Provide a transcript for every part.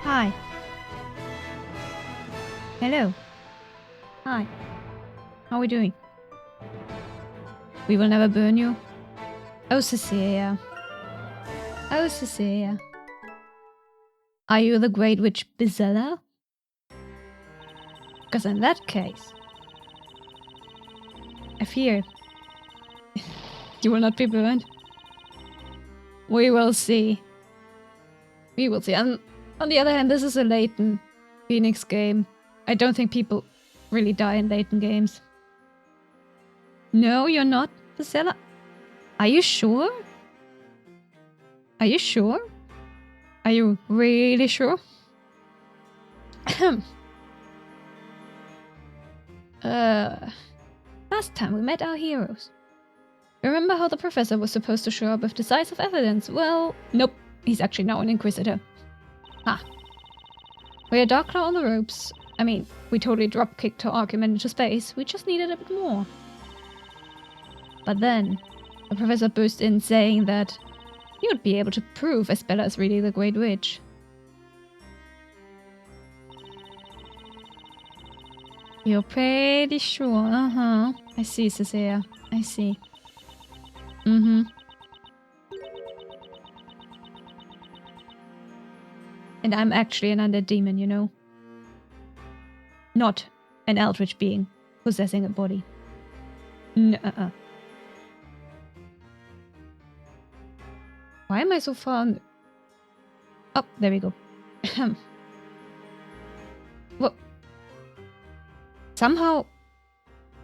Hi. Hello. Hi. How are we doing? We will never burn you. Oh, Cecilia. Oh, Cecilia. Are you the Great Witch Bizella? Because in that case, I fear you will not be burned. We will see. We will see. And on the other hand, this is a Layton Phoenix game. I don't think people really die in Layton games. No, you're not, Bizella. Are you sure? Are you sure? Are you really sure? Last time we met our heroes. Remember how the professor was supposed to show up with decisive evidence? Well, nope. He's actually now an inquisitor. Ha. We had Darkclaw on the ropes. I mean, we totally drop-kicked her argument into space. We just needed a bit more. But then, the professor burst in saying that he would be able to prove Espella is really the Great Witch. You're pretty sure, uh-huh. I see, Cecilia. I see. Mm-hmm. And I'm actually an undead demon, you know? Not an eldritch being possessing a body. Nuh-uh. Why am I so far on... Oh, there we go. Well, somehow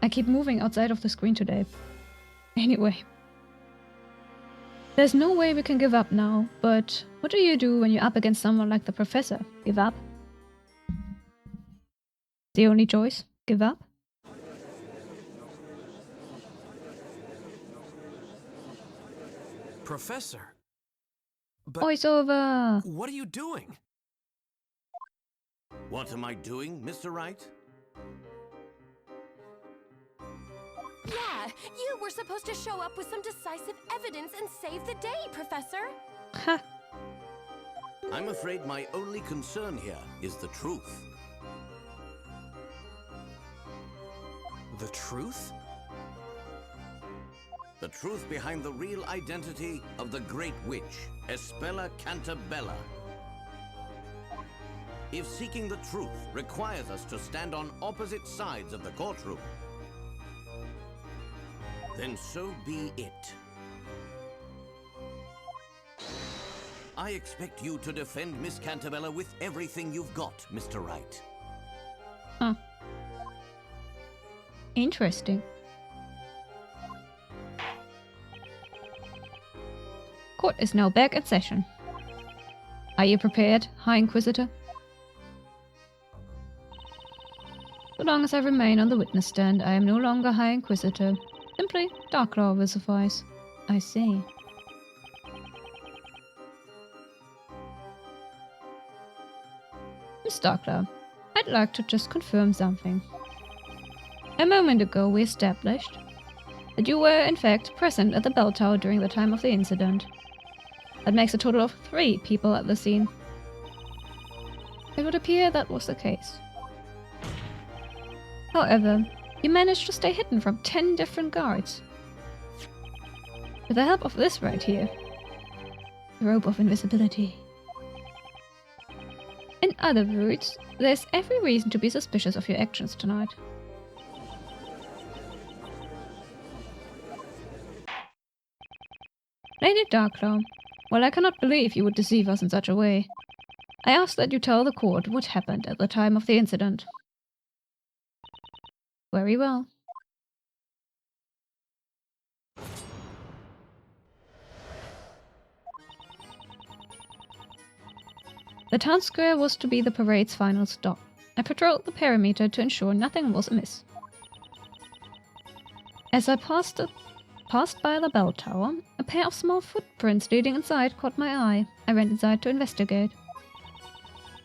I keep moving outside of the screen today. Anyway. There's no way we can give up now, but what do you do when you're up against someone like the professor? Give up? The only choice? Give up? Professor? But Voiceover! what are you doing? What am I doing, Mr. Wright? Yeah, you were supposed to show up with some decisive evidence and save the day, Professor. Ha! I'm afraid my only concern here is the truth. The truth? The truth behind the real identity of the Great Witch, Espella Cantabella. If seeking the truth requires us to stand on opposite sides of the courtroom, then so be it. I expect you to defend Miss Cantabella with everything you've got, Mr. Wright. Huh. Interesting. Court is now back in session. Are you prepared, High Inquisitor? So long as I remain on the witness stand, I am no longer High Inquisitor. Simply, Darkclaw will suffice. I see. Miss Darkclaw, I'd like to just confirm something. A moment ago we established that you were in fact present at the bell tower during the time of the incident. That makes a total of 3 people at the scene. It would appear that was the case. However, you managed to stay hidden from 10 different guards. With the help of this right here, the rope of invisibility. In other words, there's every reason to be suspicious of your actions tonight. Lady Darkclaw, well, I cannot believe you would deceive us in such a way. I ask that you tell the court what happened at the time of the incident. Very well. The town square was to be the parade's final stop. I patrolled the perimeter to ensure nothing was amiss. As I passed by the bell tower, a pair of small footprints leading inside caught my eye. I went inside to investigate.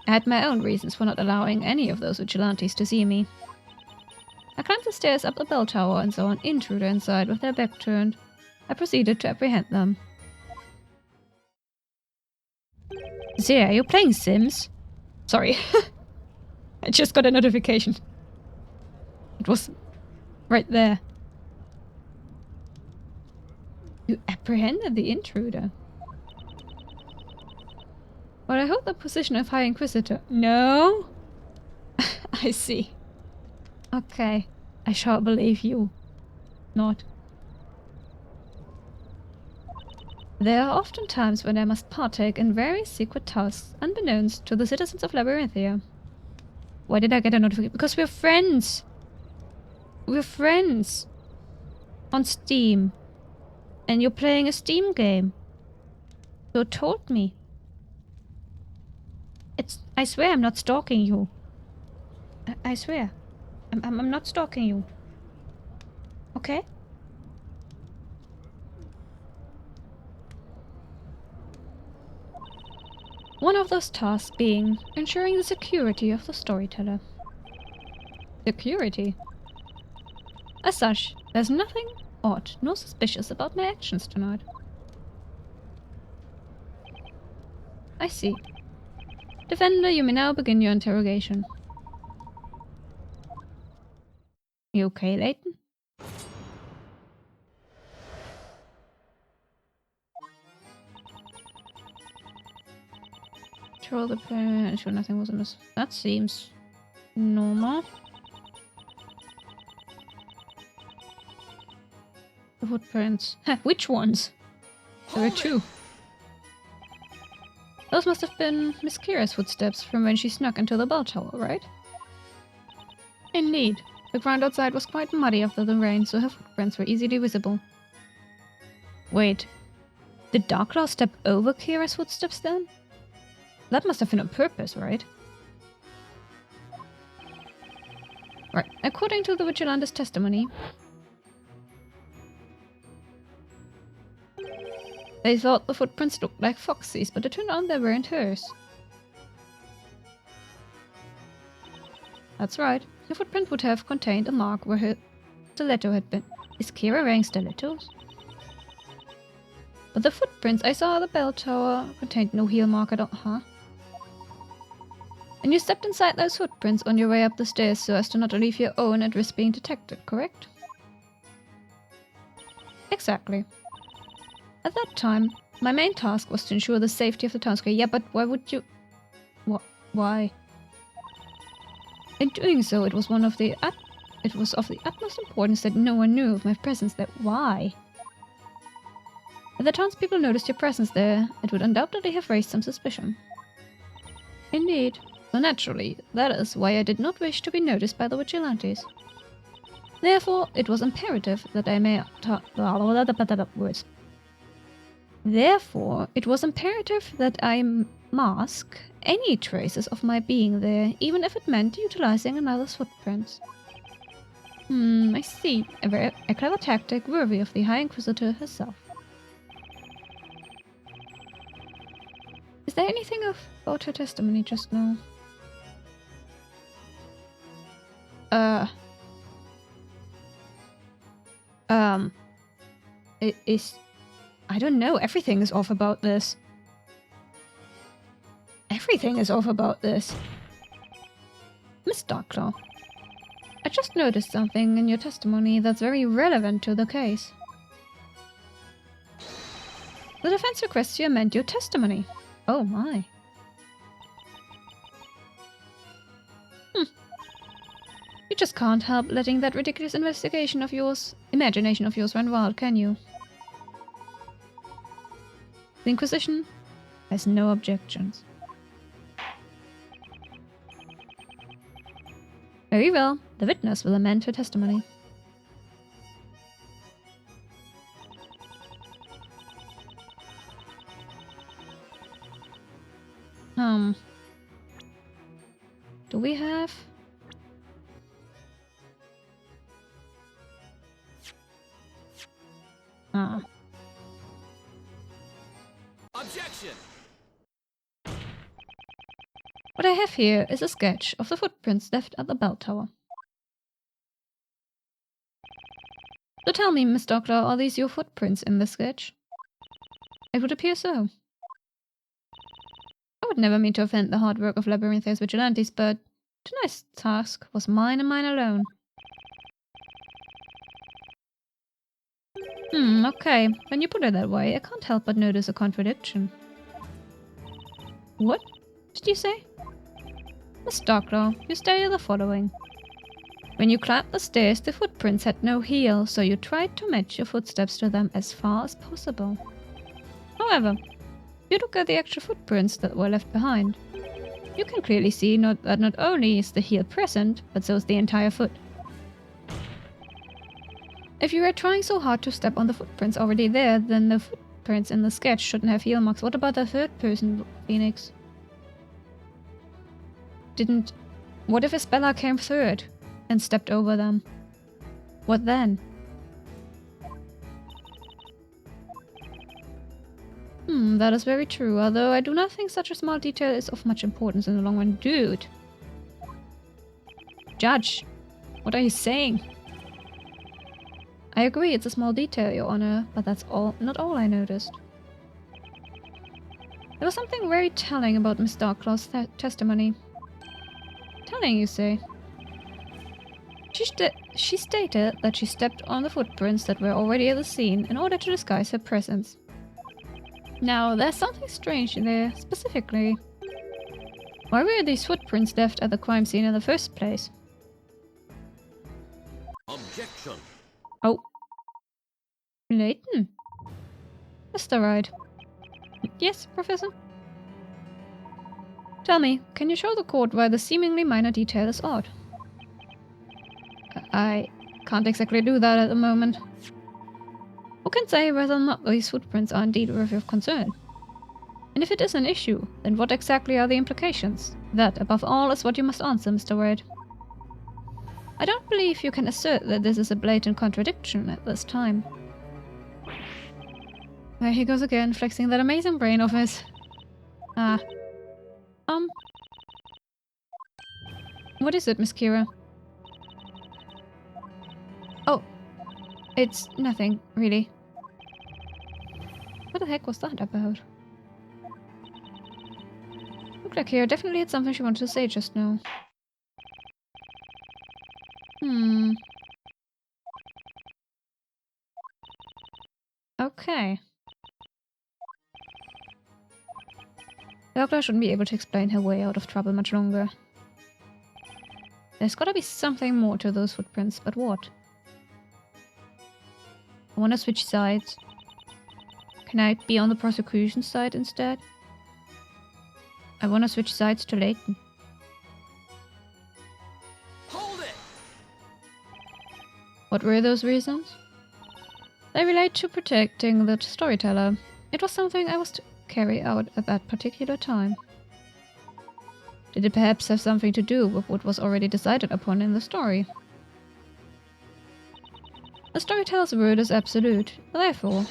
I had my own reasons for not allowing any of those vigilantes to see me. I climbed the stairs up the bell tower and saw an intruder inside with their back turned. I proceeded to apprehend them. Zia, are you playing Sims? Sorry. I just got a notification. It was right there. You apprehended the intruder. But I hold the position of High Inquisitor. No? I see. Okay. I shall believe you. Not. There are often times when I must partake in very secret tasks, unbeknownst to the citizens of Labyrinthia. Why did I get a notification? Because we're friends! We're friends! On Steam. And you're playing a Steam game. So it told me. I swear I'm not stalking you. I swear. I'm not stalking you. Okay? One of those tasks being ensuring the security of the storyteller. Security? As such, there's nothing odd nor suspicious about my actions tonight. I see. Defender, you may now begin your interrogation. You okay, Layton? Control the player, ensure nothing was amiss. That seems normal. The footprints. Which ones? There were two. Those must have been Miss Kira's footsteps from when she snuck into the bell tower, right? Indeed. The ground outside was quite muddy after the rain, so her footprints were easily visible. Wait. Did Darklaw step over Kira's footsteps then? That must have been on purpose, right? Right. According to the Vigilante's testimony, they thought the footprints looked like Foxy's, but it turned out they weren't hers. That's right. The footprint would have contained a mark where her stiletto had been. Is Kira wearing stilettos? But the footprints I saw at the bell tower contained no heel mark at all, huh? And you stepped inside those footprints on your way up the stairs so as to not leave your own at risk being detected, correct? Exactly. At that time, my main task was to ensure the safety of the town square. Yeah, but why would you... Why? In doing so, it was of the utmost importance that no one knew of my presence there. Why? If the townspeople noticed your presence there, it would undoubtedly have raised some suspicion. Indeed. So naturally, that is why I did not wish to be noticed by the vigilantes. Therefore, it was imperative that I may words. Therefore, it was imperative that I mask any traces of my being there, even if it meant utilizing another's footprints. I see. A clever tactic worthy of the High Inquisitor herself. Is there anything about her testimony just now? It is... I don't know, everything is off about this. Everything is off about this. Miss Darklaw, I just noticed something in your testimony that's very relevant to the case. The defense requests you amend your testimony. Oh my. You just can't help letting that ridiculous imagination of yours run wild, can you? The Inquisition has no objections. Very well, the witness will amend her testimony. Do we have... Objection! What I have here is a sketch of the footprints left at the bell tower. So tell me, Miss Darklaw, are these your footprints in the sketch? It would appear so. Oh, would never mean to offend the hard work of Labyrinth's vigilantes, but tonight's task was mine and mine alone. Okay. When you put it that way, I can't help but notice a contradiction. What did you say? Miss Darklaw, you stated the following. When you climbed the stairs, the footprints had no heel, so you tried to match your footsteps to them as far as possible. However, if you look at the actual footprints that were left behind, you can clearly see that not only is the heel present, but so is the entire foot. If you were trying so hard to step on the footprints already there, then the footprints in the sketch shouldn't have heel marks. What about the third person, Phoenix? What if Isabella came third and stepped over them? What then? That is very true, although I do not think such a small detail is of much importance in the long run. Dude! Judge! What are you saying? I agree, it's a small detail, Your Honor, but that's not all I noticed. There was something very telling about Miss Darklaw's testimony. Telling, you say? She stated that she stepped on the footprints that were already at the scene in order to disguise her presence. Now, there's something strange in there, specifically. Why were these footprints left at the crime scene in the first place? Objection. Oh. Layton? Mr. Wright. Yes, Professor? Tell me, can you show the court why the seemingly minor detail is odd? I can't exactly do that at the moment. Who can say whether or not these footprints are indeed worthy of concern? And if it is an issue, then what exactly are the implications? That, above all, is what you must answer, Mr. Wright. I don't believe you can assert that this is a blatant contradiction at this time. There he goes again, flexing that amazing brain of his. What is it, Miss Kira? Oh, it's nothing, really. What the heck was that about? Looked like Kira definitely had something she wanted to say just now. Okay. Darkla shouldn't be able to explain her way out of trouble much longer. There's gotta be something more to those footprints, but what? I wanna switch sides. Can I be on the prosecution side instead? I wanna switch sides to Layton. Hold it! What were those reasons? They relate to protecting the storyteller. It was something I was to carry out at that particular time. Did it perhaps have something to do with what was already decided upon in the story? The storyteller's word is absolute, therefore,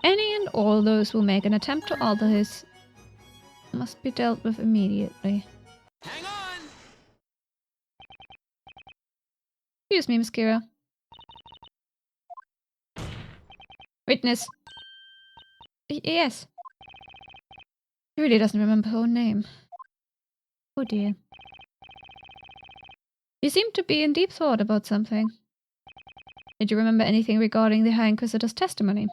any and all those who make an attempt to alter his must be dealt with immediately. Hang on! Excuse me, Miss Kira. Witness. Yes. He really doesn't remember her own name. Oh dear. You seem to be in deep thought about something. Did you remember anything regarding the High Inquisitor's testimony?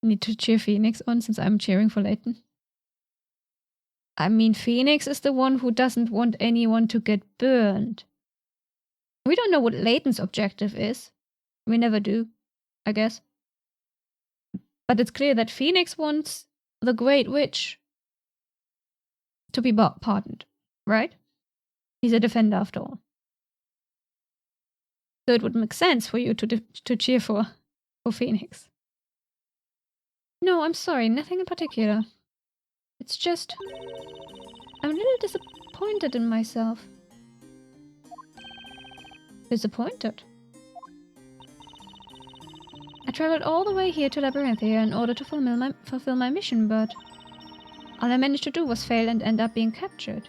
Need to cheer Phoenix on since I'm cheering for Layton. I mean, Phoenix is the one who doesn't want anyone to get burned. We don't know what Layton's objective is. We never do, I guess. But it's clear that Phoenix wants the Great Witch to be pardoned, right? He's a defender after all. So it would make sense for you to cheer for Phoenix. No, I'm sorry, nothing in particular. It's just... I'm a little disappointed in myself. Disappointed? I traveled all the way here to Labyrinthia in order to fulfill my mission, but all I managed to do was fail and end up being captured.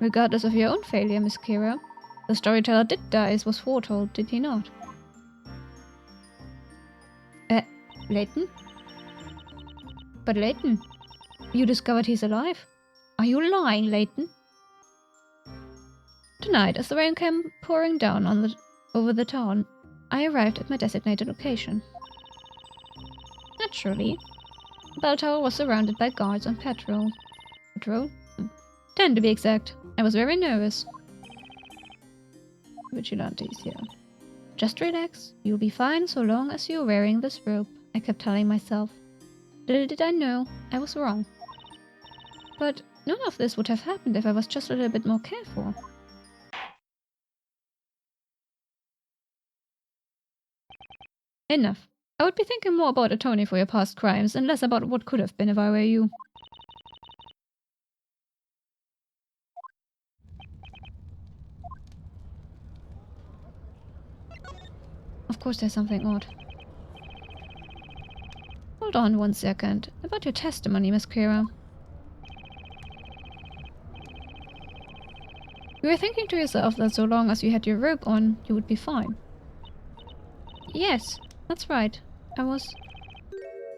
Regardless of your own failure, Miss Kira, the storyteller did die as was foretold, did he not? Layton? But Layton, you discovered he's alive. Are you lying, Layton? Tonight, as the rain came pouring down over the town, I arrived at my designated location. Naturally, the bell tower was surrounded by guards on patrol. Patrol? 10 to be exact. I was very nervous. Vigilantes here. Just relax. You'll be fine so long as you're wearing this robe, I kept telling myself. Little did I know, I was wrong. But none of this would have happened if I was just a little bit more careful. Enough. I would be thinking more about atoning for your past crimes and less about what could have been if I were you. Of course there's something odd. Hold on 1 second. About your testimony, Miss Kira. You were thinking to yourself that so long as you had your robe on, you would be fine. Yes, that's right. I was...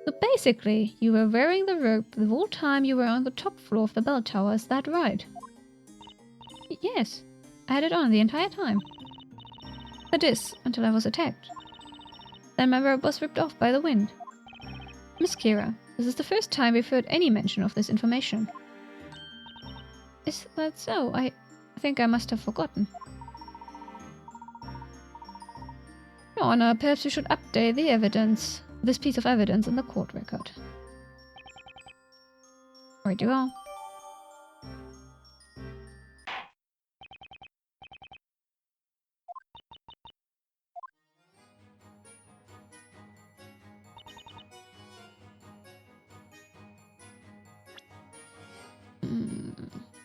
So basically, you were wearing the robe the whole time you were on the top floor of the bell tower, is that right? Yes, I had it on the entire time. That is, until I was attacked. Then my robe was ripped off by the wind. Miss Kira, this is the first time we've heard any mention of this information. Is that so? I think I must have forgotten. Your Honor, perhaps we should update the evidence, this piece of evidence in the court record. Right you are.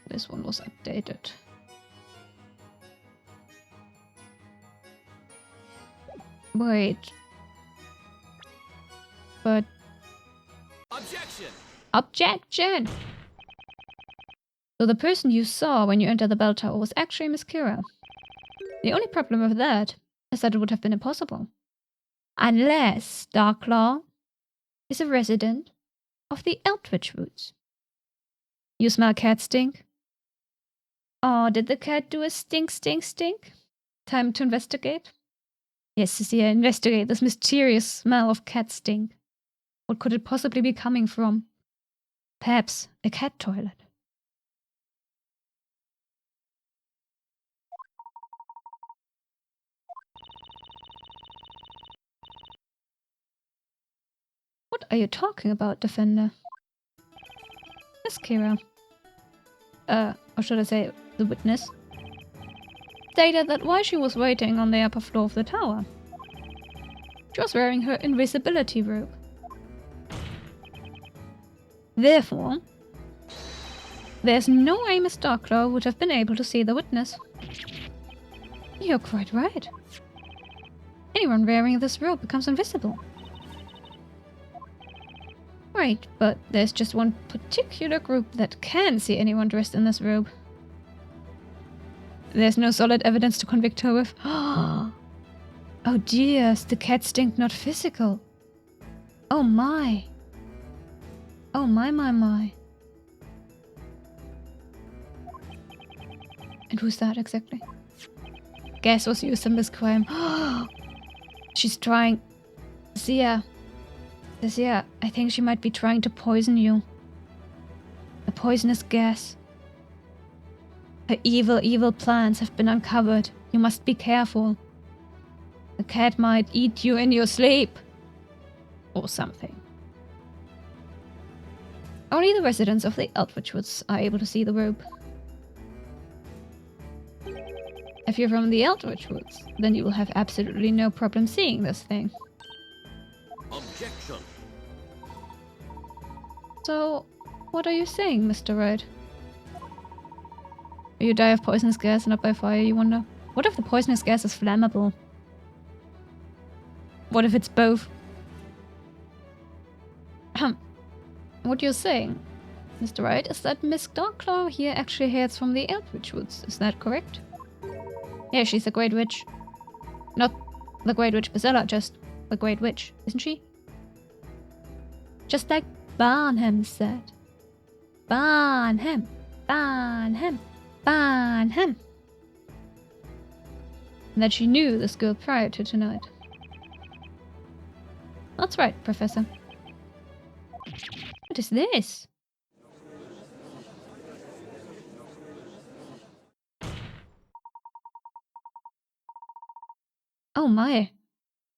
This one was updated. Wait. But... Objection! Objection! So the person you saw when you entered the bell tower was actually Miss Kira. The only problem with that is that it would have been impossible. Unless Darklaw is a resident of the Eldritch Woods. You smell cat stink? Oh, did the cat do a stink, stink, stink? Time to investigate? Yes, Cecilia, investigate this mysterious smell of cat stink. What could it possibly be coming from? Perhaps a cat toilet. What are you talking about, Defender? Miss Kira. Or should I say, the witness, stated that while she was waiting on the upper floor of the tower, she was wearing her invisibility robe. Therefore, there's no way Miss Darklaw would have been able to see the witness. You're quite right. Anyone wearing this robe becomes invisible. Right, but there's just one particular group that can see anyone dressed in this robe. There's no solid evidence to convict her with. Oh dear, is the cat stink not physical? Oh my. Oh my, my, my. And who's that exactly? Gas was used in this crime. She's trying... Zia, I think she might be trying to poison you. A poisonous gas. Her evil, evil plans have been uncovered. You must be careful. The cat might eat you in your sleep. Or something. Only the residents of the Eldritch Woods are able to see the robe. If you're from the Eldritch Woods, then you will have absolutely no problem seeing this thing. Objection. So, what are you saying, Mr. Wright? You die of poisonous gas and not by fire, you wonder? What if the poisonous gas is flammable? What if it's both? What you're saying, Mr. Wright, is that Miss Darklaw here actually hails from the Eldritch Woods, is that correct? Yeah, she's the Great Witch. Not the Great Witch Basella, just the Great Witch, isn't she? Just like Barnham said. Barnham, Barnham, Barnham. And that she knew this girl prior to tonight. That's right, Professor. What is this? Oh my.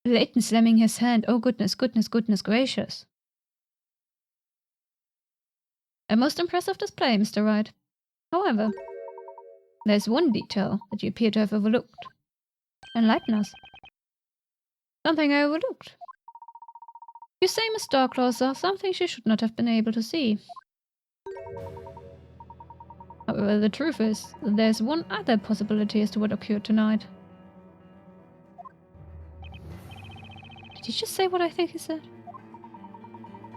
Layton slamming his hand. Oh goodness, goodness, goodness gracious. A most impressive display, Mr. Wright. However, there's one detail that you appear to have overlooked. Enlighten us. Something I overlooked. You say Miss Darklaw saw something she should not have been able to see. However, the truth is that there's one other possibility as to what occurred tonight. Did he just say what I think he said?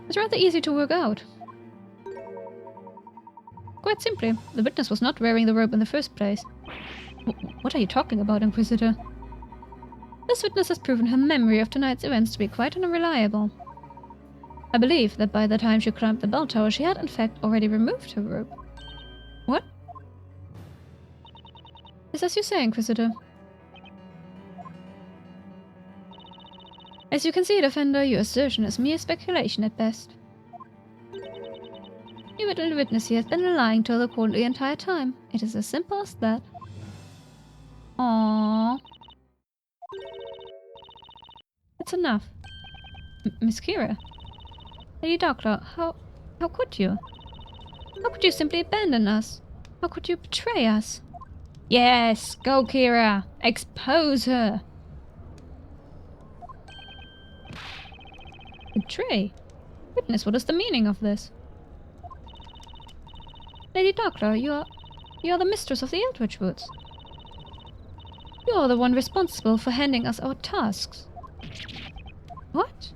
It's rather easy to work out. Quite simply, the witness was not wearing the robe in the first place. What are you talking about, Inquisitor? This witness has proven her memory of tonight's events to be quite unreliable. I believe that by the time she climbed the bell tower, she had in fact already removed her robe. What? It's as you say, Inquisitor. As you can see, Defender, your assertion is mere speculation at best. You little witness here has been lying to the court the entire time. It is as simple as that. Aww. It's enough. Miss Kira. Lady Darklaw, how could you? How could you simply abandon us? How could you betray us? Yes, go Kira! Expose her! Betray? Witness, what is the meaning of this? Lady Darklaw, you are the mistress of the Eldritch Woods. You are the one responsible for handing us our tasks. What?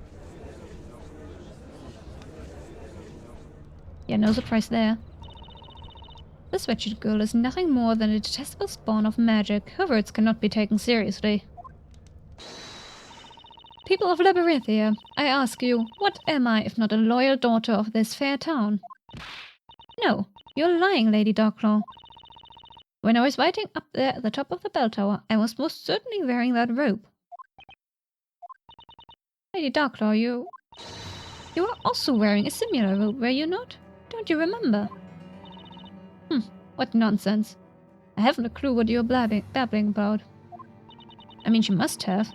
Yeah, no surprise there. This wretched girl is nothing more than a detestable spawn of magic. Her words cannot be taken seriously. People of Labyrinthia, I ask you, what am I if not a loyal daughter of this fair town? No, you're lying, Lady Darklaw. When I was waiting up there at the top of the bell tower, I was most certainly wearing that robe. Lady Darklaw, you were also wearing a similar robe, were you not? Don't you remember? What nonsense. I haven't a clue what you're babbling about. I mean, she must have.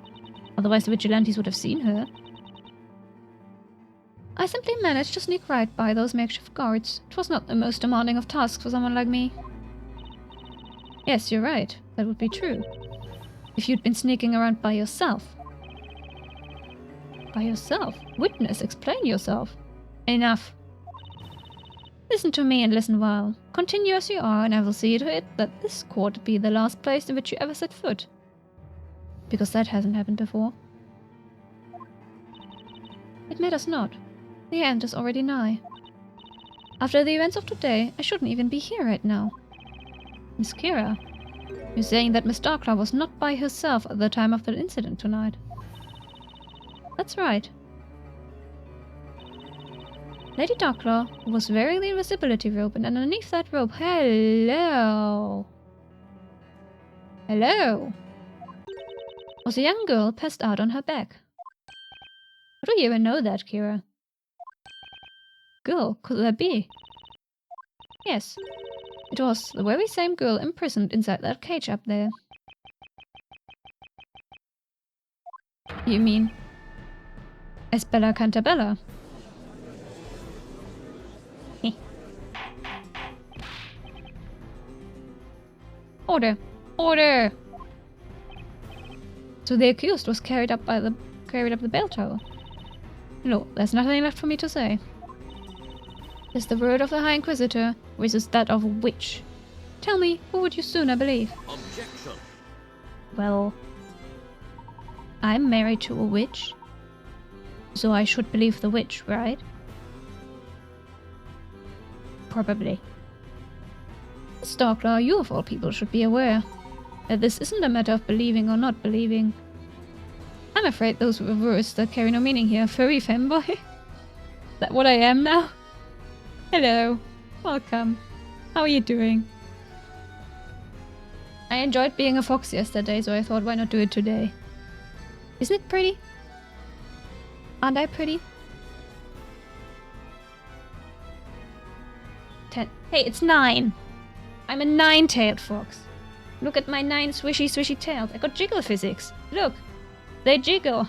Otherwise the vigilantes would have seen her. I simply managed to sneak right by those makeshift guards. It was not the most demanding of tasks for someone like me. Yes, you're right. That would be true. If you'd been sneaking around by yourself. By yourself? Witness, explain yourself. Enough. Listen to me and listen well. Continue as you are, and I will see to it that this court be the last place in which you ever set foot. Because that hasn't happened before. It matters not. The end is already nigh. After the events of today, I shouldn't even be here right now. Miss Kira, you're saying that Miss Darklaw was not by herself at the time of the incident tonight. That's right. Lady Darklaw was wearing the invisibility robe, and underneath that robe, hello, was a young girl passed out on her back. How do you even know that, Kira? Girl, could that be? Yes, it was the very same girl imprisoned inside that cage up there. You mean Espella Cantabella? Order! Order! So the accused was carried up the bell tower. No, there's nothing left for me to say. It's the word of the High Inquisitor versus that of a witch. Tell me, who would you sooner believe? Objection. Well, I'm married to a witch, so I should believe the witch, right? Probably. Miss Darklaw, you of all people should be aware that this isn't a matter of believing or not believing. I'm afraid those were words that carry no meaning here, furry femboy. that what I am now? Hello. Welcome. How are you doing? I enjoyed being a fox yesterday, so I thought, why not do it today? Isn't it pretty? Aren't I pretty? 10. Hey, it's 9. I'm a 9-tailed fox. Look at my 9 swishy tails. I got jiggle physics. Look. They jiggle.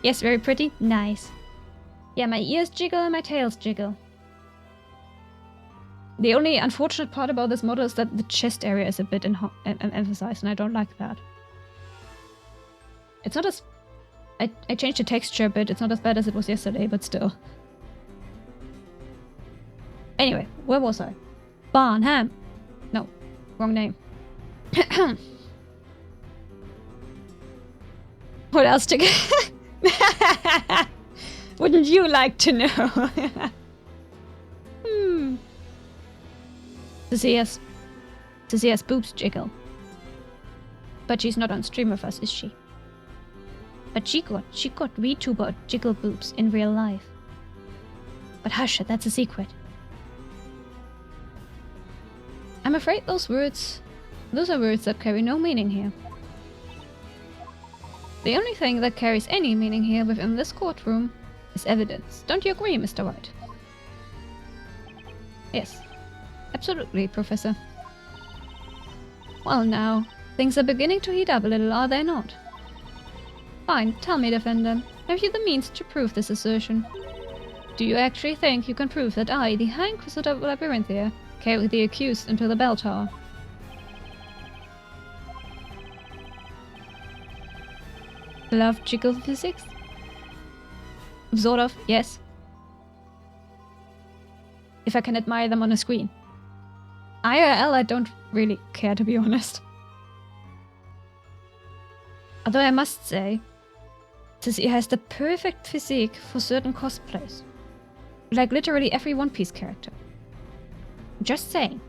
Yes, very pretty. Nice. Yeah, my ears jiggle and my tails jiggle. The only unfortunate part about this model is that the chest area is a bit emphasized, and I don't like that. It's not as... I changed the texture a bit. It's not as bad as it was yesterday, but still. Anyway, where was I? Barnham. No, wrong name. What else to get? Wouldn't you like to know? Tazia's boobs jiggle. But she's not on stream with us, is she? But she got VTuber jiggle boobs in real life. But hush, that's a secret. I'm afraid those are words that carry no meaning here. The only thing that carries any meaning here within this courtroom is evidence. Don't you agree, Mr. Wright? Yes. Absolutely, Professor. Well now, things are beginning to heat up a little, are they not? Fine, tell me, Defendant, have you the means to prove this assertion? Do you actually think you can prove that I, the High Inquisitor of Labyrinthia, carried the accused into the bell tower? Love jiggle physics? Sort of, yes. If I can admire them on a screen. IRL, I don't really care, to be honest. Although I must say, Tizzy has the perfect physique for certain cosplays. Like literally every One Piece character. Just saying.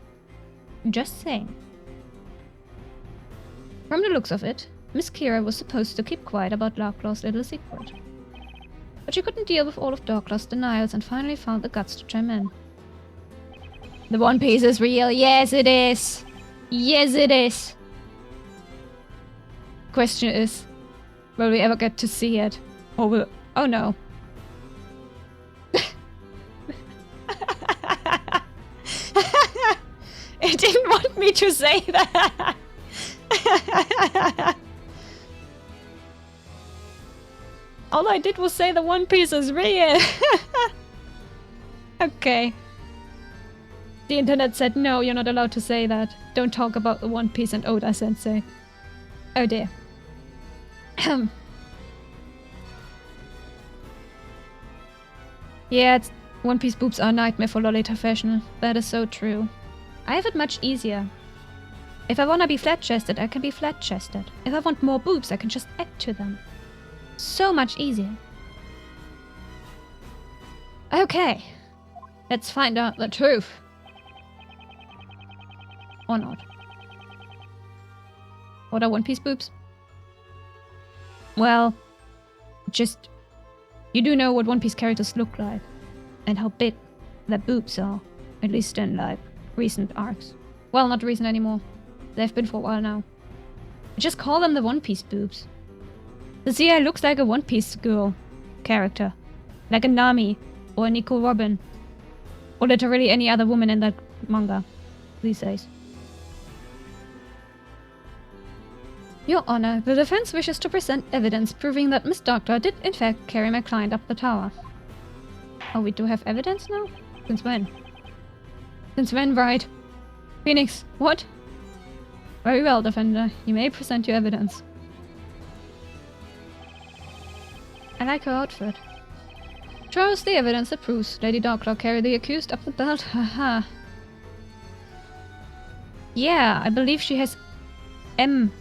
Just saying. From the looks of it, Miss Kira was supposed to keep quiet about Darklaw's little secret. But she couldn't deal with all of Darklaw's denials and finally found the guts to chime in. The One Piece is real. Yes, it is. Yes, it is. Question is, will we ever get to see it? Or will... Oh no. It didn't want me to say that. All I did was say the One Piece is real. Okay. The internet said, no, you're not allowed to say that. Don't talk about the One Piece and Oda Sensei. Oh dear. Yeah, One Piece boobs are a nightmare for Lolita fashion. That is so true. I have it much easier. If I wanna be flat-chested, I can be flat-chested. If I want more boobs, I can just add to them. So much easier. Okay. Let's find out the truth. Or not. What are One Piece boobs? Well, just... You do know what One Piece characters look like. And how big their boobs are. At least in, like, recent arcs. Well, not recent anymore. They've been for a while now. Just call them the One Piece boobs. The CI looks like a One Piece girl character. Like a Nami. Or a Nico Robin. Or literally any other woman in that manga. These days. Your Honor, the defense wishes to present evidence proving that Miss Doctor did in fact carry my client up the tower. Oh, we do have evidence now? Since when? Since when, Wright? Phoenix, what? Very well, Defender. You may present your evidence. I like her outfit. Shows the evidence that proves Lady Darklaw carried the accused up the belt. Haha. Yeah, I believe she has M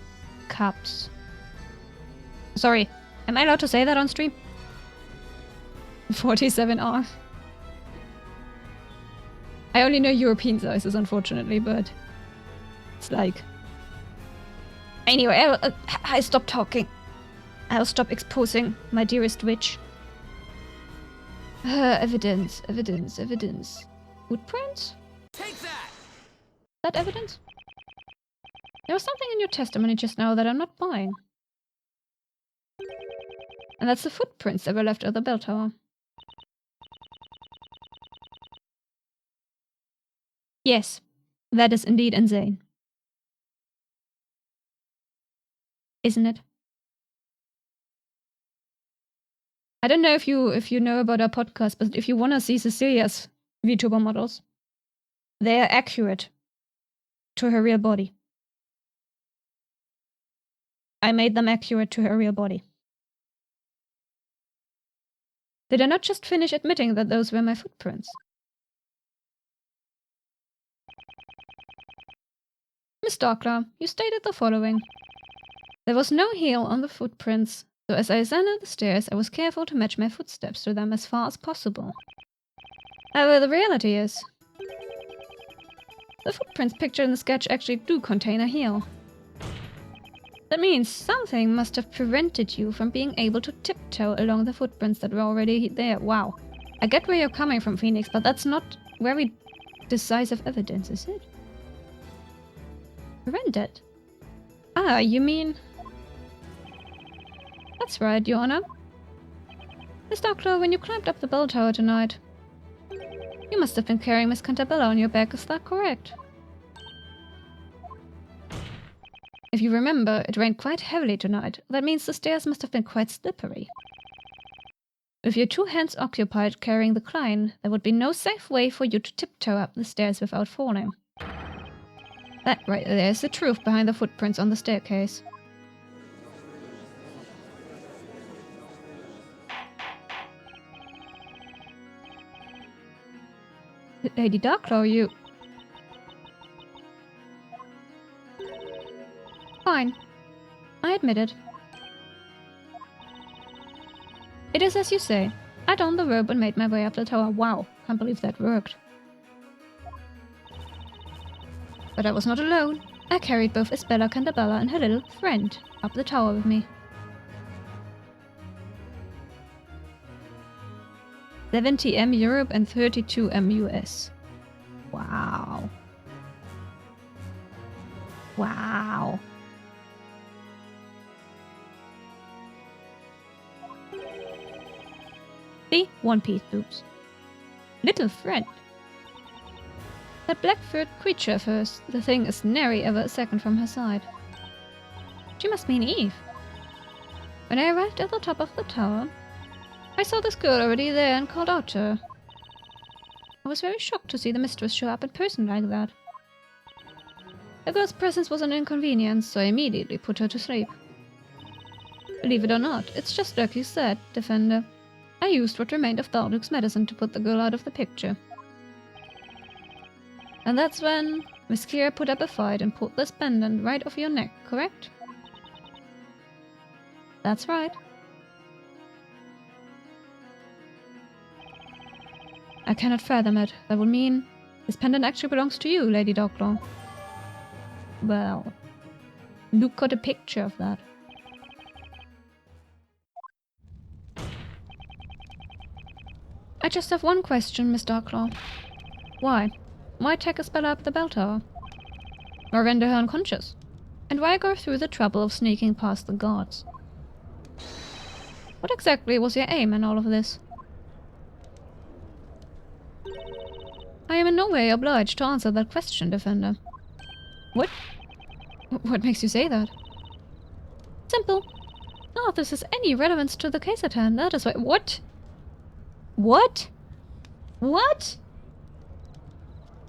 cups. Sorry, am I allowed to say that on stream? 47R. I only know European sizes, unfortunately, but it's like... Anyway, I stopped talking. I'll stop exposing my dearest witch. Evidence, evidence, evidence. Footprints? Take that! That evidence? There was something in your testimony just now that I'm not buying. And that's the footprints that were left at the bell tower. Yes, that is indeed insane. Isn't it? I don't know if you know about our podcast, but if you want to see Cecilia's VTuber models, they are accurate to her real body. I made them accurate to her real body. Did I not just finish admitting that those were my footprints? Miss Darkler, you stated the following. There was no heel on the footprints, so as I ascended the stairs, I was careful to match my footsteps to them as far as possible. However, the reality is, the footprints pictured in the sketch actually do contain a heel. That means something must have prevented you from being able to tiptoe along the footprints that were already there. Wow. I get where you're coming from, Phoenix, but that's not very decisive evidence, is it? Prevented? Ah, you mean... That's right, Your Honor. Miss Darkler, when you climbed up the bell tower tonight, you must have been carrying Miss Cantabella on your back, is that correct? If you remember, it rained quite heavily tonight. That means the stairs must have been quite slippery. With your two hands occupied carrying the Klein, there would be no safe way for you to tiptoe up the stairs without falling. That right there is the truth behind the footprints on the staircase. Lady Darkclaw, you... Fine. I admit it. It is as you say. I donned the robe and made my way up the tower. Wow, can't believe that worked. But I was not alone. I carried both Isabella Cantabella and her little friend up the tower with me. 70 M Europe and 32 M US. Wow. Wow. See? One piece boobs. Little friend. That black-furred creature of hers, the thing is nary ever a second from her side. She must mean Eve. When I arrived at the top of the tower, I saw this girl already there and called out to her. I was very shocked to see the mistress show up in person like that. The girl's presence was an inconvenience, so I immediately put her to sleep. Believe it or not, it's just like you said, Defender. I used what remained of Dalduke's medicine to put the girl out of the picture. And that's when Miss Kira put up a fight and pulled this pendant right off your neck, correct? That's right. I cannot fathom it. That would mean this pendant actually belongs to you, Lady Darkclaw. Well, Luke got a picture of that. I just have one question, Miss Darkclaw. Why? Why take Isabella up the bell tower? Or render her unconscious? And why go through the trouble of sneaking past the guards? What exactly was your aim in all of this? I am in no way obliged to answer that question, Defender. What? What makes you say that? Simple. Not that this has any relevance to the case at hand, that is why— What? What? What?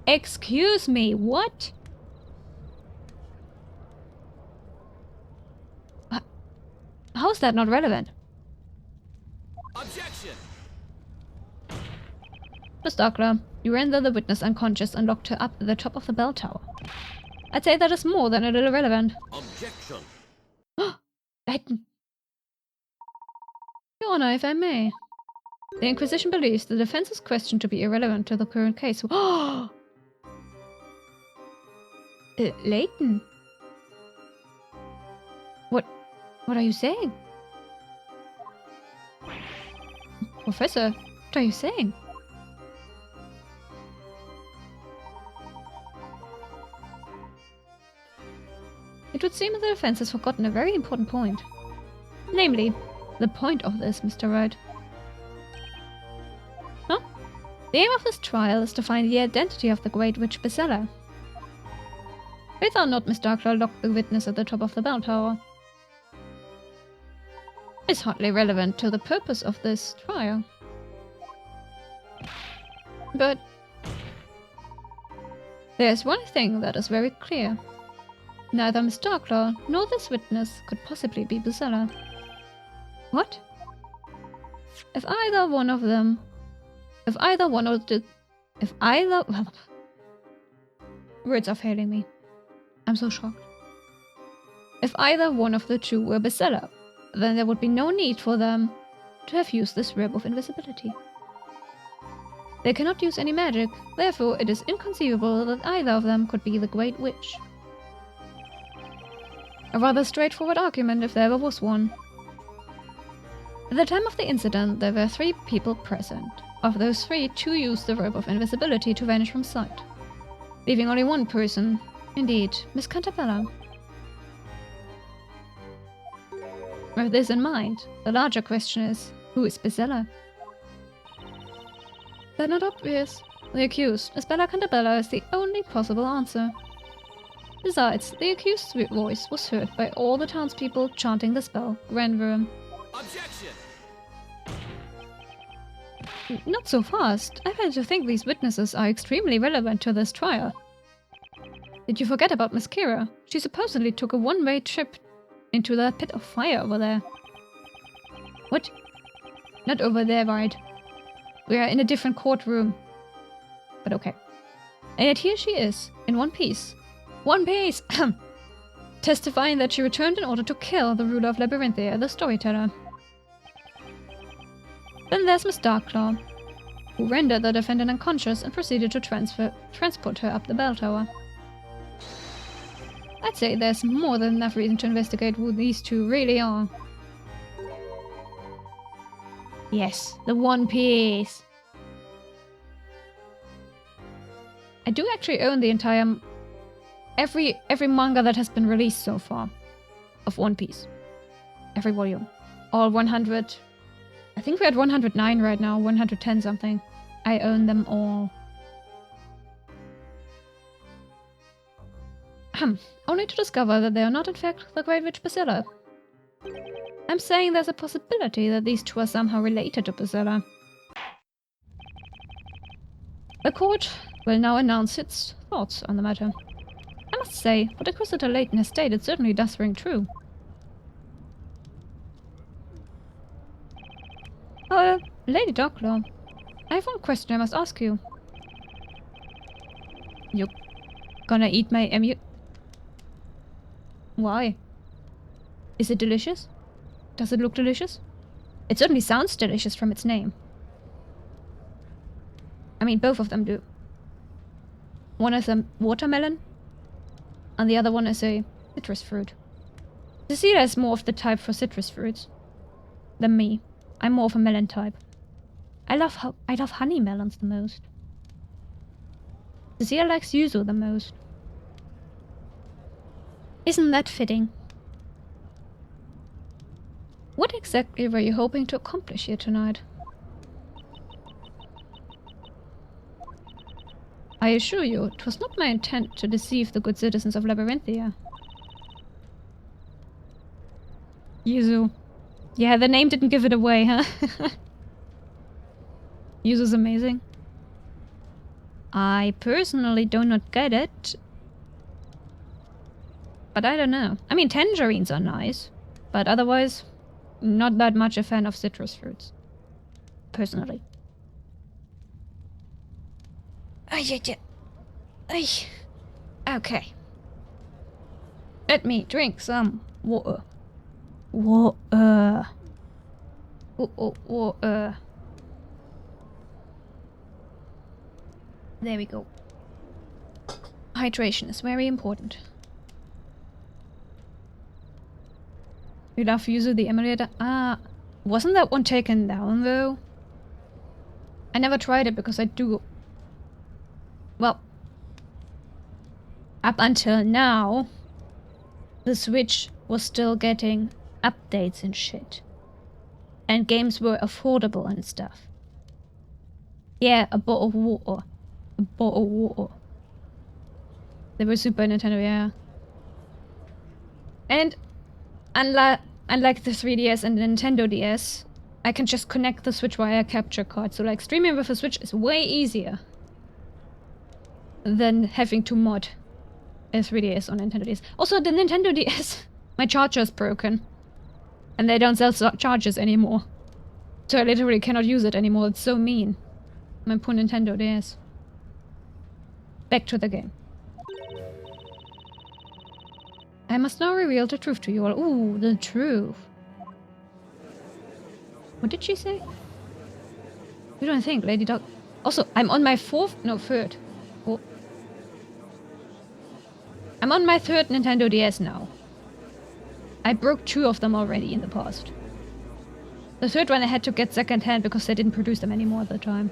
Excuse me, what? How is that not relevant? Objection! Miss Darkler, you rendered the witness unconscious and locked her up at the top of the bell tower. I'd say that is more than a little relevant. Objection. Layton. Your Honor, if I may. The Inquisition believes the defense's question to be irrelevant to the current case. Layton? What are you saying? Professor, what are you saying? It would seem that the defense has forgotten a very important point. Namely, the point of this, Mr. Wright. Huh? The aim of this trial is to find the identity of the Great Witch Bezella. Whether or not Miss Darkclaw locked the witness at the top of the bell tower is hardly relevant to the purpose of this trial. But there's one thing that is very clear. Neither Miss Darkclaw nor this witness could possibly be Bezella. What? If either one of the... Words are failing me. I'm so shocked. If either one of the two were Bezella, then there would be no need for them to have used this web of invisibility. They cannot use any magic, therefore it is inconceivable that either of them could be the Great Witch. A rather straightforward argument if there ever was one. At the time of the incident, there were 3 people present. Of those 3, 2 used the robe of invisibility to vanish from sight, leaving only one person, indeed, Miss Cantabella. With this in mind, the larger question is, who is Bezella? That not obvious. The accused, as Bella Cantabella, is the only possible answer. Besides, the accused's voice was heard by all the townspeople chanting the spell Granverum. Objection! Not so fast. I happen to think these witnesses are extremely relevant to this trial. Did you forget about Miss Kira? She supposedly took a one-way trip into the pit of fire over there. What? Not over there, Wright. We are in a different courtroom. But okay. And yet here she is, in one piece. One piece! Testifying that she returned in order to kill the ruler of Labyrinthia, the storyteller. Then there's Miss Darkclaw, who rendered the defendant unconscious and proceeded to transport her up the bell tower. I'd say there's more than enough reason to investigate who these two really are. Yes, the One Piece. I do actually own the entire... Every manga that has been released so far of One Piece. Every volume. All 100... I think we're at 109 right now, 110 something. I own them all. Only to discover that they are not in fact the Great Witch Bezella. I'm saying there's a possibility that these two are somehow related to Bezella. The court will now announce its thoughts on the matter. I must say, what Inquisitor Layton has stated certainly does ring true. Lady Darkclaw, I have one question I must ask you. You gonna eat my emu? Why? Is it delicious? Does it look delicious? It certainly sounds delicious from its name. I mean, both of them do. One is a watermelon, and the other one is a citrus fruit. Cecilia is more of the type for citrus fruits than me. I'm more of a melon type. I love honey melons the most. Cecilia likes yuzu the most. Isn't that fitting? What exactly were you hoping to accomplish here tonight? I assure you, it was not my intent to deceive the good citizens of Labyrinthia. Yuzu. Yeah, the name didn't give it away, huh? Yuzu's amazing. I personally do not get it. But I don't know. I mean, tangerines are nice. But otherwise, not that much a fan of citrus fruits. Personally. Okay. Let me drink some water. Water. Water. There we go. Hydration is very important. You love Yuzu the emulator? Ah, wasn't that one taken down though? I never tried it because I do... Well... Up until now, the Switch was still getting updates and shit. And games were affordable and stuff. Yeah, a bottle of water. A bottle of water. They were Super Nintendo, yeah. And unlike the 3DS and the Nintendo DS, I can just connect the Switch via a capture card. So like streaming with a Switch is way easier than having to mod a 3DS on Nintendo DS. Also, the Nintendo DS, my charger's broken. And they don't sell chargers anymore. So I literally cannot use it anymore. It's so mean. My poor Nintendo DS. Back to the game. I must now reveal the truth to you all. Ooh, the truth. What did she say? You don't think, Lady Dog... Also, I'm on my third. Oh. I'm on my third Nintendo DS now. I broke 2 of them already in the past. The third one I had to get second hand because they didn't produce them anymore at the time.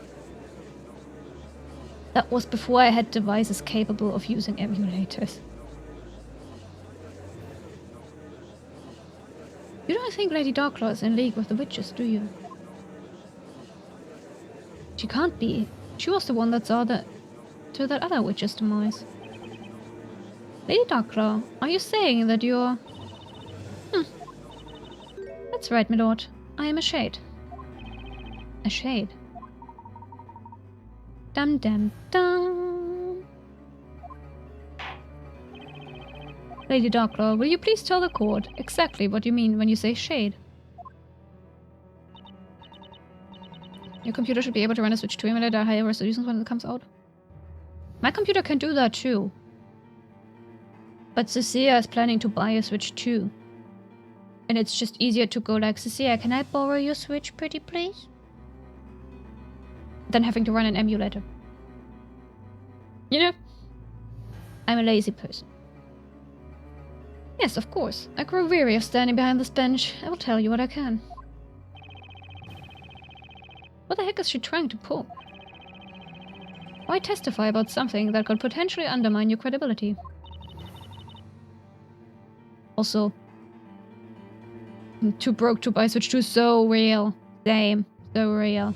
That was before I had devices capable of using emulators. You don't think Lady Darklaw is in league with the witches, do you? She can't be. She was the one that saw to that other witch's demise. Lady Darklaw, are you saying that you're... That's right, my lord. I am a shade. A shade. Dum dum dum. Lady Darklaw, will you please tell the court exactly what you mean when you say shade? Your computer should be able to run a Switch 2 emulator at higher resolutions when it comes out. My computer can do that too. But Cecilia is planning to buy a Switch 2. And it's just easier to go like, Cecilia, can I borrow your Switch pretty please? Than having to run an emulator. You know? I'm a lazy person. Yes, of course. I grow weary of standing behind this bench. I will tell you what I can. What the heck is she trying to pull? Why testify about something that could potentially undermine your credibility? Also, too broke to buy Switch 2, so real. Same, so real.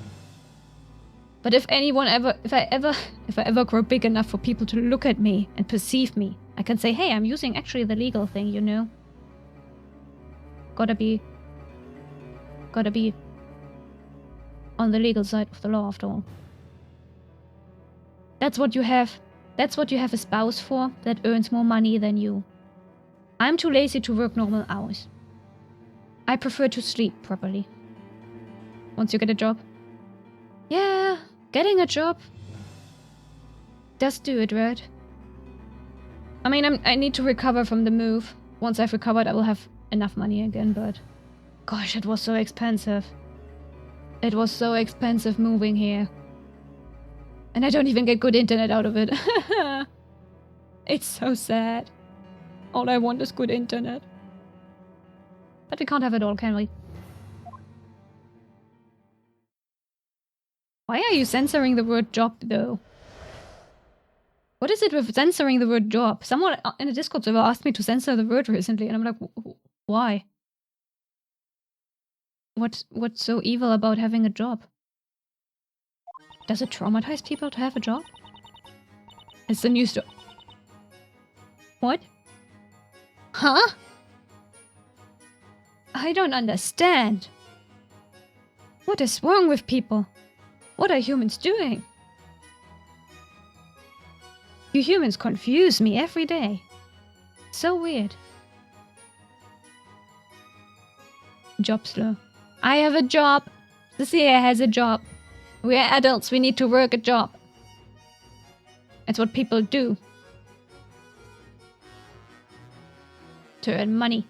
But if I ever grow big enough for people to look at me and perceive me, I can say, hey, I'm using actually the legal thing, you know? Gotta be on the legal side of the law after all. That's what you have a spouse for that earns more money than you. I'm too lazy to work normal hours. I prefer to sleep properly. Once you get a job. Yeah, getting a job does do it, right? I mean, I need to recover from the move. Once I've recovered, I will have enough money again, but... Gosh, it was so expensive. It was so expensive moving here. And I don't even get good internet out of it. It's so sad. All I want is good internet. But we can't have it all, can we? Why are you censoring the word job, though? What is it with censoring the word job? Someone in the Discord server asked me to censor the word recently, and I'm like, why? What's so evil about having a job? Does it traumatize people to have a job? It's the new story. What? Huh? I don't understand. What is wrong with people? What are humans doing? You humans confuse me every day. So weird. Job slow. I have a job. Cecilia has a job. We are adults. We need to work a job. It's what people do. To earn money.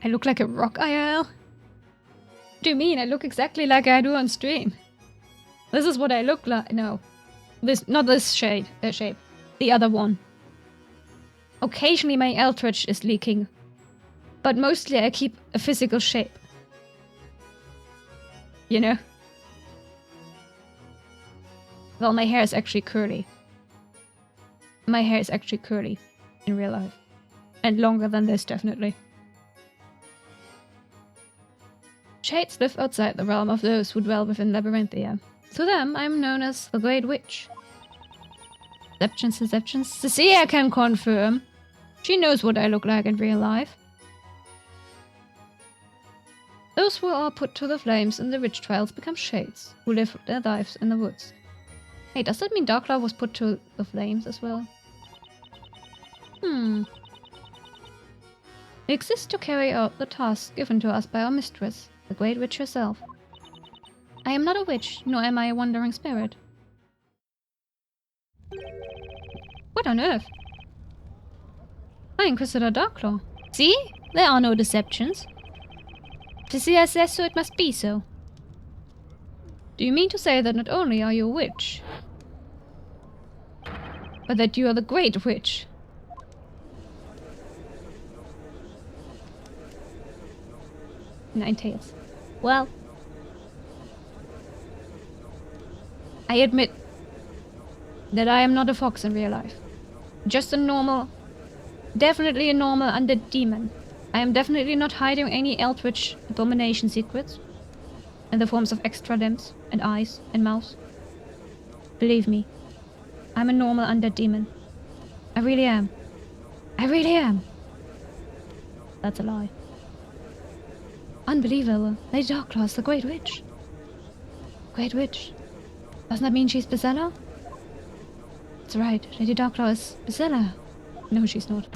I look like a rock IRL? What do you mean? I look exactly like I do on stream. This is what I look like. No. Not this shape. The other one. Occasionally my eldritch is leaking. But mostly I keep a physical shape. You know? Well, my hair is actually curly. My hair is actually curly in real life. And longer than this, definitely. Shades live outside the realm of those who dwell within Labyrinthia. To them, I am known as the Great Witch. Deceptions. Cecilia can confirm. She knows what I look like in real life. Those who are put to the flames in the witch trials become shades, who live their lives in the woods. Hey, does that mean Darkla was put to the flames as well? We exist to carry out the task given to us by our mistress, the Great Witch herself. I am not a witch, nor am I a wandering spirit. What on earth? Hi, Inquisitor Darklaw. See? There are no deceptions. Cecilia says so, it must be so. Do you mean to say that not only are you a witch, but that you are the Great Witch? Nine Tails. Well, I admit that I am not a fox in real life. Just a normal, definitely a normal undead demon. I am definitely not hiding any eldritch abomination secrets in the forms of extra limbs and eyes and mouths. Believe me, I'm a normal undead demon. I really am. I really am. That's a lie. Unbelievable. Lady Darklaw is the Great Witch. Great Witch. Doesn't that mean she's Bezella? That's right. Lady Darklaw is Bezella. No, she's not.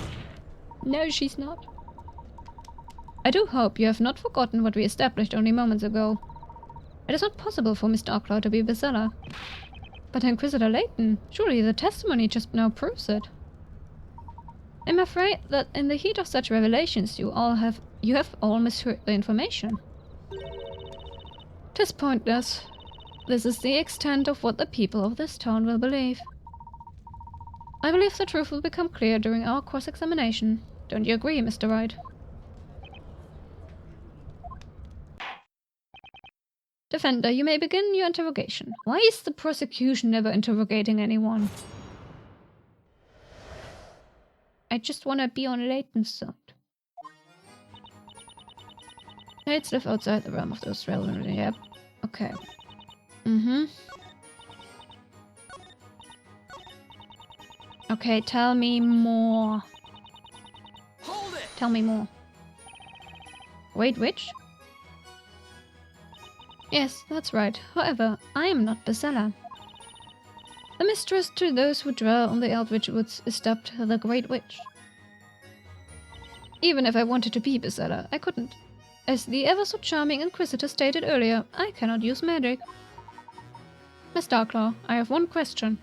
No, she's not. I do hope you have not forgotten what we established only moments ago. It is not possible for Miss Darklaw to be Bezella. But Inquisitor Layton, surely the testimony just now proves it. I'm afraid that in the heat of such revelations you have all misheard the information. 'Tis pointless. This is the extent of what the people of this town will believe. I believe the truth will become clear during our cross-examination. Don't you agree, Mr. Wright? Defender, you may begin your interrogation. Why is the prosecution never interrogating anyone? I just want to be on Layton's side. Let's live outside the realm of those relevant. Yep. Okay. Okay, tell me more. Hold it! Tell me more. Wait, which? Yes, that's right. However, I am not Bezella. The mistress to those who dwell on the Eldritch Woods is dubbed the Great Witch. Even if I wanted to be Bezella, I couldn't. As the ever-so-charming Inquisitor stated earlier, I cannot use magic. Miss Darklaw, I have one question.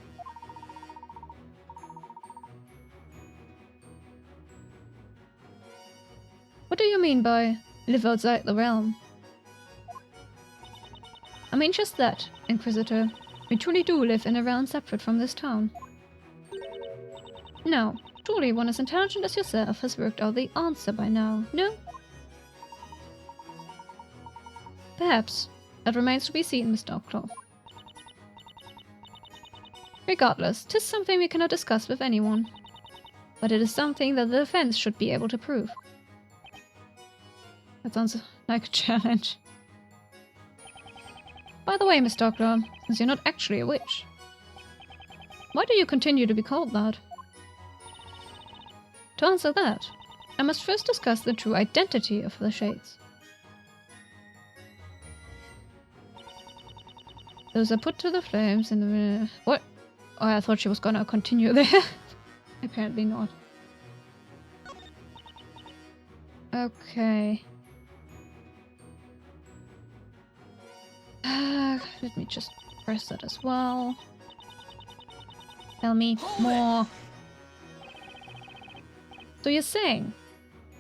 What do you mean by live outside the realm? I mean just that, Inquisitor. We truly do live in a realm separate from this town. Now, surely one as intelligent as yourself has worked out the answer by now, no? Perhaps. That remains to be seen, Miss Darklaw. Regardless, 'tis something we cannot discuss with anyone. But it is something that the defense should be able to prove. That sounds like a challenge. By the way, Miss Darklaw, since you're not actually a witch, why do you continue to be called that? To answer that, I must first discuss the true identity of the Shades. Those are put to the flames in the... What? Oh, I thought she was gonna continue there. Apparently not. Okay. Let me just press that as well. Tell me more. So you're saying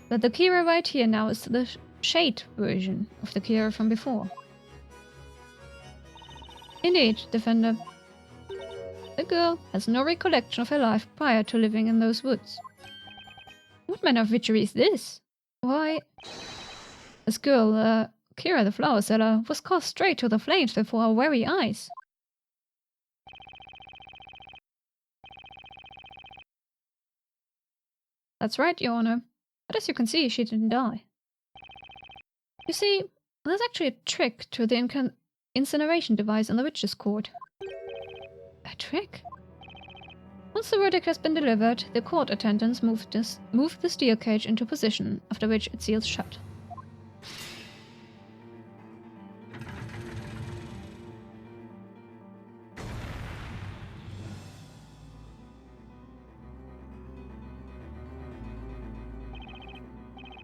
that the Kira right here now is the Shade version of the Kira from before? Indeed, Defender. The girl has no recollection of her life prior to living in those woods. What manner of witchery is this? Why? This girl, Kira the flower seller was cast straight to the flames before our very eyes. That's right, Your Honor. But as you can see, she didn't die. You see, there's actually a trick to the incineration device in the witch's court. A trick? Once the verdict has been delivered, the court attendants move the steel cage into position, after which it seals shut.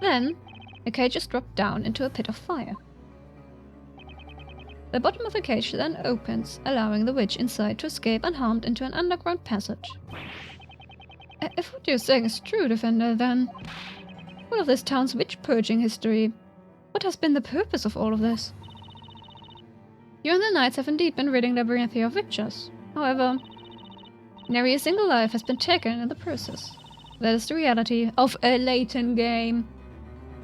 Then, the cage is dropped down into a pit of fire. The bottom of the cage then opens, allowing the witch inside to escape unharmed into an underground passage. If what you're saying is true, Defender, then all of this town's witch-purging history, what has been the purpose of all of this? You and the knights have indeed been ridding Labyrinthia of witches. However, nary a single life has been taken in the process. That is the reality of a Layton game.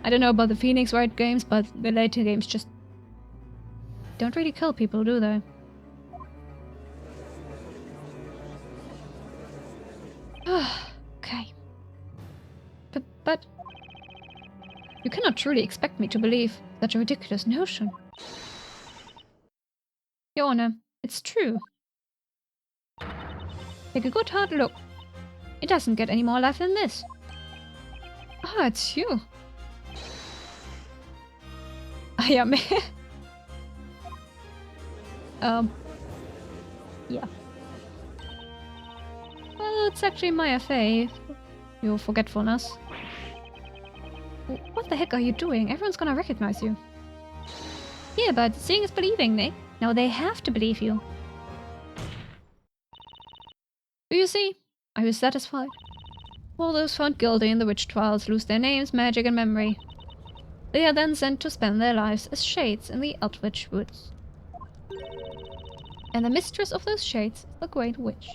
I don't know about the Phoenix Wright games, but the Layton games just don't really kill people, do they? Okay. But you cannot truly expect me to believe such a ridiculous notion. Your Honor, it's true. Take a good hard look. It doesn't get any more life than this. Ah, it's you. Yeah, man. Yeah. Well, it's actually my FA. Your forgetfulness. What the heck are you doing? Everyone's gonna recognize you. Yeah, but seeing is believing, Nick. Now they have to believe you. Do you see? Are you satisfied? All those found guilty in the witch trials lose their names, magic, and memory. They are then sent to spend their lives as shades in the Eldritch Woods. And the mistress of those shades is the Great Witch.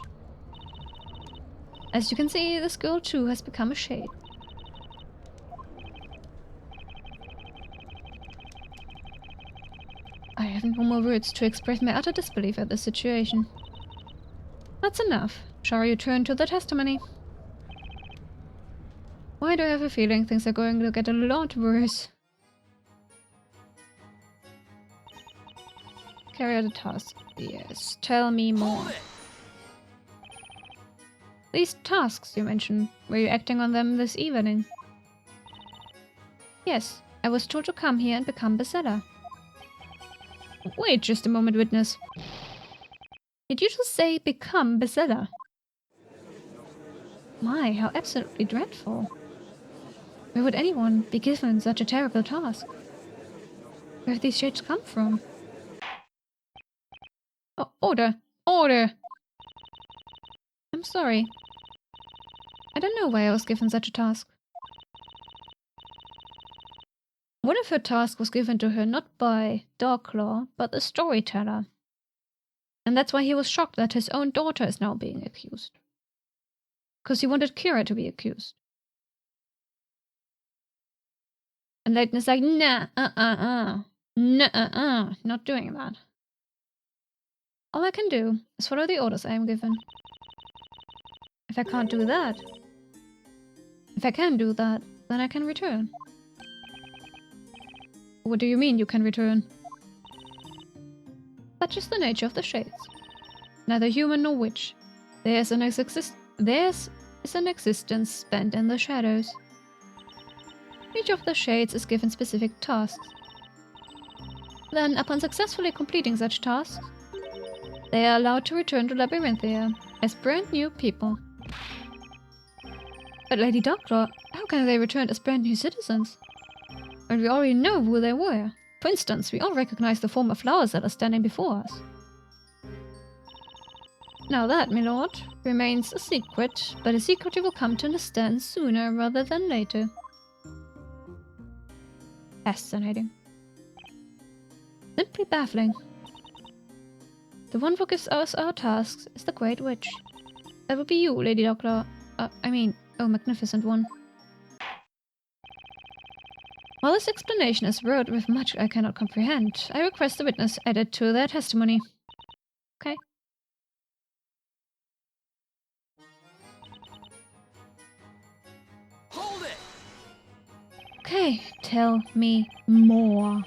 As you can see, this girl too has become a shade. I have no more words to express my utter disbelief at this situation. That's enough. Shall you turn to the testimony? Why do I have a feeling things are going to get a lot worse? Carry out a task. Yes, tell me more. These tasks you mentioned, were you acting on them this evening? Yes, I was told to come here and become Bestseller. Wait just a moment, witness. Did you just say become Bestseller? My, how absolutely dreadful. Where would anyone be given such a terrible task? Where have these shades come from? Oh, order! Order! I'm sorry. I don't know why I was given such a task. One of her tasks was given to her not by Darklaw, but the storyteller. And that's why he was shocked that his own daughter is now being accused. Because he wanted Kira to be accused. And Layton is like, nah, not doing that. All I can do is follow the orders I am given. If I can't do that, if I can do that, then I can return. What do you mean you can return? Such is the nature of the shades. Neither human nor witch. Theirs is an existence spent in the shadows. Each of the shades is given specific tasks. Then, upon successfully completing such tasks, they are allowed to return to Labyrinthia as brand new people. But Lady Darklaw, how can they return as brand new citizens? And we already know who they were. For instance, we all recognize the former flower seller standing before us. Now that, my lord, remains a secret, but a secret you will come to understand sooner rather than later. Fascinating. Simply baffling. The one who gives us our tasks is the Great Witch. That would be you, Lady Darklaw. Oh, magnificent one. While this explanation is wrote with much I cannot comprehend, I request the witness added to their testimony. Okay. Hold it! Okay, tell me more.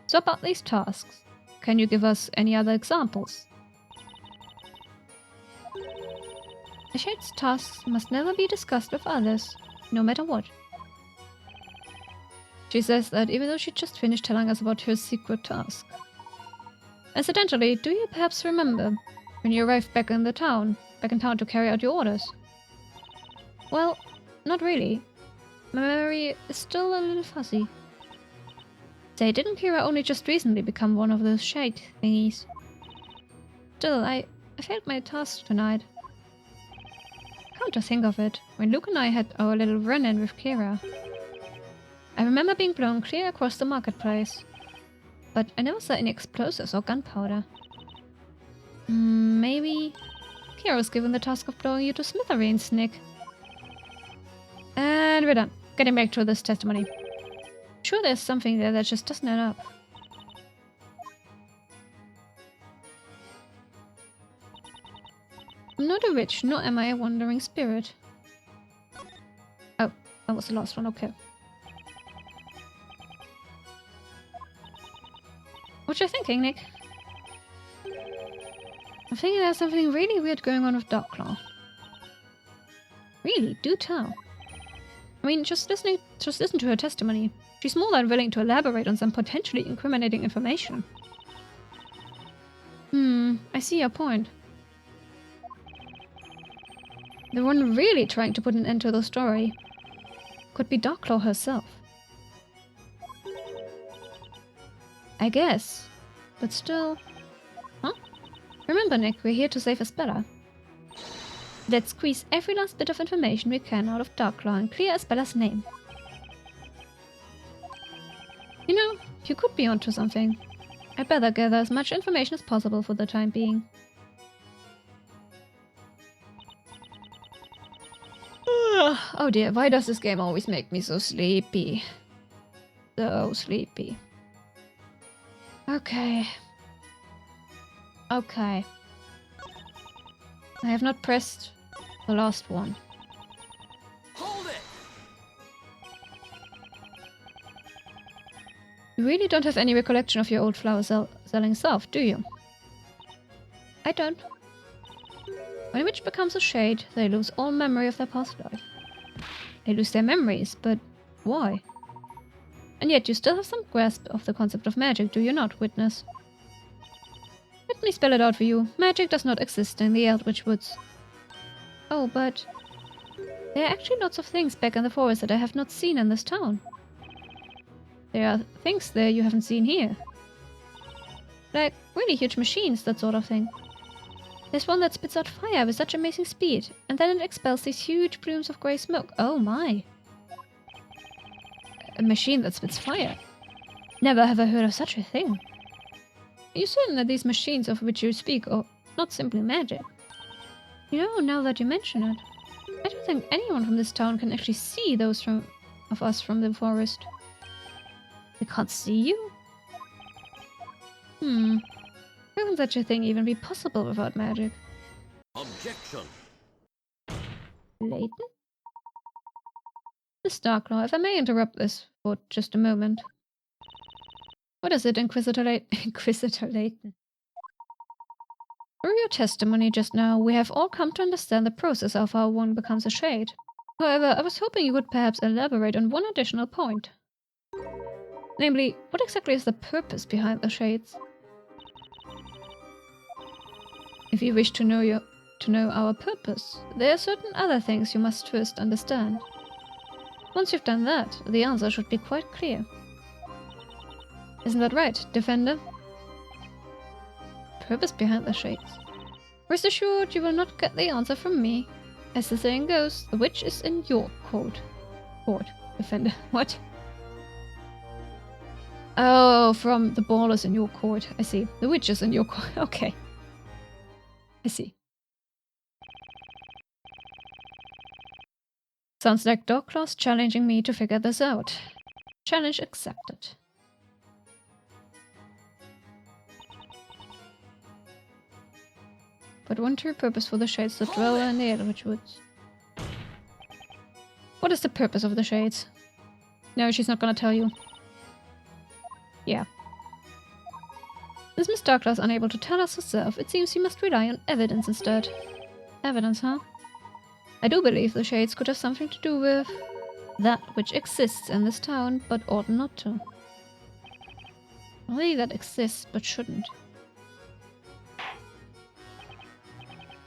So about these tasks, can you give us any other examples? Neitshayd's tasks must never be discussed with others, no matter what. She says that even though she just finished telling us about her secret task. Incidentally, do you perhaps remember when you arrived back in town to carry out your orders? Well, not really. My memory is still a little fuzzy. Say, didn't Kira only just recently become one of those shade thingies? Still, I failed my task tonight. Come to think of it, when Luke and I had our little run-in with Kira, I remember being blown clear across the marketplace. But I never saw any explosives or gunpowder. Maybe Kira was given the task of blowing you to smithereens, Nick. And we're done. Getting back to this testimony. Sure, there's something there that just doesn't add up. I'm not a witch, nor am I a wandering spirit. Oh, that was the last one, okay. What you thinking, Nick? I'm thinking there's something really weird going on with Darklaw. Really? Do tell. I mean, just listen to her testimony. She's more than willing to elaborate on some potentially incriminating information. I see your point. The one really trying to put an end to the story could be Darklaw herself. I guess. But still... Huh? Remember, Nick, we're here to save Espella. Let's squeeze every last bit of information we can out of Darklaw and clear Espella's name. You know, you could be onto something. I'd better gather as much information as possible for the time being. Oh dear, why does this game always make me so sleepy? So sleepy. Okay. Okay. I have not pressed the last one. Hold it! You really don't have any recollection of your old flower selling self, do you? I don't. When a witch becomes a shade, they lose all memory of their past life. They lose their memories, but why? And yet you still have some grasp of the concept of magic, do you not, witness? Let me spell it out for you. Magic does not exist in the Eldritch Woods. Oh, but... there are actually lots of things back in the forest that I have not seen in this town. There are things there you haven't seen here. Like really huge machines, that sort of thing. There's one that spits out fire with such amazing speed, and then it expels these huge plumes of grey smoke. Oh my. A machine that spits fire. Never have I heard of such a thing. Are you certain that these machines of which you speak are not simply magic? You know, now that you mention it, I don't think anyone from this town can actually see those of us from the forest. They can't see you? How can such a thing even be possible without magic? Objection. Layton? Miss Darklaw, if I may interrupt this for just a moment. What is it, Inquisitor Layton? Through your testimony just now, we have all come to understand the process of how one becomes a shade. However, I was hoping you would perhaps elaborate on one additional point. Namely, what exactly is the purpose behind the shades? If you wish to know our purpose, there are certain other things you must first understand. Once you've done that, the answer should be quite clear. Isn't that right, Defender? Purpose behind the shades. Rest assured, you will not get the answer from me. As the saying goes, the witch is in your court. Defender. What? Oh, from the ball is in your court. I see. The witch is in your court. Okay. I see. Sounds like Douglas challenging me to figure this out. Challenge accepted. But one true purpose for the Shades to dwell in the Eldritch Woods. What is the purpose of the Shades? No, she's not gonna tell you. Yeah. Is Miss Douglas unable to tell us herself? It seems we must rely on evidence instead. Evidence, huh? I do believe the Shades could have something to do with that which exists in this town, but ought not to. Only that exists, but shouldn't.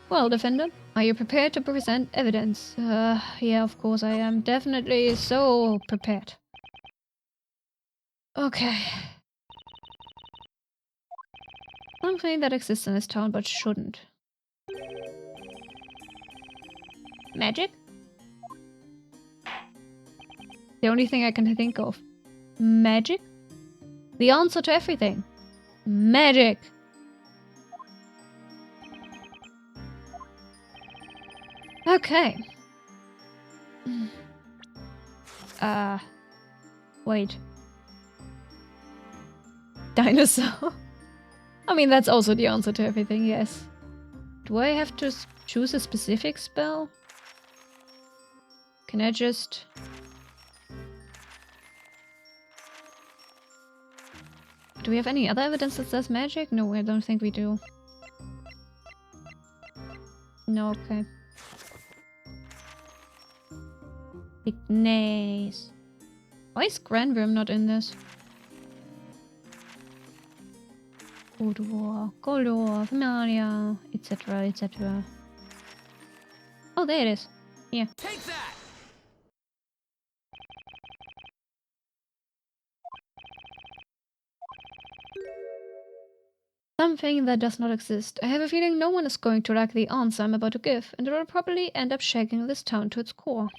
Well, Defender, are you prepared to present evidence? Yeah, of course I am. Definitely so prepared. Okay. Something that exists in this town, but shouldn't. Magic? The only thing I can think of. Magic? The answer to everything. Magic! Okay. Wait. Dinosaur? I mean, that's also the answer to everything, yes. Do I have to choose a specific spell? Can I just... Do we have any other evidence that says magic? No, I don't think we do. No, okay. Nice. Why is Granbrim not in this? Odor, Goldor, Familia, etc., etc. Oh, there it is. Yeah. Take that! Something that does not exist. I have a feeling no one is going to like the answer I'm about to give, and it will probably end up shaking this town to its core.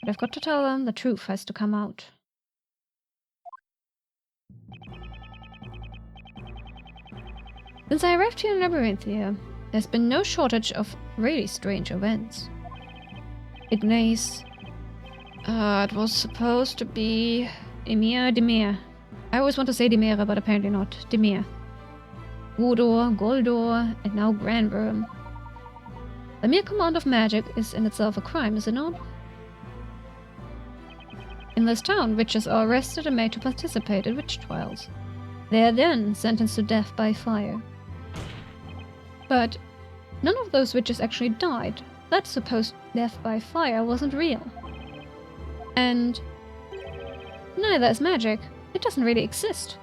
But I've got to tell them the truth has to come out. Since I arrived here in Labyrinthia, there's been no shortage of really strange events. Ignace. It was supposed to be Demir. I always want to say Demira, but apparently not. Demir. Wudor, Goldor, and now Granbrim. The mere command of magic is in itself a crime, is it not? In this town, witches are arrested and made to participate in witch trials. They are then sentenced to death by fire. But none of those witches actually died. That supposed death by fire wasn't real. And neither is magic. It doesn't really exist.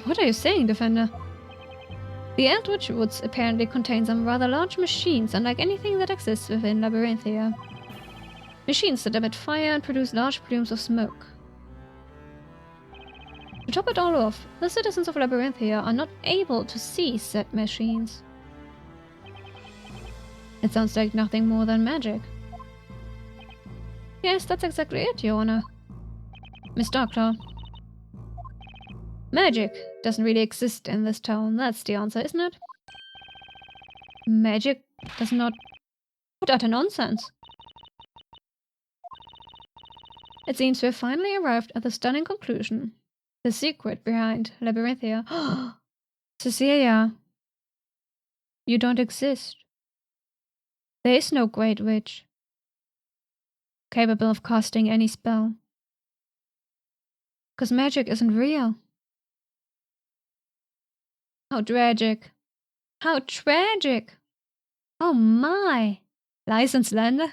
What are you saying, Defender? The Eldritch Woods apparently contain some rather large machines, unlike anything that exists within Labyrinthia. Machines that emit fire and produce large plumes of smoke. To top it all off, the citizens of Labyrinthia are not able to see said machines. It sounds like nothing more than magic. Yes, that's exactly it, Your Honor. Miss Darklaw. Magic doesn't really exist in this town, that's the answer, isn't it? Magic does not... What utter nonsense! It seems we've finally arrived at the stunning conclusion. The secret behind Labyrinthia. Cecilia. You don't exist. There is no great witch capable of casting any spell. 'Cause magic isn't real. How tragic. How tragic. Oh my. License Lander?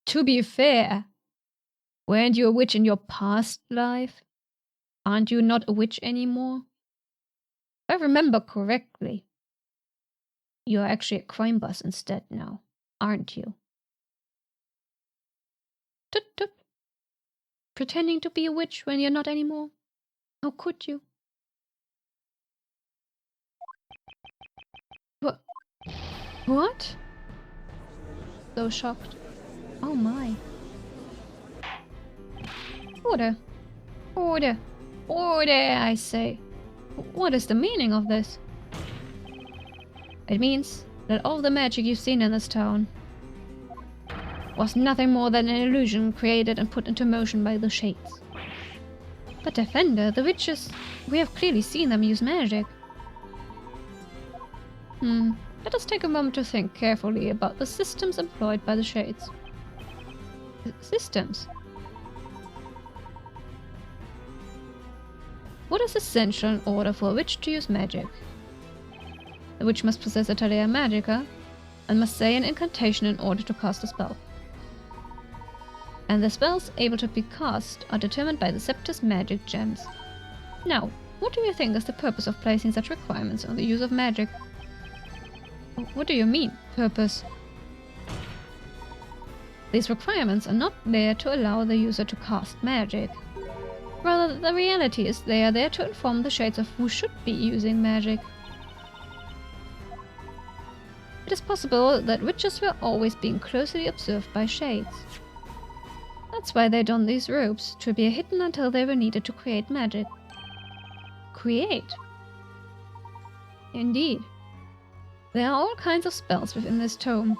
To be fair, weren't you a witch in your past life? Aren't you not a witch anymore? If I remember correctly, you're actually a crime boss instead now, aren't you? Tut tut. Pretending to be a witch when you're not anymore? How could you? What? So shocked. Oh my. Order. Order. Order, I say. What is the meaning of this? It means that all the magic you've seen in this town was nothing more than an illusion created and put into motion by the Shades. But Defender, the witches, we have clearly seen them use magic. Let us take a moment to think carefully about the systems employed by the Shades. Systems? What is essential in order for a witch to use magic? The witch must possess a Talea Magica and must say an incantation in order to cast a spell. And the spells able to be cast are determined by the Scepter's magic gems. Now, what do you think is the purpose of placing such requirements on the use of magic? What do you mean, purpose? These requirements are not there to allow the user to cast magic. Rather, the reality is they are there to inform the Shades of who should be using magic. It is possible that witches were always being closely observed by Shades. That's why they don these robes, to be hidden until they were needed to create magic. Create? Indeed. There are all kinds of spells within this tome.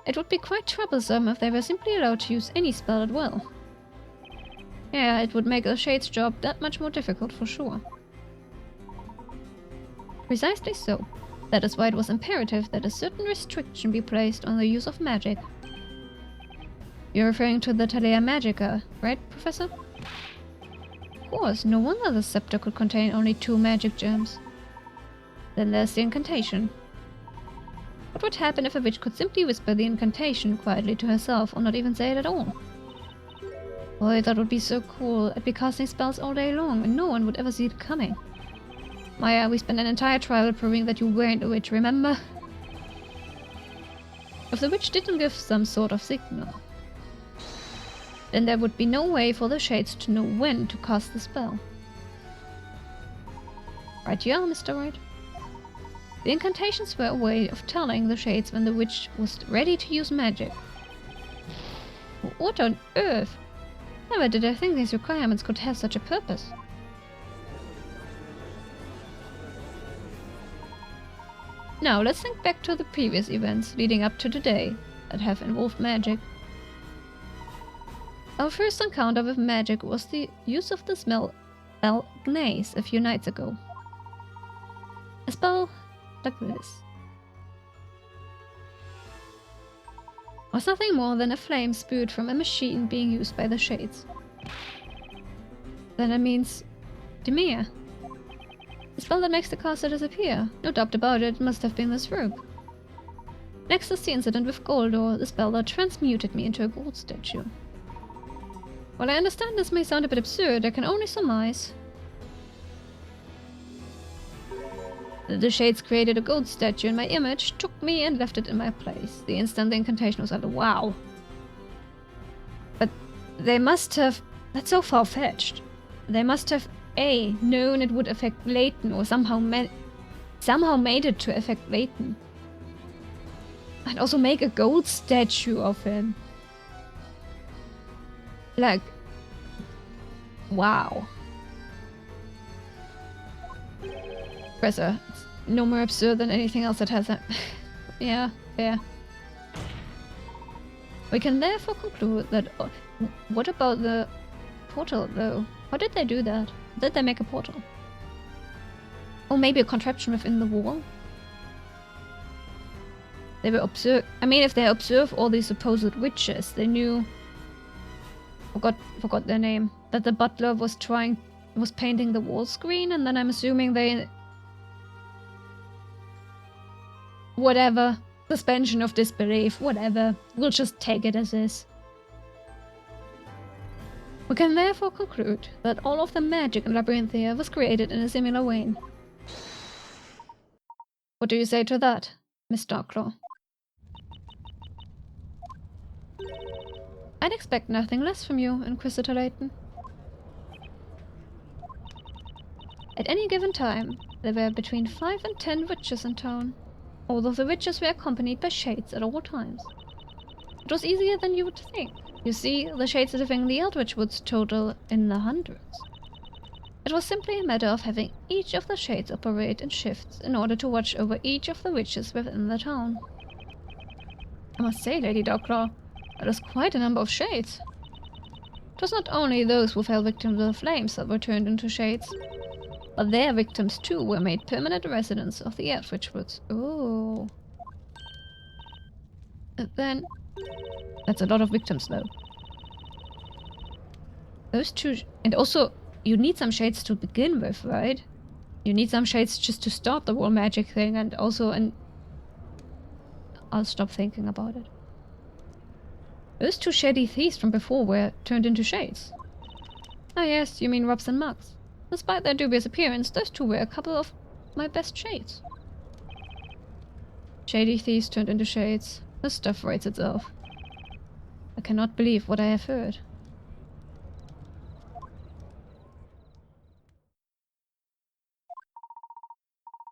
It would be quite troublesome if they were simply allowed to use any spell at will. Yeah, it would make the Shade's job that much more difficult for sure. Precisely so. That is why it was imperative that a certain restriction be placed on the use of magic. You're referring to the Talea Magica, right, Professor? Of course, no wonder the scepter could contain only 2 magic gems. Then there's the incantation. What would happen if a witch could simply whisper the incantation quietly to herself, or not even say it at all? Boy, that would be so cool. I'd be casting spells all day long, and no one would ever see it coming. Maya, we spent an entire trial proving that you weren't a witch, remember? If the witch didn't give some sort of signal, then there would be no way for the Shades to know when to cast the spell. Right you are, Mr. Wright. The incantations were a way of telling the Shades when the witch was ready to use magic. What on earth? Never did I think these requirements could have such a purpose. Now let's think back to the previous events leading up to today that have involved magic. Our first encounter with magic was the use of the spell Gnaze a few nights ago. A spell like this was nothing more than a flame spewed from a machine being used by the Shades. Then it means Demir. The spell that makes the caster disappear. No doubt about it, must have been this robe. Next is the incident with Goldor, the spell that transmuted me into a gold statue. While I understand this may sound a bit absurd, I can only surmise that the Shades created a gold statue in my image, took me and left it in my place. The instant the incantation was uttered. Wow. But they must have... That's so far-fetched. They must have A, known it would affect Layton, or somehow made it to affect Layton. And also make a gold statue of him. Like... Wow. Professor, it's no more absurd than anything else that has that. Yeah, fair. We can therefore conclude that... what about the portal, though? How did they do that? Did they make a portal? Or maybe a contraption within the wall? They were I mean, if they observe all these supposed witches, they knew... Forgot their name. That the butler was painting the wall screen, and then I'm assuming they... Whatever. Suspension of disbelief, whatever. We'll just take it as is. We can therefore conclude that all of the magic in Labyrinthia was created in a similar way. What do you say to that, Miss Darklaw? I'd expect nothing less from you, Inquisitor Layton. At any given time, there were between 5 and 10 witches in town. All of the witches were accompanied by Shades at all times. It was easier than you would think. You see, the Shades living in the Eldritch Woods total in the hundreds. It was simply a matter of having each of the shades operate in shifts in order to watch over each of the witches within the town. I must say, Lady Darklaw, that is quite a number of shades. It was not only those who fell victim to the flames that were turned into shades, but their victims too were made permanent residents of the Eldritch Woods. Oh. Then... that's a lot of victims, though. Those two... and also, you need some shades to begin with, right? You need some shades just to start the whole magic thing, and also... and I'll stop thinking about it. Those two shady thieves from before were turned into shades. Ah yes, you mean Robs and Mugs. Despite their dubious appearance, those two were a couple of my best shades. Shady thieves turned into shades. This stuff writes itself. I cannot believe what I have heard.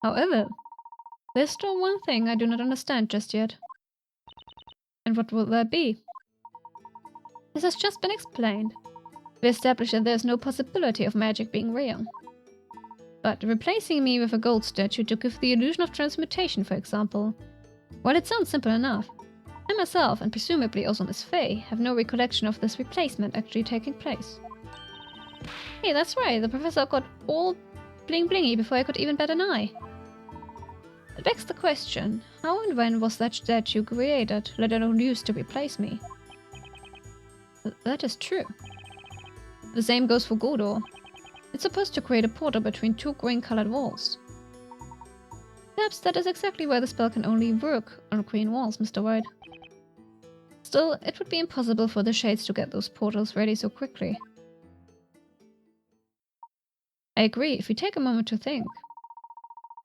However, there's still one thing I do not understand just yet. And what will that be? This has just been explained. We established that there's no possibility of magic being real. But replacing me with a gold statue to give the illusion of transmutation, for example, while it sounds simple enough, I myself, and presumably also Miss Fey, have no recollection of this replacement actually taking place. Hey, that's right, the professor got all bling-blingy before I could even bat an eye. It begs the question, how and when was that statue created, let alone used to replace me? That is true. The same goes for Godor. It's supposed to create a portal between two green-colored walls. Perhaps that is exactly why the spell can only work on green walls, Mr. Wright. Still, it would be impossible for the Shades to get those portals ready so quickly. I agree, if we take a moment to think.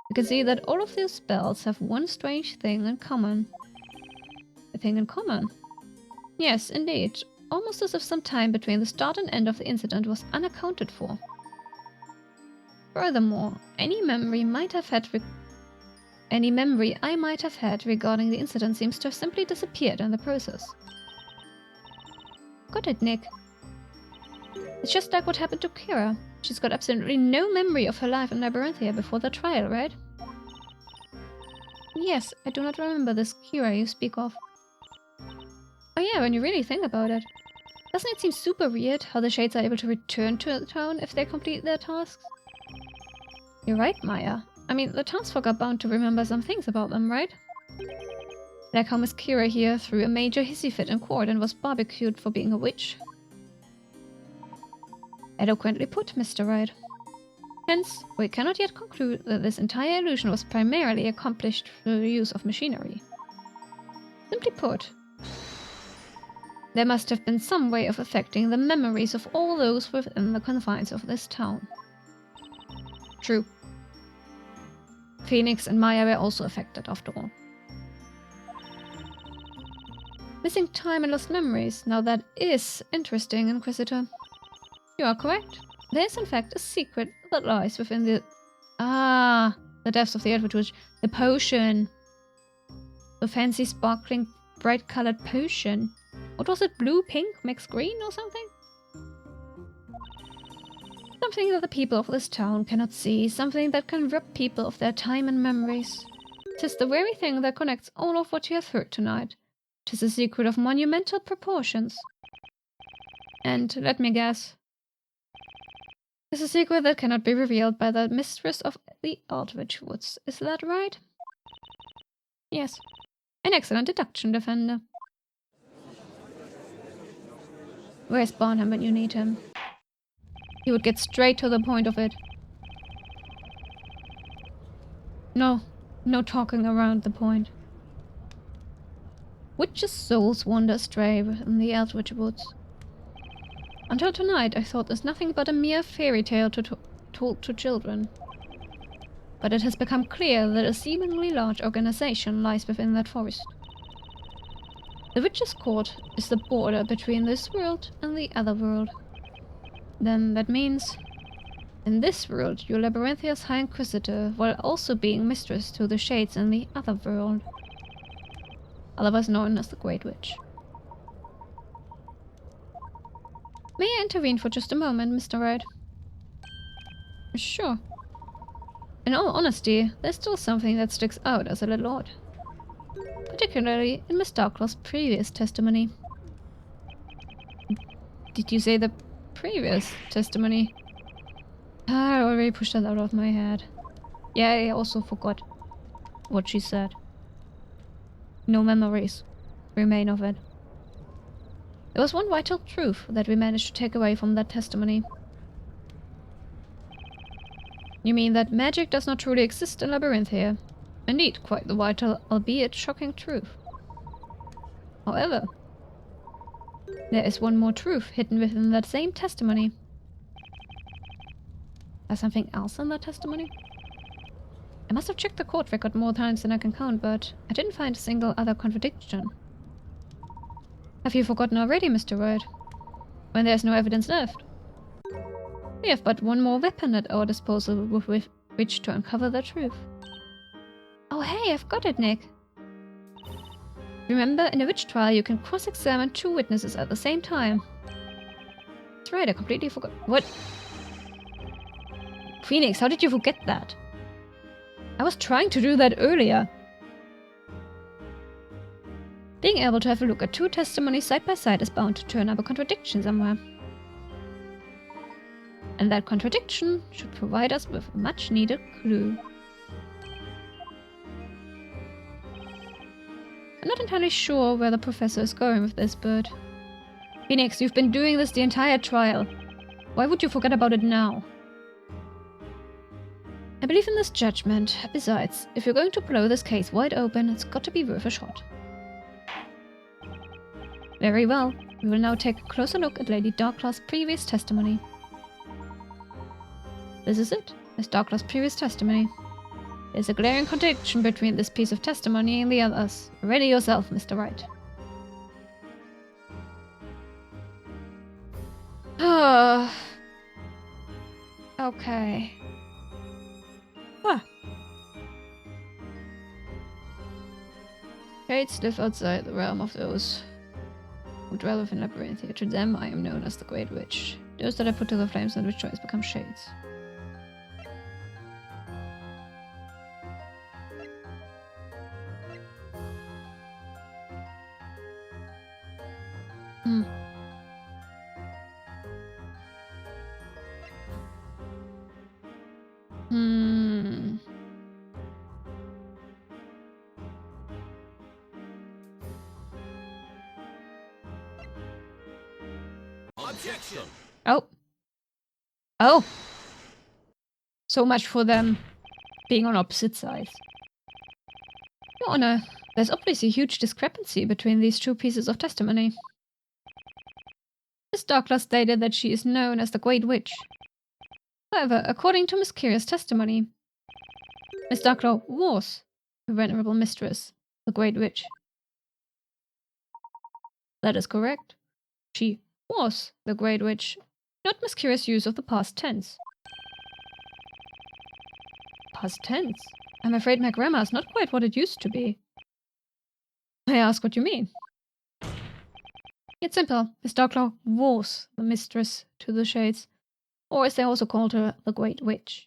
We can see that all of these spells have one strange thing in common. A thing in common? Yes, indeed. Almost as if some time between the start and end of the incident was unaccounted for. Furthermore, any memory I might have had regarding the incident seems to have simply disappeared in the process. Got it, Nick. It's just like what happened to Kira. She's got absolutely no memory of her life in Labyrinthia before the trial, right? Yes, I do not remember this Kira you speak of. Oh yeah, when you really think about it. Doesn't it seem super weird how the Shades are able to return to the town if they complete their tasks? You're right, Maya. I mean, the townsfolk are bound to remember some things about them, right? Like how Miss Kira here threw a major hissy fit in court and was barbecued for being a witch. Eloquently put, Mr. Wright. Hence, we cannot yet conclude that this entire illusion was primarily accomplished through the use of machinery. Simply put, there must have been some way of affecting the memories of all those within the confines of this town. True. Phoenix and Maya were also affected, after all. Missing time and lost memories. Now that is interesting, Inquisitor. You are correct. There is in fact a secret that lies within the... Ah, the depths of the Eldritch Woods. The potion. The fancy, sparkling, bright-colored potion. What was it? Blue, pink, mixed green or something? Something that the people of this town cannot see. Something that can rob people of their time and memories. 'Tis the very thing that connects all of what you have heard tonight. 'Tis a secret of monumental proportions. And, let me guess, it's a secret that cannot be revealed by the mistress of the Eldritch Woods. Is that right? Yes. An excellent deduction, Defender. Where's Barnham when you need him? He would get straight to the point of it. No talking around the point. Witches' souls wander astray in the Eldritch Woods. Until tonight, I thought this nothing but a mere fairy tale told to children. But it has become clear that a seemingly large organization lies within that forest. The Witch's Court is the border between this world and the other world. Then that means, in this world, you're Labyrinthia's High Inquisitor, while also being mistress to the Shades in the other world. Otherwise known as the Great Witch. May I intervene for just a moment, Mr. Wright? Sure. In all honesty, there's still something that sticks out as a little odd. Particularly in Miss Darklaw's previous testimony. Did you say the previous testimony? Ah, I already pushed that out of my head. Yeah, I also forgot what she said. No memories remain of it. There was one vital truth that we managed to take away from that testimony. You mean that magic does not truly exist in Labyrinth here? Indeed, quite the vital, albeit shocking truth. However, there is one more truth hidden within that same testimony. There's something else in that testimony? I must have checked the court record more times than I can count, but I didn't find a single other contradiction. Have you forgotten already, Mr. Wright? When there's no evidence left? We have but one more weapon at our disposal with which to uncover the truth. Oh hey, I've got it, Nick. Remember, in a witch trial you can cross-examine two witnesses at the same time. That's right, I completely forgot. What? Phoenix, how did you forget that? I was trying to do that earlier. Being able to have a look at two testimonies side by side is bound to turn up a contradiction somewhere. And that contradiction should provide us with a much needed clue. I'm not entirely sure where the professor is going with this, but... Phoenix, you've been doing this the entire trial. Why would you forget about it now? I believe in this judgment. Besides, if you're going to blow this case wide open, it's got to be worth a shot. Very well. We will now take a closer look at Lady Darklaw's previous testimony. This is it, Miss Darklaw's previous testimony. There's a glaring contradiction between this piece of testimony and the others. Ready yourself, Mr. Wright. Okay. Shades live outside the realm of those who dwell within Labyrinth. To them I am known as the Great Witch. Those that I put to the flames and which choice become shades. Objection! Oh. Oh. So much for them being on opposite sides. Your Honor, there's obviously a huge discrepancy between these two pieces of testimony. Miss Darklaw stated that she is known as the Great Witch. However, according to Miss Kira's testimony, Miss Darklaw was her venerable mistress, the Great Witch. That is correct. She was the Great Witch, not Miss Kira's use of the past tense. Past tense? I'm afraid my grammar is not quite what it used to be. I ask what you mean. It's simple. Miss Darklaw was the mistress to the Shades, or as they also called her, the Great Witch.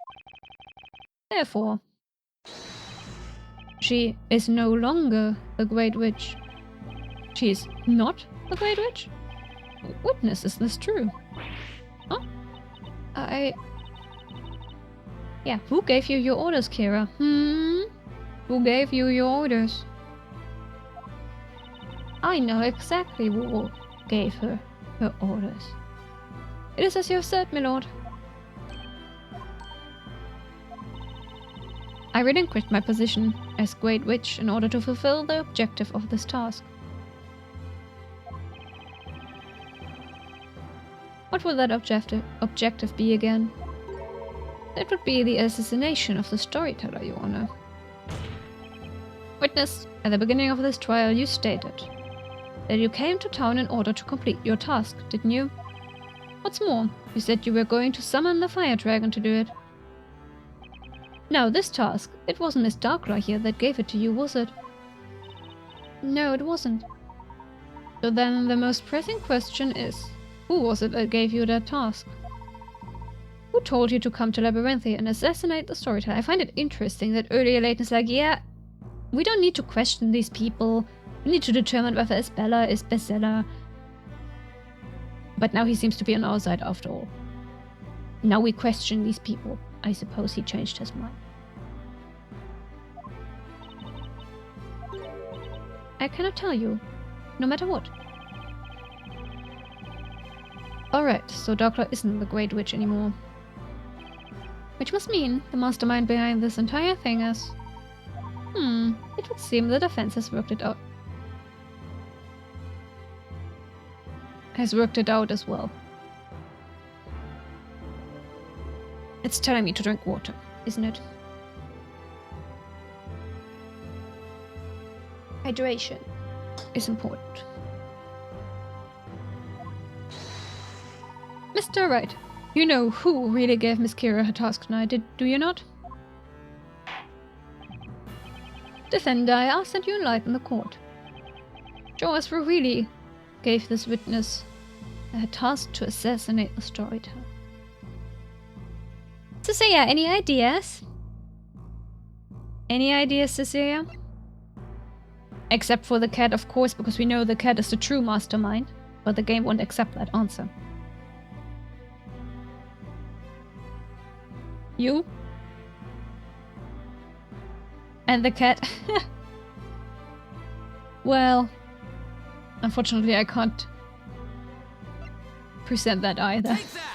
Therefore, she is no longer the Great Witch. She is not the Great Witch? Witness, is this true? Huh? Yeah, who gave you your orders, Kira? Who gave you your orders? I know exactly who gave her orders. It is as you have said, my lord. I relinquished my position as Great Witch in order to fulfill the objective of this task. What would that objective be again? It would be the assassination of the storyteller, Your Honor. Witness, at the beginning of this trial you stated that you came to town in order to complete your task, didn't you? What's more, you said you were going to summon the fire dragon to do it. Now this task, it wasn't Miss Darklaw here that gave it to you, was it? No, it wasn't. So then the most pressing question is, who was it that gave you that task? Who told you to come to Labyrinthia and assassinate the storyteller? I find it interesting that earlier Layton's like, yeah, we don't need to question these people. We need to determine whether Isabella is bestseller. But now he seems to be on our side after all. Now we question these people. I suppose he changed his mind. I cannot tell you, no matter what. Alright, so Darkla isn't the Great Witch anymore. Which must mean the mastermind behind this entire thing is... it would seem the defense has worked it out. Has worked it out as well. It's telling me to drink water, isn't it? Hydration is important. Mr. Wright, you know who really gave Miss Kira her task tonight, do you not? Defender, I ask that you enlighten the court. Show us who really gave this witness a task to assassinate the storyteller. Cecilia, any ideas? Any ideas, Cecilia? Except for the cat, of course, because we know the cat is the true mastermind, but the game won't accept that answer. You? And the cat? Well, unfortunately I can't present that either. Take that!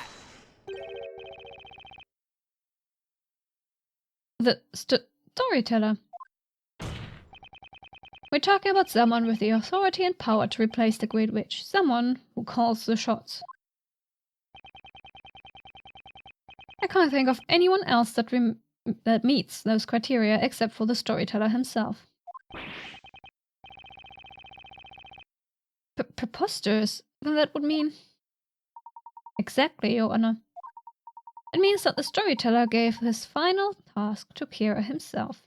The storyteller. We're talking about someone with the authority and power to replace the Great Witch. Someone who calls the shots. I can't think of anyone else that meets those criteria except for the storyteller himself. Preposterous? Then that would mean... Exactly, Your Honor. It means that the storyteller gave his final task to Kira himself.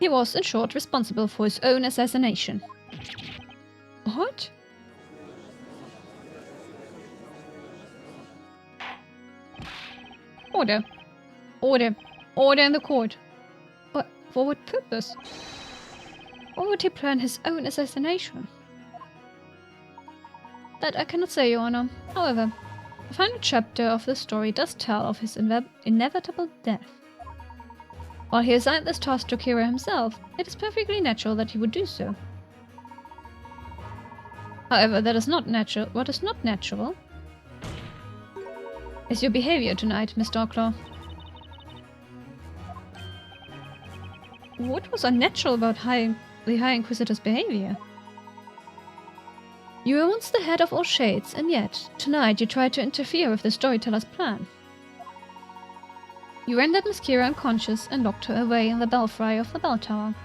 He was, in short, responsible for his own assassination. What? Order. Order. Order in the court. But for what purpose? Why would he plan his own assassination? That I cannot say, Your Honor. However, the final chapter of the story does tell of his inevitable death. While he assigned this task to Kira himself, it is perfectly natural that he would do so. However, that is not natural. What is not natural is your behavior tonight, Miss Darklaw. What was unnatural about the High Inquisitor's behavior? You were once the head of all shades, and yet, tonight you tried to interfere with the storyteller's plan. You rendered Miss Kira unconscious and locked her away in the belfry of the bell tower.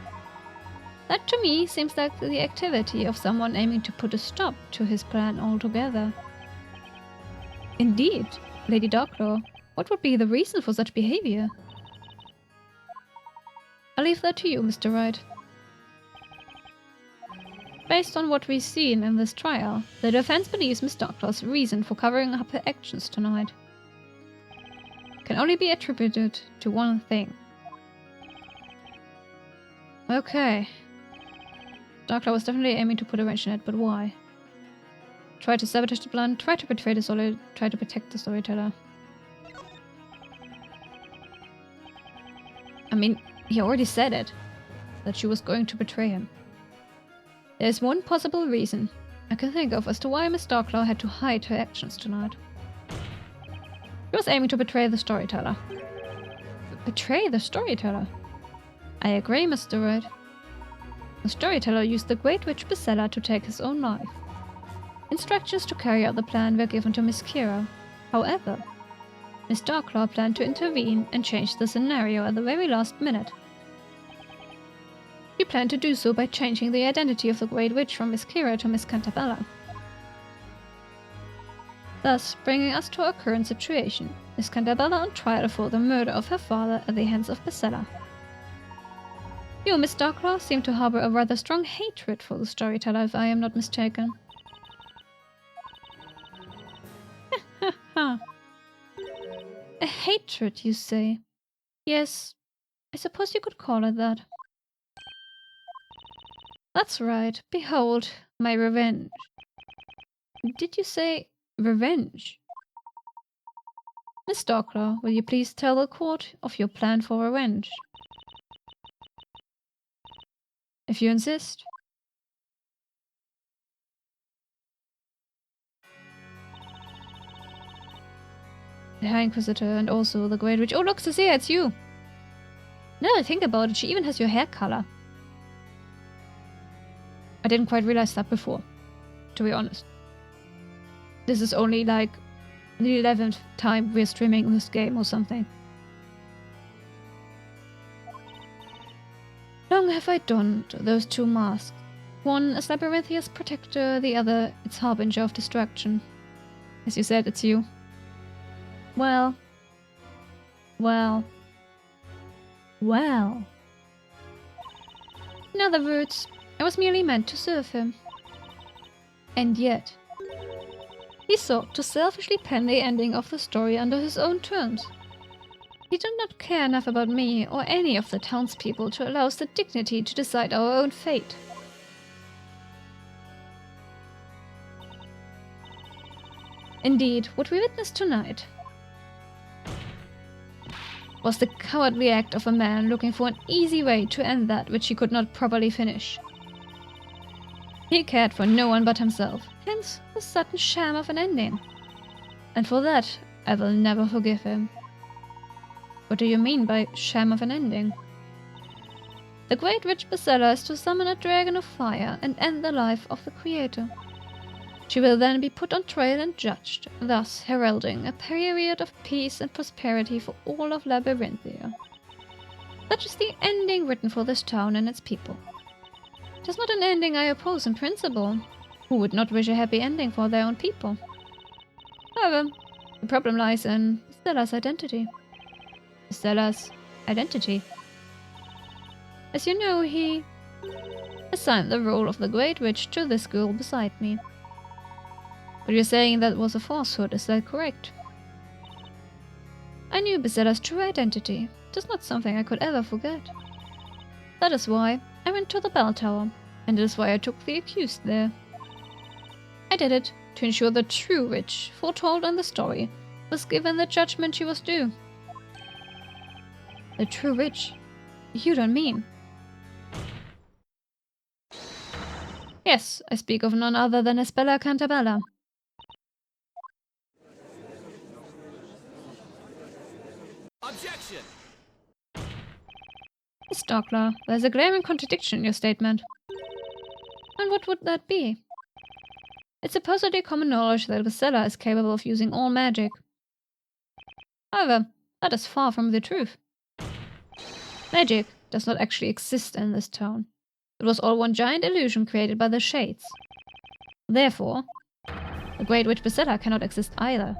That to me seems like the activity of someone aiming to put a stop to his plan altogether. Indeed, Lady Darklaw, what would be the reason for such behavior? I'll leave that to you, Mr. Wright. Based on what we've seen in this trial, the defense believes Miss Darklaw's reason for covering up her actions tonight can only be attributed to one thing. Okay. Darklaw was definitely aiming to put a wrench in it, but why? Try to sabotage the plan, try to betray the try to protect the storyteller. I mean, he already said it, that she was going to betray him. There's one possible reason I can think of as to why Miss Darklaw had to hide her actions tonight. She was aiming to betray the storyteller. Betray the storyteller? I agree, Mr. Wright. The storyteller used the Great Witch Bestseller to take his own life. Instructions to carry out the plan were given to Miss Kira. However, Miss Darklaw planned to intervene and change the scenario at the very last minute. She planned to do so by changing the identity of the Great Witch from Miss Kira to Miss Cantabella. Thus, bringing us to our current situation, Miss Cantabella on trial for the murder of her father at the hands of Bestseller. You, Miss Darklaw, seem to harbor a rather strong hatred for the storyteller, if I am not mistaken. hatred, you say? Yes, I suppose you could call it that. That's right. Behold, my revenge. Did you say revenge? Miss Darklaw, will you please tell the court of your plan for revenge? If you insist. The High Inquisitor and also the Great Witch. Oh look, Cecilia, it's you! Now that I think about it, she even has your hair color. I didn't quite realize that before, to be honest. This is only like the 11th time we're streaming this game or something. Long have I donned those two masks. One as Labyrinthia's protector, the other its harbinger of destruction. As you said, it's you. Well. In other words, I was merely meant to serve him. And yet, he sought to selfishly pen the ending of the story under his own terms. He did not care enough about me or any of the townspeople to allow us the dignity to decide our own fate. Indeed, what we witnessed tonight was the cowardly act of a man looking for an easy way to end that which he could not properly finish. He cared for no one but himself, hence the sudden sham of an ending. And for that, I will never forgive him. What do you mean by sham of an ending? The Great Witch Basella is to summon a dragon of fire and end the life of the creator. She will then be put on trial and judged, thus heralding a period of peace and prosperity for all of Labyrinthia. Such is the ending written for this town and its people. It is not an ending I oppose in principle. Who would not wish a happy ending for their own people? However, the problem lies in Stella's identity. Stella's identity. As you know, he assigned the role of the Great Witch to this girl beside me. But you're saying that was a falsehood, is that correct? I knew Basella's true identity. It is not something I could ever forget. That is why I went to the bell tower, and it is why I took the accused there. I did it to ensure the true witch, foretold in the story, was given the judgment she was due. The true witch? You don't mean? Yes, I speak of none other than Espella Cantabella. Objection! Miss Darklaw, there's a glaring contradiction in your statement. And what would that be? It's supposedly common knowledge that Basella is capable of using all magic. However, that is far from the truth. Magic does not actually exist in this town. It was all one giant illusion created by the Shades. Therefore, the Great Witch Basella cannot exist either.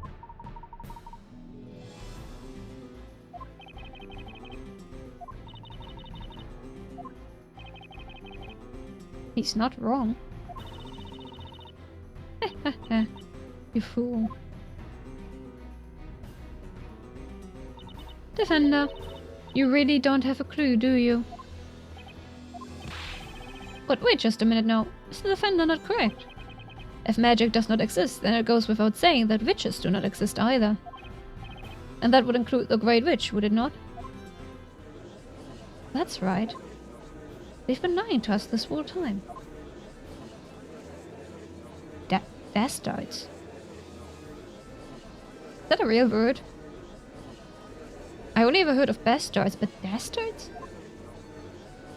He's not wrong. You fool. Defender, you really don't have a clue, do you? But wait just a minute now. Is the Defender not correct? If magic does not exist, then it goes without saying that witches do not exist either. And that would include the Great Witch, would it not? That's right. They've been lying to us this whole time. Bastards. Is that a real word? I only ever heard of bastards, but bastards?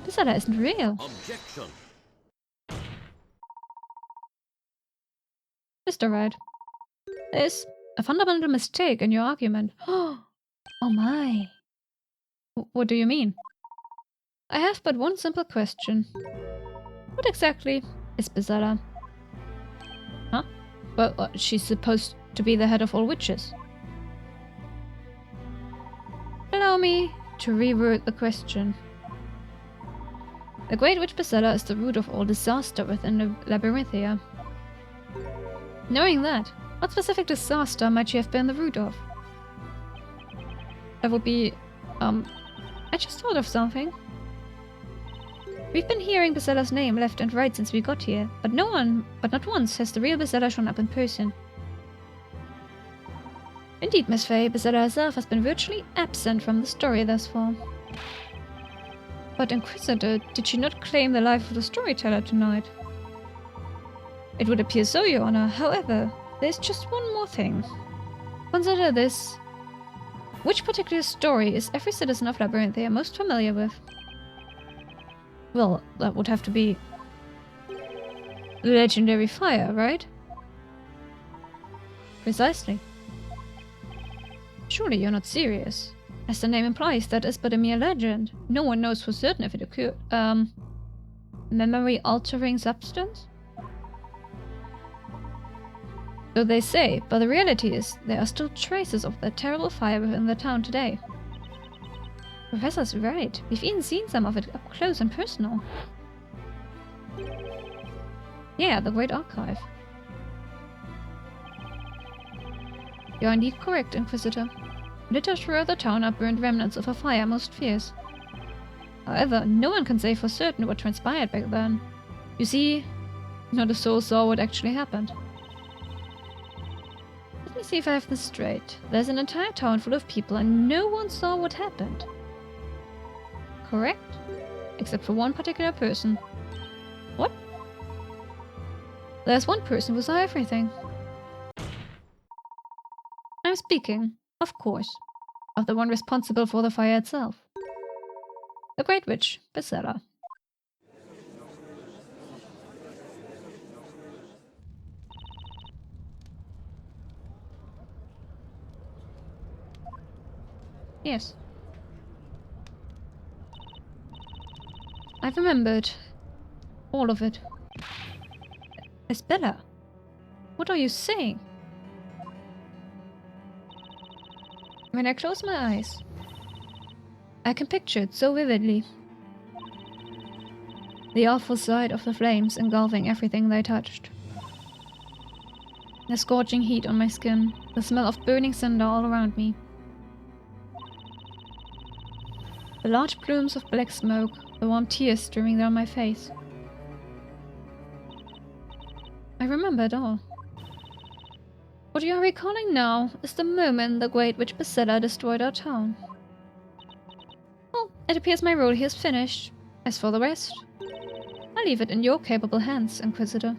Basella isn't real. Objection. Mr. Wright, there's a fundamental mistake in your argument. Oh my. What do you mean? I have but one simple question. What exactly is Basella? Huh? Well, she's supposed to be the head of all witches. Allow me to reword the question. The Great Witch Basella is the root of all disaster within Labyrinthia. Knowing that, what specific disaster might she have been the root of? That would be... I just thought of something. We've been hearing Bezella's name left and right since we got here, but not once has the real Bezella shown up in person. Indeed, Miss Faye, Bezella herself has been virtually absent from the story thus far. But Inquisitor, did she not claim the life of the storyteller tonight? It would appear so, Your Honor. However, there's just one more thing. Consider this. Which particular story is every citizen of Labyrinthia most familiar with? Well, that would have to be the legendary fire, right? Precisely. Surely you're not serious. As the name implies, that is but a mere legend. No one knows for certain if it occurred. Memory-altering substance? So they say, but the reality is, there are still traces of that terrible fire within the town today. Professor's right. We've even seen some of it up close and personal. Yeah, the Great Archive. You are indeed correct, Inquisitor. Littered throughout the town are burned remnants of a fire most fierce. However, no one can say for certain what transpired back then. You see, not a soul saw what actually happened. Let me see if I have this straight. There's an entire town full of people and no one saw what happened. Correct? Except for one particular person. What? There's one person who saw everything. I'm speaking, of course, of the one responsible for the fire itself. The Great Witch, Bezella. Yes. I've remembered. All of it. Bezella? What are you saying? When I close my eyes, I can picture it so vividly. The awful sight of the flames engulfing everything they touched. The scorching heat on my skin, the smell of burning cinder all around me. The large plumes of black smoke, the warm tears streaming down my face. I remember it all. What you are recalling now is the moment the Great Witch Bezella destroyed our town. Well, it appears my role here is finished. As for the rest, I leave it in your capable hands, Inquisitor.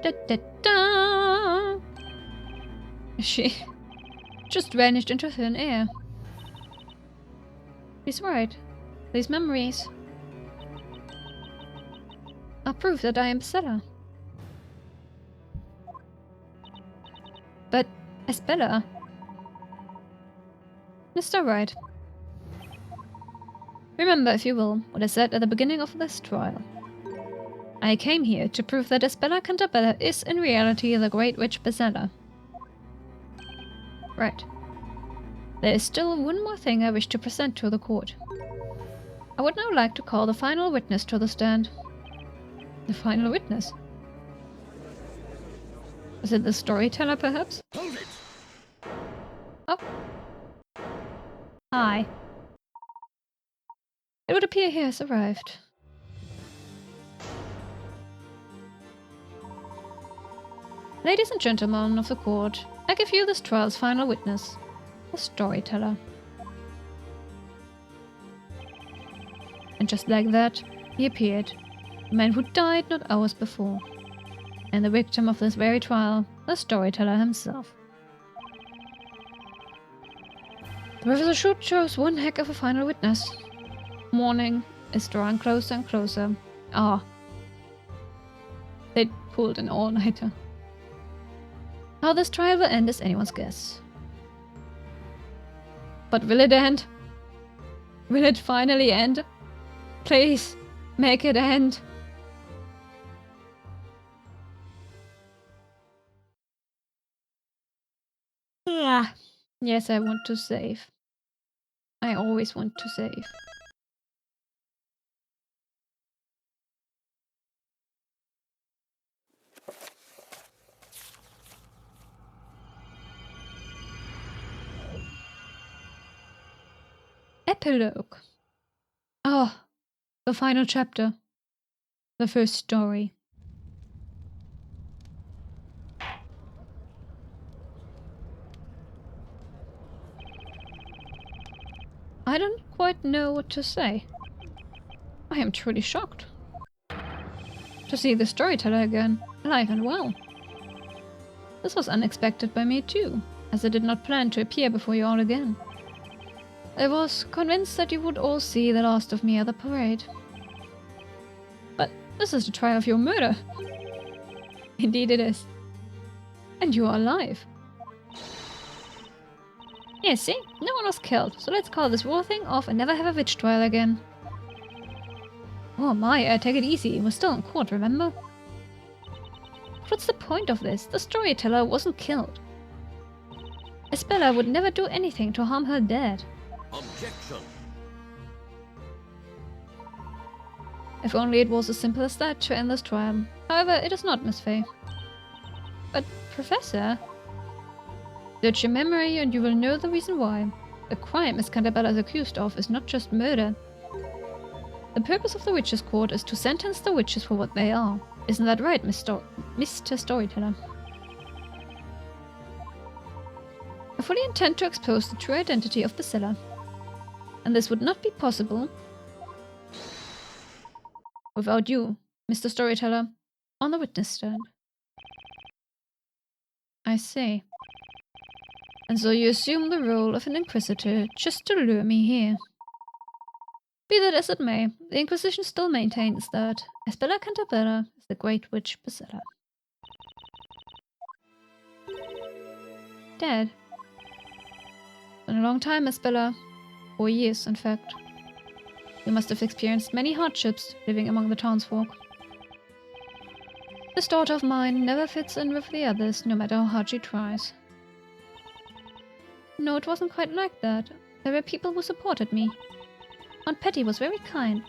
Da da da! She just vanished into thin air. He's right. These memories are proof that I am Bezella. But as Bella, Mr. Wright, remember, if you will, what I said at the beginning of this trial. I came here to prove that Isabella Cantabella is in reality the Great Witch Bezella. Right. There is still one more thing I wish to present to the court. I would now like to call the final witness to the stand. The final witness? Is it the storyteller, perhaps? Hold it! Oh. Hi. It would appear he has arrived. Ladies and gentlemen of the court, I give you this trial's final witness, the storyteller. And just like that, he appeared, the man who died not hours before, and the victim of this very trial, the storyteller himself. Professor Shute chose one heck of a final witness. Morning is drawing closer and closer. Ah. They pulled an all-nighter. How this trial will end is anyone's guess. But will it end? Will it finally end? Please, make it end. Ah. Yes, I want to save. I always want to save. Epilogue. Oh, the final chapter. The first story. I don't quite know what to say. I am truly shocked to see the storyteller again, alive and well. This was unexpected by me too, as I did not plan to appear before you all again. I was convinced that you would all see the last of me at the parade. But this is the trial of your murder. Indeed it is. And you are alive. Yeah, see? No one was killed, so let's call this war thing off and never have a witch trial again. Oh my, take it easy. We're still in court, remember? What's the point of this? The storyteller wasn't killed. Espella would never do anything to harm her dad. Objection. If only it was as simple as that to end this trial. However, it is not, Miss Fey. But, Professor... Search your memory and you will know the reason why. The crime Miss Cantabella is accused of is not just murder. The purpose of the Witches' Court is to sentence the witches for what they are. Isn't that right, Mr. Storyteller? I fully intend to expose the true identity of the seller. And this would not be possible without you, Mr. Storyteller, on the witness stand. I see. And so you assume the role of an inquisitor just to lure me here. Be that as it may, the Inquisition still maintains that Espella Cantabella is the Great Witch Beseller. Dead. Been a long time, Espella. 4 years, in fact. You must have experienced many hardships living among the townsfolk. This daughter of mine never fits in with the others, no matter how hard she tries. No, it wasn't quite like that. There were people who supported me. Aunt Patty was very kind,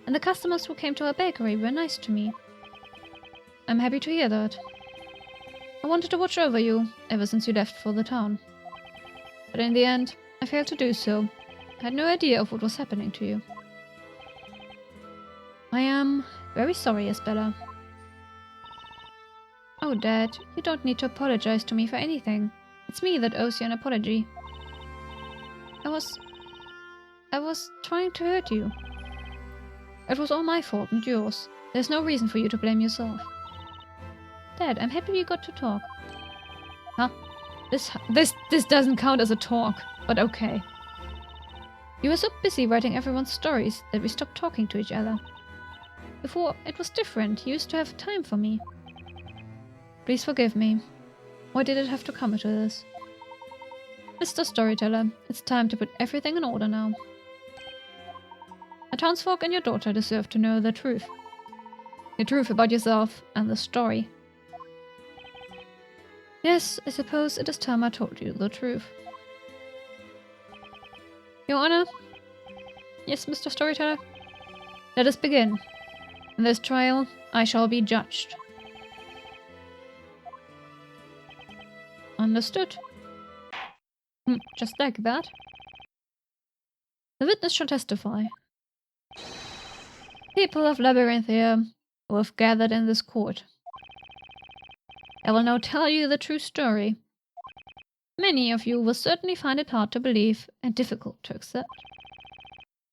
and the customers who came to our bakery were nice to me. I'm happy to hear that. I wanted to watch over you ever since you left for the town. But in the end, I failed to do so. I had no idea of what was happening to you. I am very sorry, Espella. Oh, Dad, you don't need to apologize to me for anything. It's me that owes you an apology. I was trying to hurt you. It was all my fault, not yours. There's no reason for you to blame yourself. Dad, I'm happy we got to talk. Huh? This doesn't count as a talk, but okay. You were so busy writing everyone's stories that we stopped talking to each other. Before, it was different. You used to have time for me. Please forgive me. Why did it have to come to this? Mr. Storyteller, it's time to put everything in order now. The townsfolk and your daughter deserve to know the truth. The truth about yourself and the story. Yes, I suppose it is time I told you the truth. Your Honor? Yes, Mr. Storyteller? Let us begin. In this trial, I shall be judged. Understood. Just like that. The witness shall testify. People of Labyrinthia who have gathered in this court. I will now tell you the true story. Many of you will certainly find it hard to believe and difficult to accept.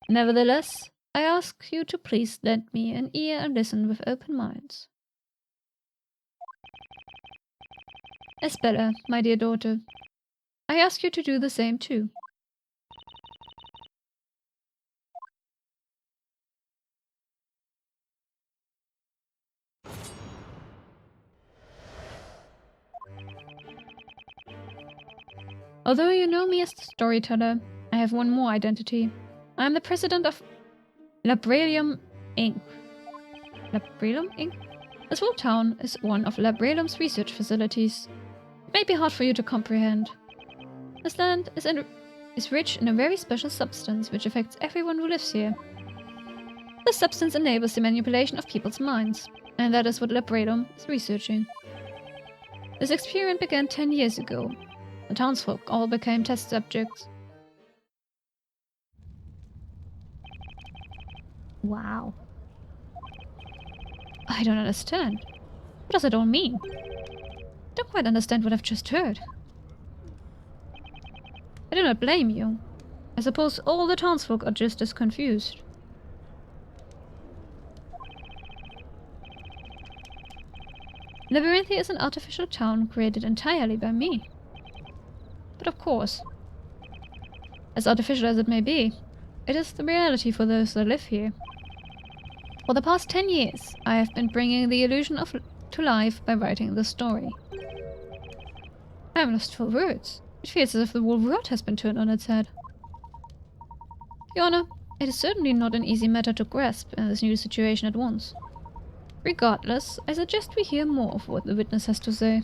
Nevertheless, I ask you to please lend me an ear and listen with open minds. Espella, my dear daughter, I ask you to do the same too. Although you know me as the storyteller, I have one more identity. I am the president of Labralium Inc. Labralium Inc? This whole town is one of Labralium's research facilities. It may be hard for you to comprehend. This land is rich in a very special substance which affects everyone who lives here. This substance enables the manipulation of people's minds, and that is what Labralium is researching. This experiment began 10 years ago. The townsfolk all became test subjects. Wow. I don't understand. What does it all mean? Don't quite understand what I've just heard. I do not blame you. I suppose all the townsfolk are just as confused. Labyrinthia is an artificial town created entirely by me. But of course, as artificial as it may be, it is the reality for those that live here. For the past 10 years, I have been bringing the illusion to life by writing this story. I am lost for words. It feels as if the whole world has been turned on its head. Your Honor, it is certainly not an easy matter to grasp in this new situation at once. Regardless, I suggest we hear more of what the witness has to say.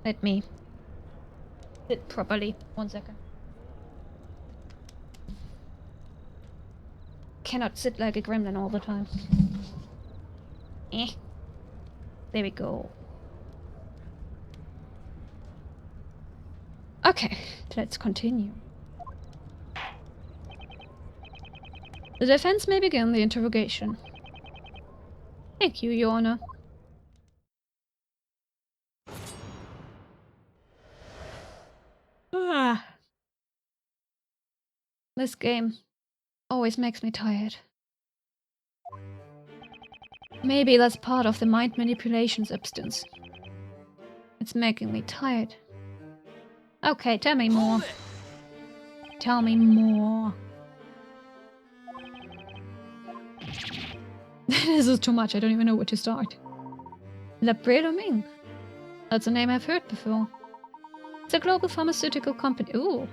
Let me sit properly. 1 second. Cannot sit like a gremlin all the time. There we go. Okay, let's continue. The defense may begin the interrogation. Thank you, Your Honor. This game always makes me tired. Maybe that's part of the mind manipulation substance. It's making me tired. Okay, tell me more. Tell me more. This is too much, I don't even know where to start. Labrador Inc. That's a name I've heard before. It's a global pharmaceutical company. Ooh.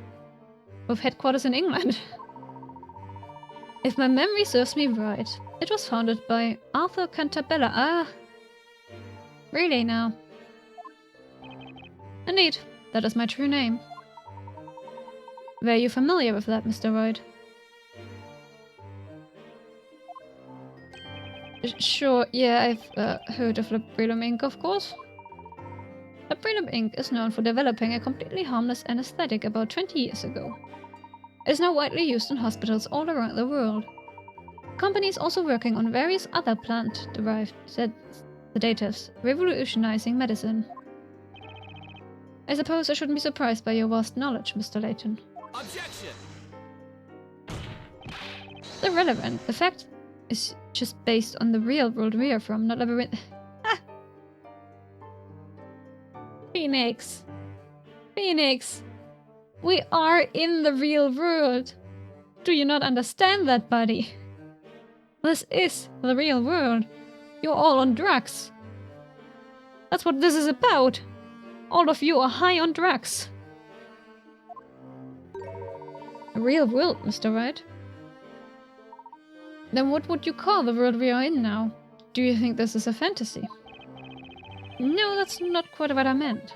With headquarters in England. If my memory serves me right, it was founded by Arthur Cantabella. Ah. Really now? Indeed, that is my true name. Were you familiar with that, Mr. Wright? Sure, yeah, I've heard of Labrador Inc., of course. Labrador Inc. is known for developing a completely harmless anesthetic about 20 years ago. It is now widely used in hospitals all around the world. The company is also working on various other plant-derived sedatives, revolutionizing medicine. I suppose I shouldn't be surprised by your vast knowledge, Mr. Layton. Objection! It's irrelevant. The fact is just based on the real world we are from, not labyrinth. Phoenix! Phoenix! We are in the real world! Do you not understand that, buddy? This is the real world. You're all on drugs. That's what this is about. All of you are high on drugs. The real world, Mr. Wright. Then what would you call the world we are in now? Do you think this is a fantasy? No, that's not quite what I meant.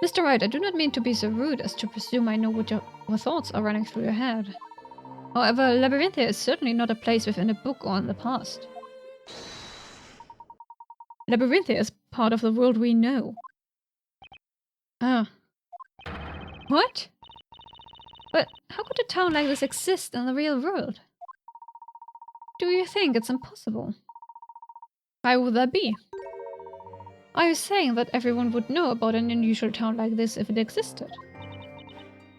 Mr. Wright, I do not mean to be so rude as to presume I know what your thoughts are running through your head. However, Labyrinthia is certainly not a place within a book or in the past. Labyrinthia is part of the world we know. Ah. What? But how could a town like this exist in the real world? Do you think it's impossible? Why would that be? Are you saying that everyone would know about an unusual town like this if it existed?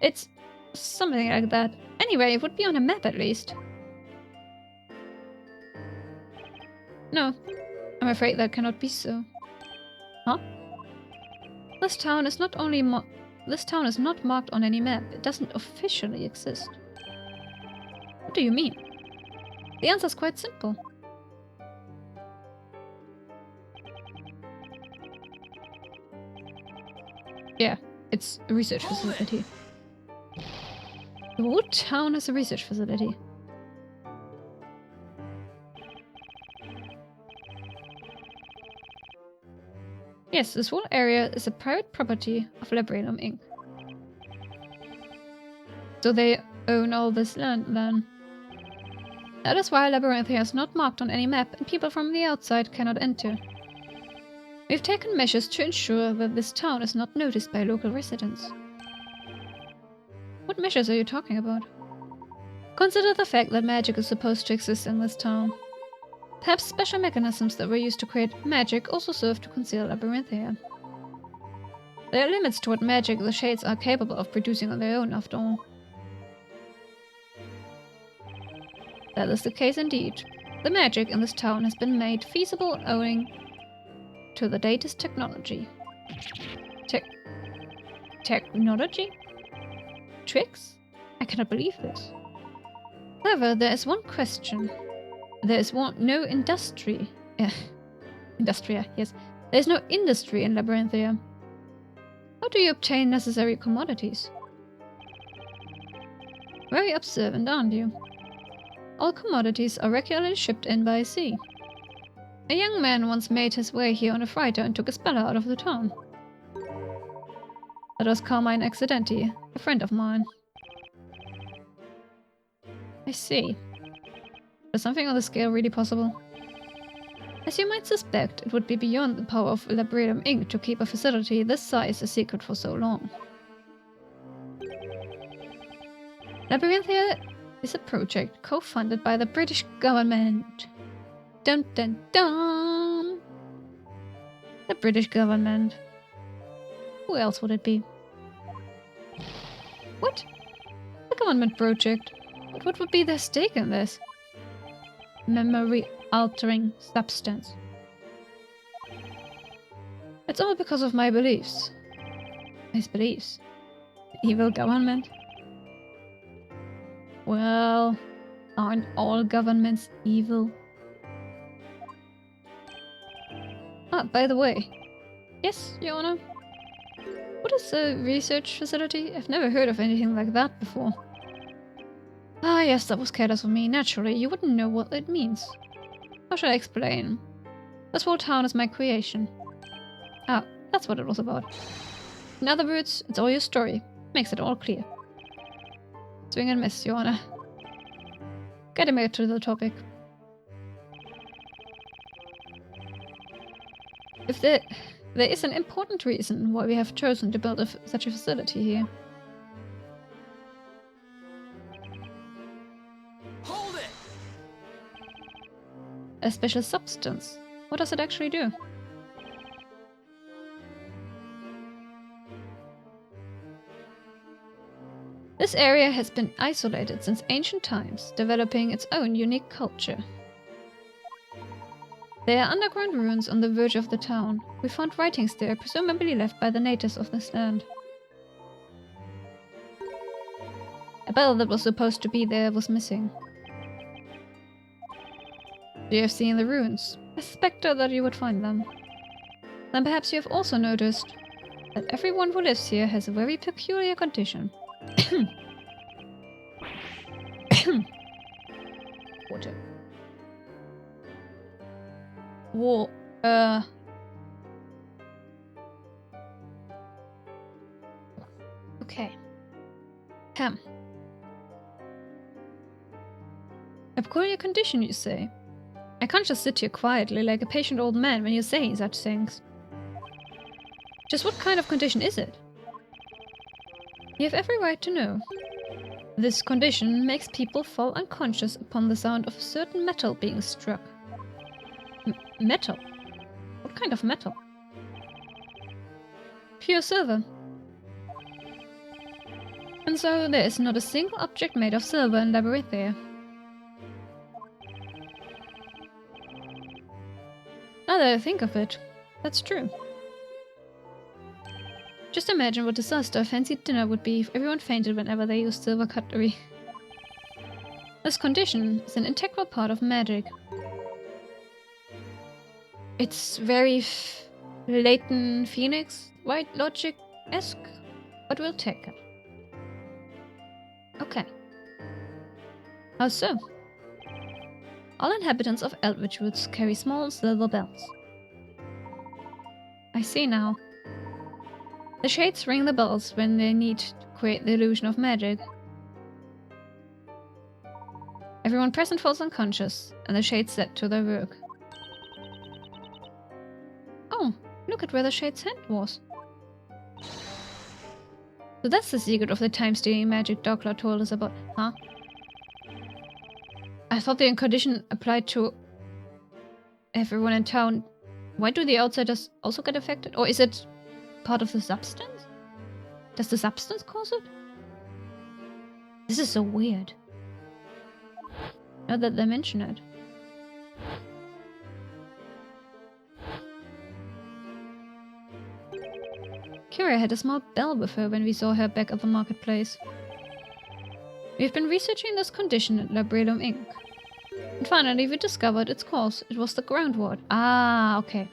It's something like that. Anyway, it would be on a map at least. No, I'm afraid that cannot be so. Huh? This town is not marked on any map. It doesn't officially exist. What do you mean? The answer is quite simple. Yeah, it's a research facility. The whole town is a research facility. Yes, this whole area is a private property of Labrador Inc. So they own all this land then. That is why Labyrinthia is not marked on any map and people from the outside cannot enter. We've taken measures to ensure that this town is not noticed by local residents. What measures are you talking about? Consider the fact that magic is supposed to exist in this town. Perhaps special mechanisms that were used to create magic also serve to conceal Labyrinthia. There are limits to what magic the Shades are capable of producing on their own, after all. That is the case indeed. The magic in this town has been made feasible owing to the latest technology. Technology? Tricks? I cannot believe this. However, there is one question. There is no industry. Industria, yes. There is no industry in Labyrinthia. How do you obtain necessary commodities? Very observant, aren't you? All commodities are regularly shipped in by sea. A young man once made his way here on a freighter and took a speller out of the town. That was Carmine Accidenti, a friend of mine. I see. Is something on the scale really possible? As you might suspect, it would be beyond the power of Labradum Inc. to keep a facility this size a secret for so long. Labyrinthia is a project co-funded by the British government. Dun dun dun! The British government. Who else would it be? What? The government project. But what would be their stake in this? Memory-altering substance. It's all because of my beliefs. His beliefs? Evil government? Well, aren't all governments evil? Ah, by the way. Yes, Your Honor? What is a research facility? I've never heard of anything like that before. Ah, yes, that was careless of me. Naturally, you wouldn't know what it means. How should I explain? This whole town is my creation. Ah, that's what it was about. In other words, it's all your story. Makes it all clear. Swing and miss, Your Honor. Getting back to the topic. If there is an important reason why we have chosen to build such a facility here. Hold it! A special substance. What does it actually do? This area has been isolated since ancient times, developing its own unique culture. There are underground ruins on the verge of the town. We found writings there, presumably left by the natives of this land. A bell that was supposed to be there was missing. You have seen the ruins. I suspected that you would find them. Then perhaps you have also noticed that everyone who lives here has a very peculiar condition. Water. War. Okay. A peculiar condition, you say? I can't just sit here quietly like a patient old man when you're saying such things. Just what kind of condition is it? You have every right to know. This condition makes people fall unconscious upon the sound of a certain metal being struck. Metal? What kind of metal? Pure silver. And so there is not a single object made of silver in Labyrinthia. Now that I think of it, that's true. Just imagine what disaster a fancy dinner would be if everyone fainted whenever they used silver cutlery. This condition is an integral part of magic. It's very Layton Phoenix, White Logic-esque, but we'll take it. Okay. How so? All inhabitants of Eldritch Woods carry small silver bells. I see now. The Shades ring the bells when they need to create the illusion of magic. Everyone present falls unconscious, and the Shades set to their work. Oh, Look at where the Shade's hand was. So that's the secret of the time-stealing magic Dockler told us about, huh? I thought the condition applied to everyone in town. Why do the outsiders also get affected? Or is it part of the substance? Does the substance cause it? This is so weird. Now that they mention it. Kyria had a small bell with her when we saw her back at the marketplace. We've been researching this condition at Labradum Inc. And finally we discovered its cause. It was the groundwater. Ah, okay.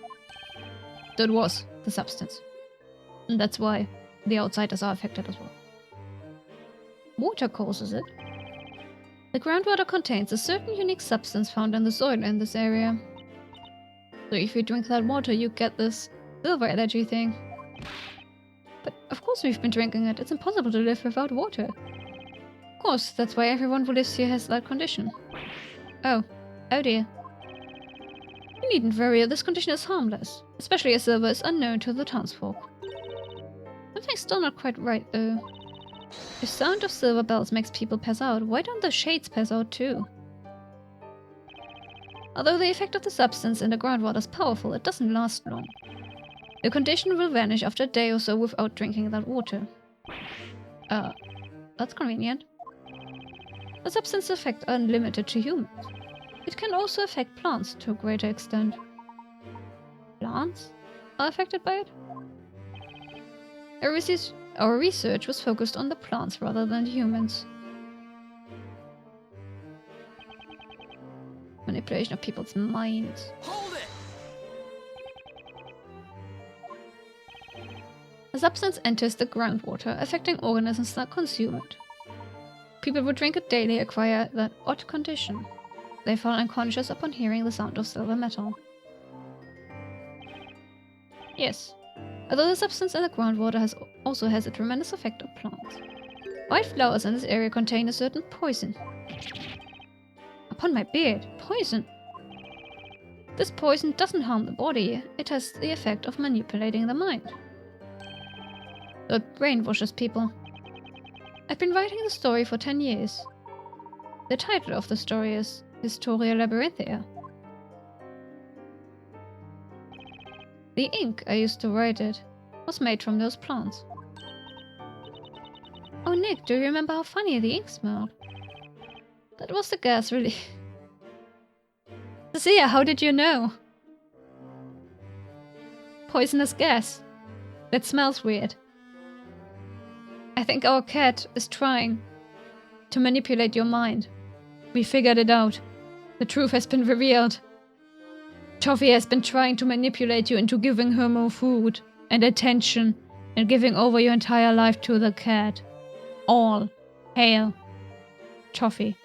So it was the substance. And that's why the outsiders are affected as well. Water causes it. The groundwater contains a certain unique substance found in the soil in this area. So if you drink that water, you get this silver allergy thing. But of course we've been drinking it. It's impossible to live without water. Of course, that's why everyone who lives here has that condition. Oh. Oh dear. You needn't worry, this condition is harmless. Especially as silver is unknown to the townsfolk. Something's still not quite right though. If sound of silver bells makes people pass out, why don't the Shades pass out too? Although the effect of the substance in the groundwater is powerful, it doesn't last long. The condition will vanish after a day or so without drinking that water. That's convenient. The substance effects are limited to humans. It can also affect plants to a greater extent. Plants are affected by it? Our research was focused on the plants rather than the humans. Manipulation of people's minds. Hold it! The substance enters the groundwater, affecting organisms that consume it. People who drink it daily acquire that odd condition. They fall unconscious upon hearing the sound of silver metal. Yes, although the substance in the groundwater also has a tremendous effect on plants. White flowers in this area contain a certain poison. Upon my beard, poison! This poison doesn't harm the body, it has the effect of manipulating the mind. So it brainwashes people. I've been writing the story for 10 years. The title of the story is Historia Labyrinthia. The ink I used to write it was made from those plants. Oh Nick, do you remember how funny the ink smelled? That was the gas really. Cecilia, how did you know? Poisonous gas. That smells weird. I think our cat is trying to manipulate your mind. We figured it out. The truth has been revealed. Toffee has been trying to manipulate you into giving her more food and attention and giving over your entire life to the cat. All hail Toffee.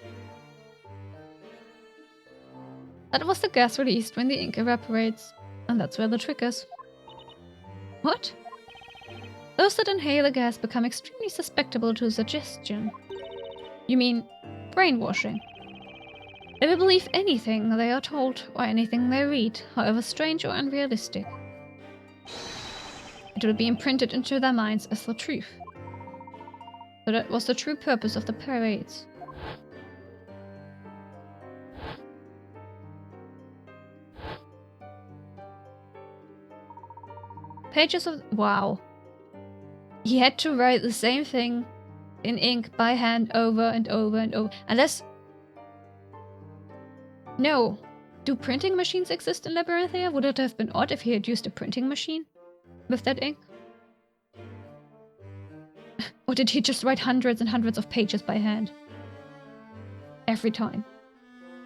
That was the gas released when the ink evaporates, and that's where the trick is. What? Those that inhale the gas become extremely susceptible to suggestion. You mean brainwashing? They will believe anything they are told or anything they read, however strange or unrealistic. It will be imprinted into their minds as the truth. So that was the true purpose of the parades. Pages of... Wow. He had to write the same thing in ink by hand over and over and over. Unless... No. Do printing machines exist in Labyrinthia? Would it have been odd if he had used a printing machine with that ink? Or did he just write hundreds and hundreds of pages by hand? Every time.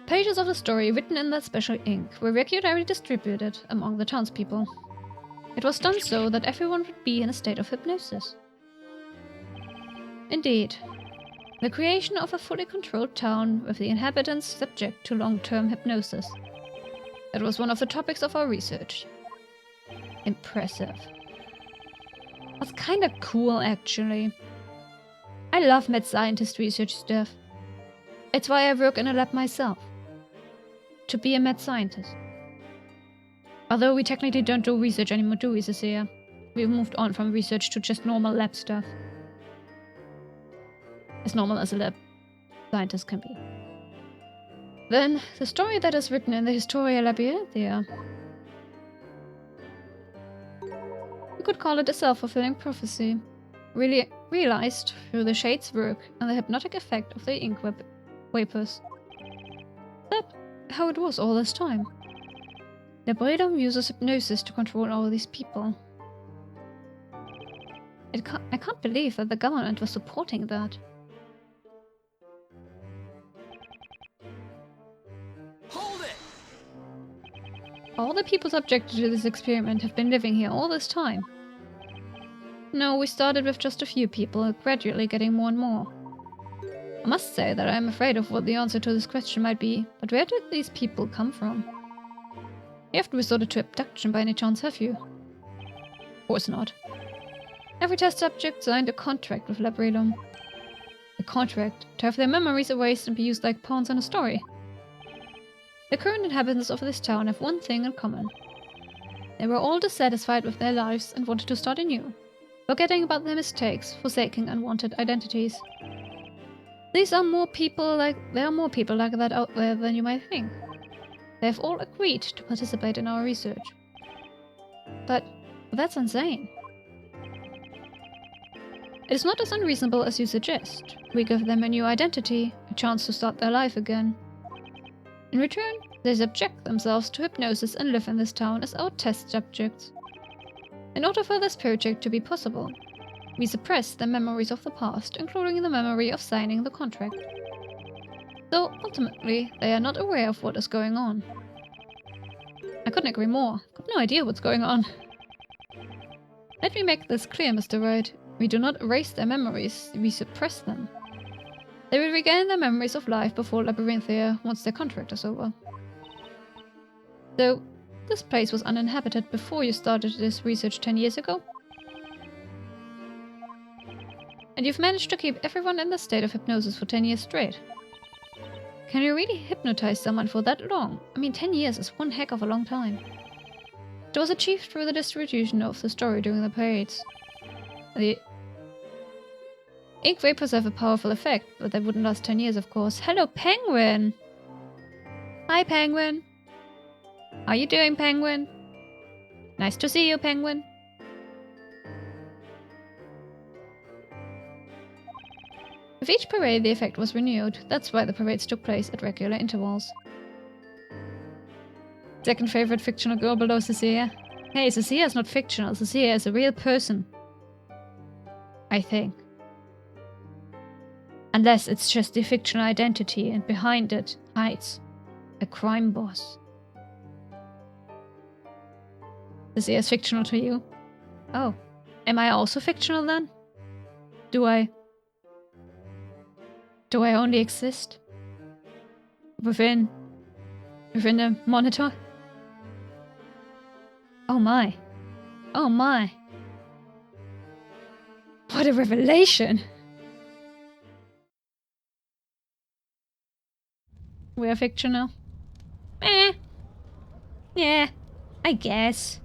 Pages of the story written in that special ink were regularly distributed among the townspeople. It was done so that everyone would be in a state of hypnosis. Indeed, the creation of a fully controlled town with the inhabitants subject to long-term hypnosis. That was one of the topics of our research. Impressive. That's kinda cool, actually. I love mad scientist research stuff. It's why I work in a lab myself. To be a mad scientist. Although we technically don't do research anymore, do we, Cecilia? We've moved on from research to just normal lab stuff. As normal as a lab scientist can be. Then, the story that is written in the Historia Labientia. We could call it a self-fulfilling prophecy. Really realized through the Shade's work and the hypnotic effect of the ink vapors. That's how it was all this time. Labrador uses hypnosis to control all these people. I can't believe that the government was supporting that. Hold it! All the people subjected to this experiment have been living here all this time. No, we started with just a few people, gradually getting more and more. I must say that I am afraid of what the answer to this question might be, but where did these people come from? You haven't resorted to abduction by any chance, have you? Of course not. Every test subject signed a contract with Labrador. A contract to have their memories erased and be used like pawns in a story. The current inhabitants of this town have one thing in common. They were all dissatisfied with their lives and wanted to start anew, forgetting about their mistakes, forsaking unwanted identities. There are more people like that out there than you might think. They have all agreed to participate in our research. But that's insane. It is not as unreasonable as you suggest. We give them a new identity, a chance to start their life again. In return, they subject themselves to hypnosis and live in this town as our test subjects. In order for this project to be possible, we suppress their memories of the past, including the memory of signing the contract. So, ultimately, they are not aware of what is going on. I couldn't agree more. I've got no idea what's going on. Let me make this clear, Mr. Wright. We do not erase their memories, we suppress them. They will regain their memories of life before Labyrinthia once their contract is over. So, this place was uninhabited before you started this research 10 years ago? And you've managed to keep everyone in the state of hypnosis for 10 years straight. Can you really hypnotize someone for that long? I mean, 10 years is one heck of a long time. It was achieved through the distribution of the story during the parades. The ink vapors have a powerful effect, but they wouldn't last 10 years, of course. Hello, Penguin! Hi, Penguin! How you doing, Penguin? Nice to see you, Penguin. With each parade, the effect was renewed. That's why the parades took place at regular intervals. Second favorite fictional girl below Cecilia. Hey, Cecilia is not fictional. Cecilia is a real person. I think. Unless it's just a fictional identity and behind it hides a crime boss. Cecilia is fictional to you? Oh. Am I also fictional then? Do I only exist? Within a monitor? Oh my. Oh my. What a revelation! We are fictional. Yeah, I guess.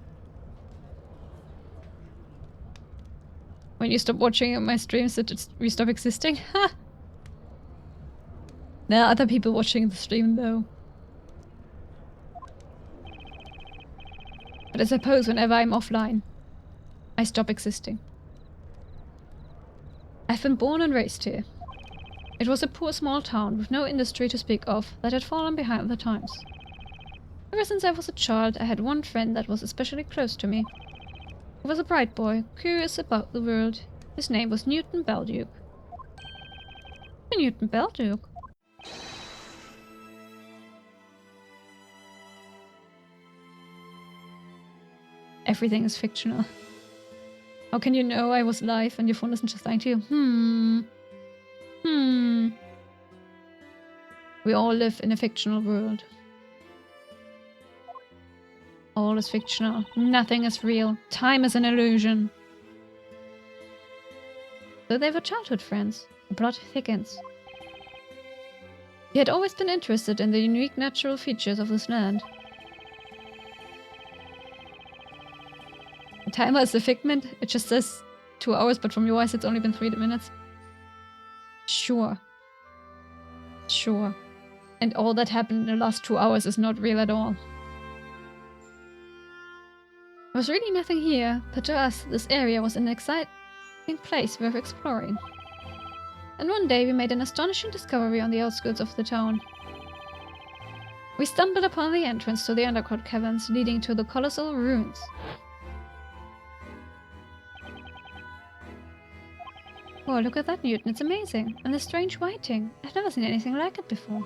When you stop watching my streams, we stop existing? Ha! There are other people watching the stream though. But I suppose whenever I'm offline, I stop existing. I've been born and raised here. It was a poor small town with no industry to speak of that had fallen behind the times. Ever since I was a child, I had one friend that was especially close to me. He was a bright boy, curious about the world. His name was Newton Belduke. Newton Belduke? Everything is fictional. How can you know I was alive and your phone isn't just lying to you? We all live in a fictional world. All is fictional. Nothing is real. Time is an illusion. So they were childhood friends. The plot thickens. He had always been interested in the unique natural features of this land. The timer is a figment. It just says 2 hours, but from your eyes it's only been 3 minutes. Sure. Sure. And all that happened in the last 2 hours is not real at all. There was really nothing here, but to us, this area was an exciting place worth exploring. And one day we made an astonishing discovery on the outskirts of the town. We stumbled upon the entrance to the underground caverns leading to the colossal ruins. Whoa, look at that, Newton, it's amazing. And the strange writing. I've never seen anything like it before.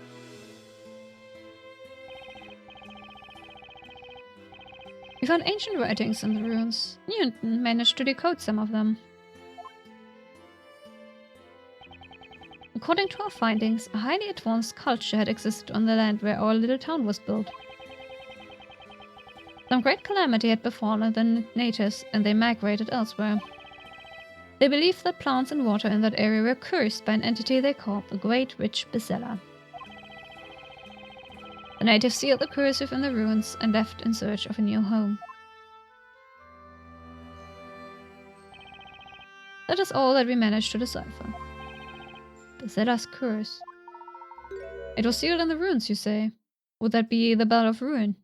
We found ancient writings in the ruins. Newton managed to decode some of them. According to our findings, a highly advanced culture had existed on the land where our little town was built. Some great calamity had befallen the natives and they migrated elsewhere. They believed that plants and water in that area were cursed by an entity they called the Great Witch Bezella. The natives sealed the curse within the ruins and left in search of a new home. That is all that we managed to decipher. Bezella's curse. It was sealed in the ruins, you say? Would that be the Bell of Ruin?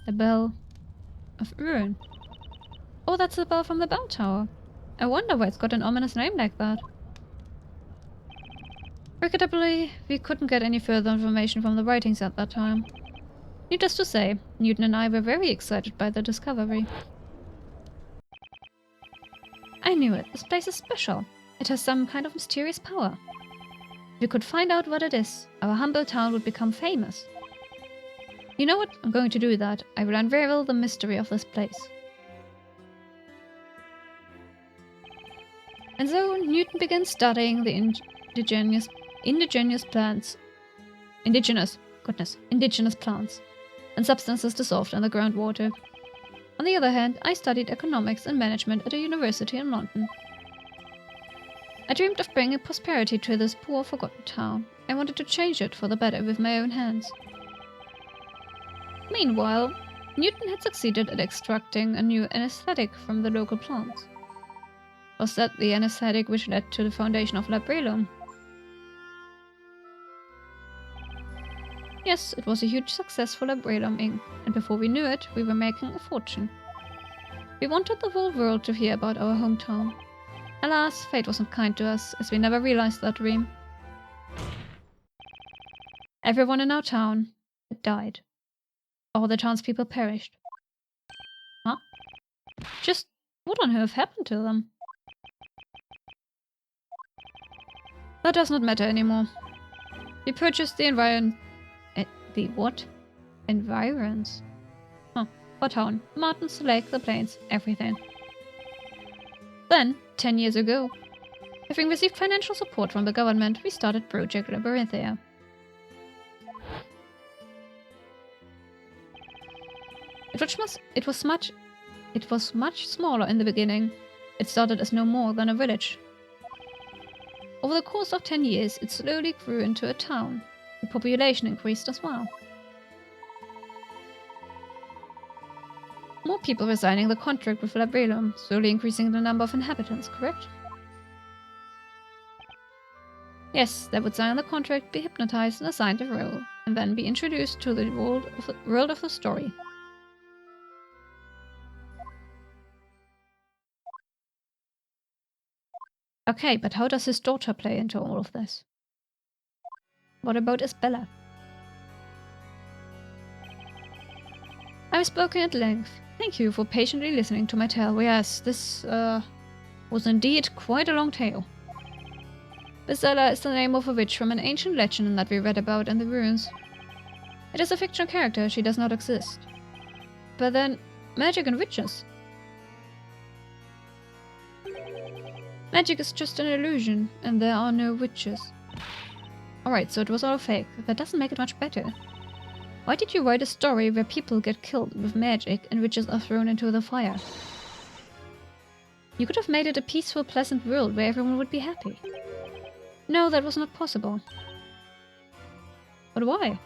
The Bell of Ruin. Oh, that's the bell from the bell tower. I wonder why it's got an ominous name like that. Regrettably, we couldn't get any further information from the writings at that time. Needless to say, Newton and I were very excited by the discovery. I knew it. This place is special. It has some kind of mysterious power. If we could find out what it is, our humble town would become famous. You know what? I'm going to do that. I will unravel the mystery of this place. And so Newton began studying the indigenous plants and substances dissolved in the groundwater. On the other hand, I studied economics and management at a university in London. I dreamed of bringing prosperity to this poor, forgotten town. I wanted to change it for the better with my own hands. Meanwhile, Newton had succeeded at extracting a new anesthetic from the local plants. Was that the anesthetic which led to the foundation of Labellum? Yes, it was a huge success for Labellum Inc., and before we knew it, we were making a fortune. We wanted the whole world to hear about our hometown. Alas, fate wasn't kind to us, as we never realized that dream. Everyone in our town had died. All the townspeople perished. Huh? Just what on earth happened to them? That does not matter anymore. We purchased the the what? Environs. Huh. Our town. Mountains, lake, the plains, everything. Then, 10 years ago, having received financial support from the government, we started Project Labyrinthia. It was much smaller in the beginning. It started as no more than a village. Over the course of 10 years, it slowly grew into a town. The population increased as well. More people were signing the contract with Labellum, slowly increasing the number of inhabitants, correct? Yes, they would sign the contract, be hypnotized and assigned a role, and then be introduced to the world of the story. Okay, but how does his daughter play into all of this? What about Isabella? I've spoken at length. Thank you for patiently listening to my tale. Yes, this was indeed quite a long tale. Bezella is the name of a witch from an ancient legend that we read about in the ruins. It is a fictional character, she does not exist. But then, magic and witches. Magic is just an illusion, and there are no witches. Alright, so it was all fake. That doesn't make it much better. Why did you write a story where people get killed with magic and witches are thrown into the fire? You could have made it a peaceful, pleasant world where everyone would be happy. No, that was not possible. But why?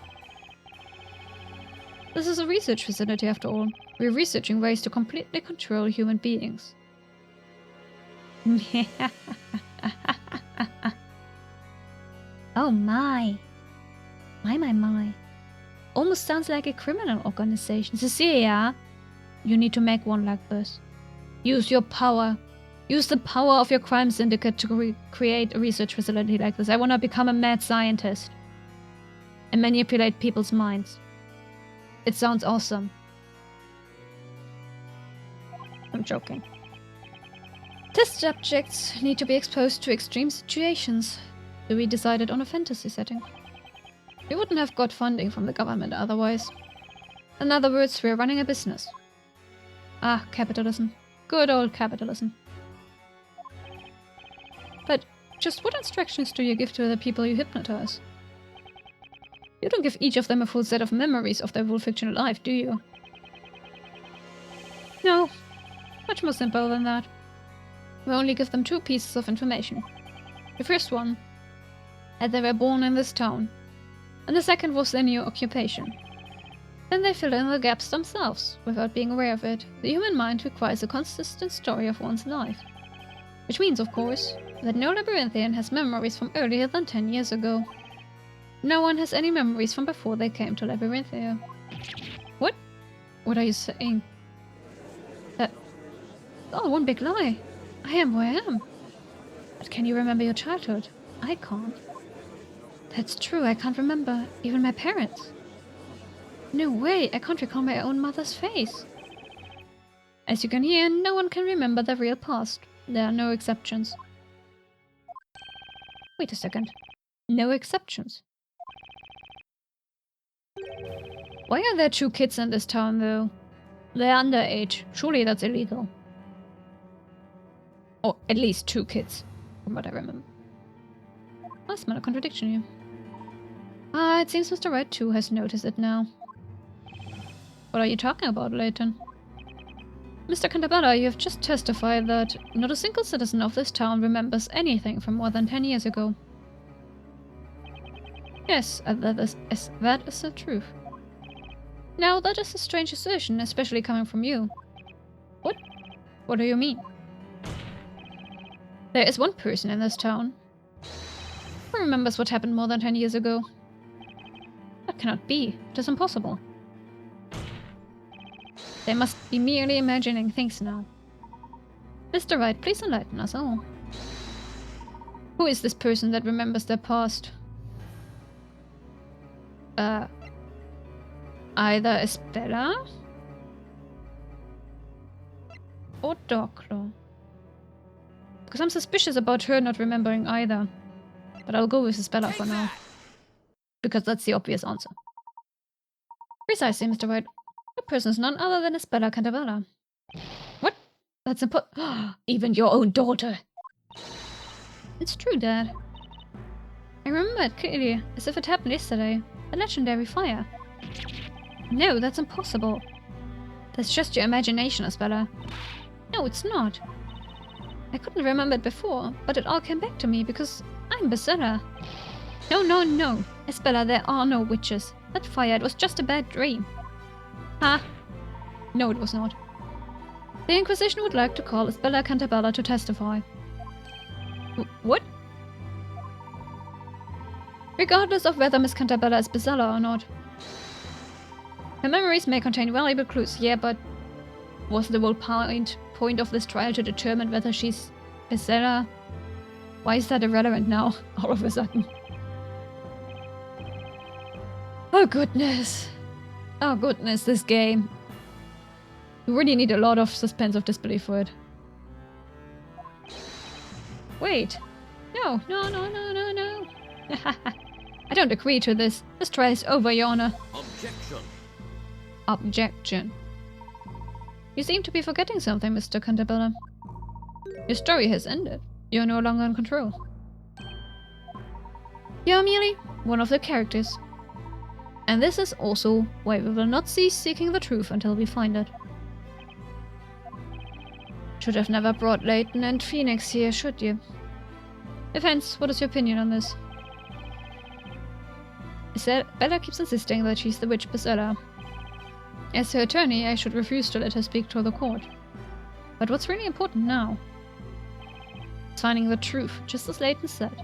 This is a research facility after all. We're researching ways to completely control human beings. Oh my. My. Almost sounds like a criminal organization. Cecilia, you need to make one like this. Use your power. Use the power of your crime syndicate to create a research facility like this. I want to become a mad scientist. And manipulate people's minds. It sounds awesome. I'm joking. Test subjects need to be exposed to extreme situations. So we decided on a fantasy setting. We wouldn't have got funding from the government otherwise. In other words, we're running a business. Ah, capitalism. Good old capitalism. But just what instructions do you give to the people you hypnotize? You don't give each of them a full set of memories of their full fictional life, do you? No. Much more simple than that. We only give them 2 pieces of information. The first one, that they were born in this town. And the second was their new occupation. Then they fill in the gaps themselves, without being aware of it. The human mind requires a consistent story of one's life. Which means, of course, that no labyrinthian has memories from earlier than 10 years ago. No one has any memories from before they came to Labyrinthia. What? What are you saying? That's all one big lie. I am who I am. But can you remember your childhood? I can't. That's true, I can't remember even my parents. No way, I can't recall my own mother's face. As you can hear, no one can remember their real past. There are no exceptions. Wait a second. No exceptions. Why are there 2 kids in this town, though? They're underage. Surely that's illegal. Or at least 2 kids, from what I remember. I smell a contradiction here. Ah, it seems Mr. Wright too has noticed it now. What are you talking about, Layton? Mr. Cantabella, you have just testified that not a single citizen of this town remembers anything from more than 10 years ago. Yes, that is the truth. Now, that is a strange assertion, especially coming from you. What? What do you mean? There is one person in this town who remembers what happened more than 10 years ago. That cannot be. It is impossible. They must be merely imagining things now. Mr. Wright, please enlighten us all. Who is this person that remembers their past? Either Estella or Doclo. Because I'm suspicious about her not remembering either. But I'll go with Estella for now. Because that's the obvious answer. Precisely, Mr. Wright. The person is none other than Estella Cantabella. What? That's even your own daughter. It's true, Dad. I remember it clearly, as if it happened yesterday. The legendary fire. No, that's impossible. That's just your imagination, Estella. No, it's not. I couldn't remember it before, but it all came back to me because I'm Basilla. No. Estella, there are no witches. That fire, it was just a bad dream. Ah. No, it was not. The Inquisition would like to call Estella Cantabella to testify. What? Regardless of whether Miss Cantabella is Basilla or not. Her memories may contain valuable clues, yeah, but was the whole point of this trial to determine whether she's Basilla? Why is that irrelevant now, all of a sudden? Oh goodness. Oh goodness, this game. You really need a lot of suspense of disbelief for it. Wait. No. I don't agree to this. This trial is over, Your Honor. Objection. You seem to be forgetting something, Mr. Cantabella. Your story has ended. You're no longer in control. You're merely one of the characters. And this is also why we will not cease seeking the truth until we find it. Should have never brought Layton and Phoenix here, should you? Defense, what is your opinion on this? Bella keeps insisting that she's the witch Basilla. As her attorney, I should refuse to let her speak to the court. But what's really important now is finding the truth, just as Layton said.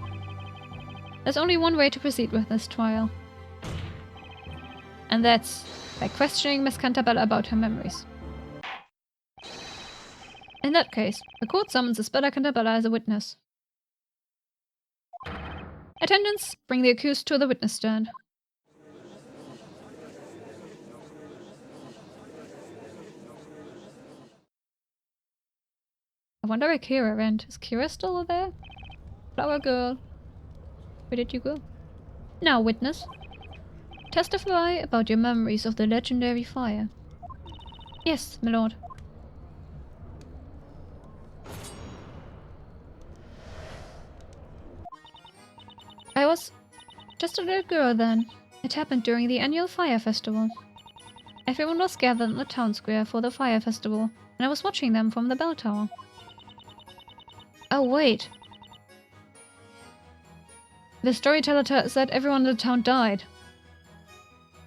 There's only one way to proceed with this trial. And that's by questioning Miss Cantabella about her memories. In that case, the court summons Isabella Cantabella as a witness. Attendants, bring the accused to the witness stand. I wonder where Kira went. Is Kira still there? Flower girl. Where did you go? Now, witness. Testify about your memories of the legendary fire. Yes, my lord. I was just a little girl then. It happened during the annual fire festival. Everyone was gathered in the town square for the fire festival, and I was watching them from the bell tower. Oh, wait. The storyteller said everyone in the town died.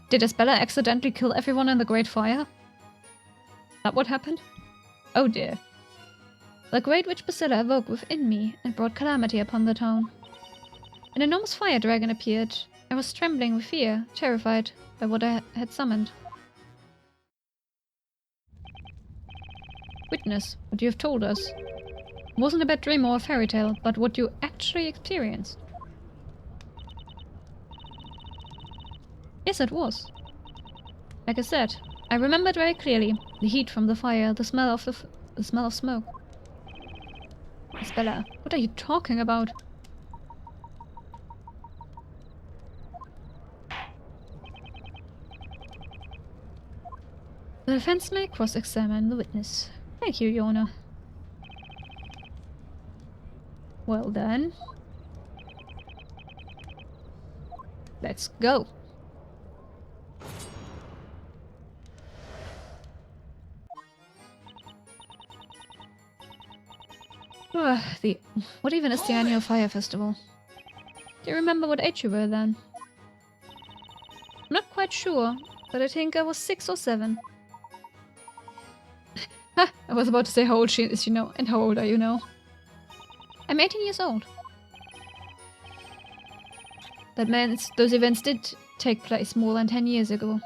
Did Isabella accidentally kill everyone in the Great Fire? Is that what happened? Oh dear. The Great Witch Basilla awoke within me and brought calamity upon the town. An enormous fire dragon appeared. I was trembling with fear, terrified by what I had summoned. Witness, what you have told us wasn't a bad dream or a fairy tale, but what you actually experienced. Yes, it was. Like I said, I remembered very clearly the heat from the fire, the smell of smoke. Isabella, what are you talking about? The defense may cross-examine the witness. Thank you, Your Honor. Well then. Let's go. What even is the annual fire festival? Do you remember what age you were then? I'm not quite sure, but I think I was 6 or 7. Ha! I was about to say how old she is, you know. And how old are you now? I'm 18 years old. That means those events did take place more than 10 years ago.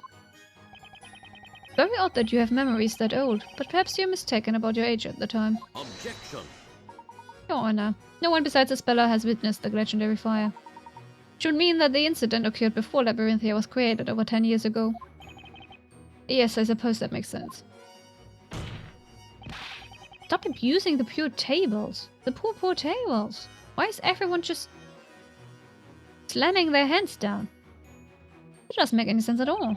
Very odd that you have memories that old, but perhaps you're mistaken about your age at the time. Objection. Your Honor, no one besides Isabella has witnessed the legendary fire. It should mean that the incident occurred before Labyrinthia was created over 10 years ago. Yes, I suppose that makes sense. Stop abusing the poor tables. The poor tables. Why is everyone just slamming their hands down? It doesn't make any sense at all.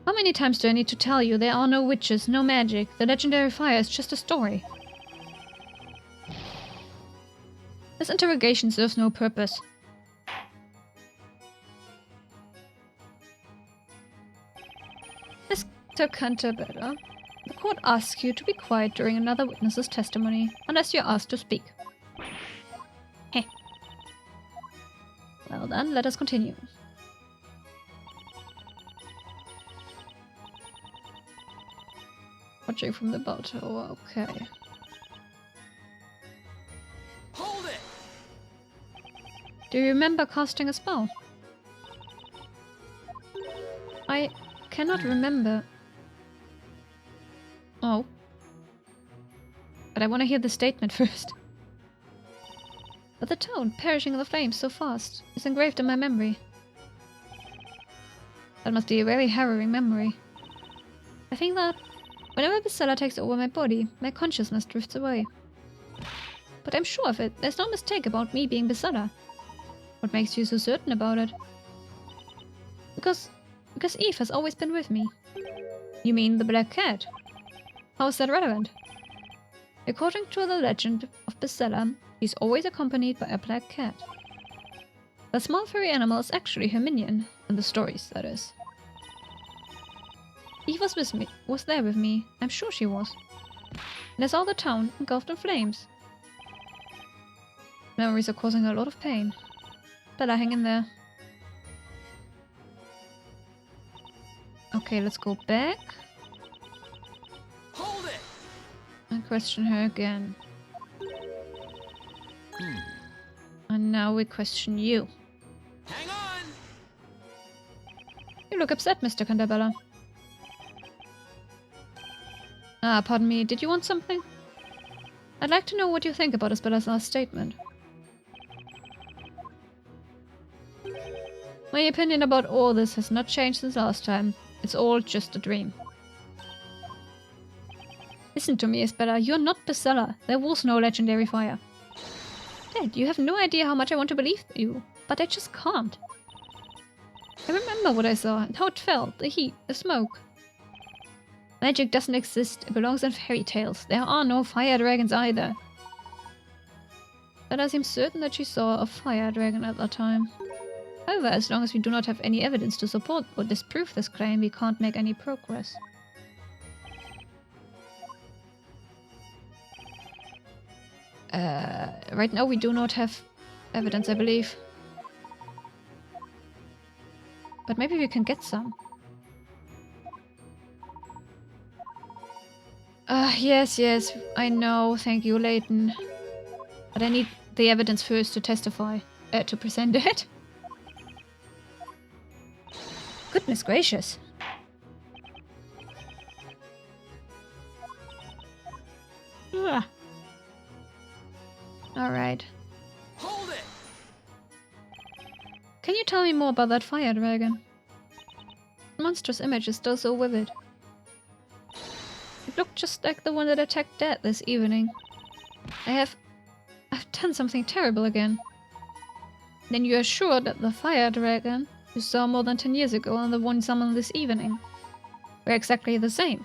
How many times do I need to tell you there are no witches, no magic? The legendary fire is just a story. This interrogation serves no purpose. Mr. Cantabella, the court asks you to be quiet during another witness's testimony, unless you're asked to speak. Heh. Well then, let us continue. Watching from the bell tower, okay. Hold it! Do you remember casting a spell? I cannot remember. Oh. But I want to hear the statement first. But the town, perishing in the flames so fast, is engraved in my memory. That must be a very harrowing memory. I think that whenever Basilla takes over my body, my consciousness drifts away. But I'm sure of it. There's no mistake about me being Basilla. What makes you so certain about it? Because Eve has always been with me. You mean the black cat? How is that relevant? According to the legend of Basilla, he's always accompanied by a black cat. The small furry animal is actually her minion, in the stories, that is. Eve was there with me. I'm sure she was. And I saw the town engulfed in flames. Memories are causing a lot of pain. Bella, hang in there. Okay, let's go back. question her again. And now we question you. Hang on! You look upset, Mr. Cantabella. Ah, pardon me, did you want something? I'd like to know what you think about Isabella's last statement. My opinion about all this has not changed since last time. It's all just a dream. Listen to me, Isabella. You're not Priscilla. There was no legendary fire. Dad, you have no idea how much I want to believe you, but I just can't. I remember what I saw and how it felt. The heat, the smoke. Magic doesn't exist. It belongs in fairy tales. There are no fire dragons either. Bella seems certain that she saw a fire dragon at that time. However, as long as we do not have any evidence to support or disprove this claim, we can't make any progress. Right now we do not have evidence, I believe. But maybe we can get some. Yes, I know, thank you, Layton. But I need the evidence first to testify, to present it. Goodness gracious. Ugh. Alright. Hold it! Can you tell me more about that fire dragon? The monstrous image is still so vivid. It looked just like the one that attacked Dad this evening. I've done something terrible again. Then you are sure that the fire dragon you saw more than 10 years ago and the one summoned this evening were exactly the same?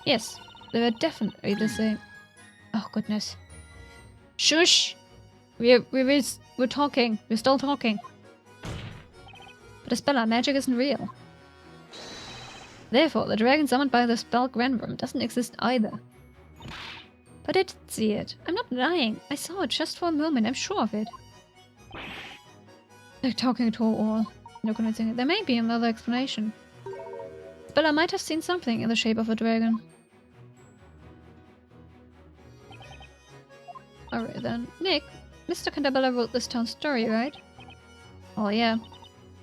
Yes, they were definitely the same. Oh goodness. Shush! We're talking. We're still talking. But Isabella, magic isn't real. Therefore, the dragon summoned by the spell Grandroom doesn't exist either. But I did see it. I'm not lying. I saw it just for a moment. I'm sure of it. They're talking to all. No convincing it. There may be another explanation. Isabella might have seen something in the shape of a dragon. Alright then. Nick, Mr. Cantabella wrote this town story, right? Oh yeah.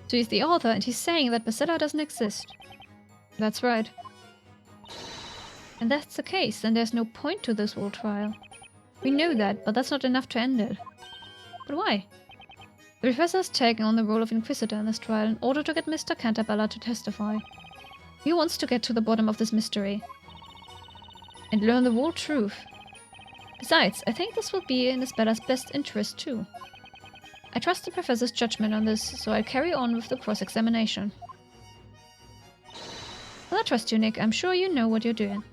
So he's the author and he's saying that Priscilla doesn't exist. That's right. And that's the case, then there's no point to this whole trial. We know that, but that's not enough to end it. But why? The professor has taken on the role of Inquisitor in this trial in order to get Mr. Cantabella to testify. He wants to get to the bottom of this mystery. And learn the whole truth. Besides, I think this will be in Isabella's best interest too. I trust the professor's judgment on this, so I'll carry on with the cross-examination. Well, I trust you, Nick. I'm sure you know what you're doing.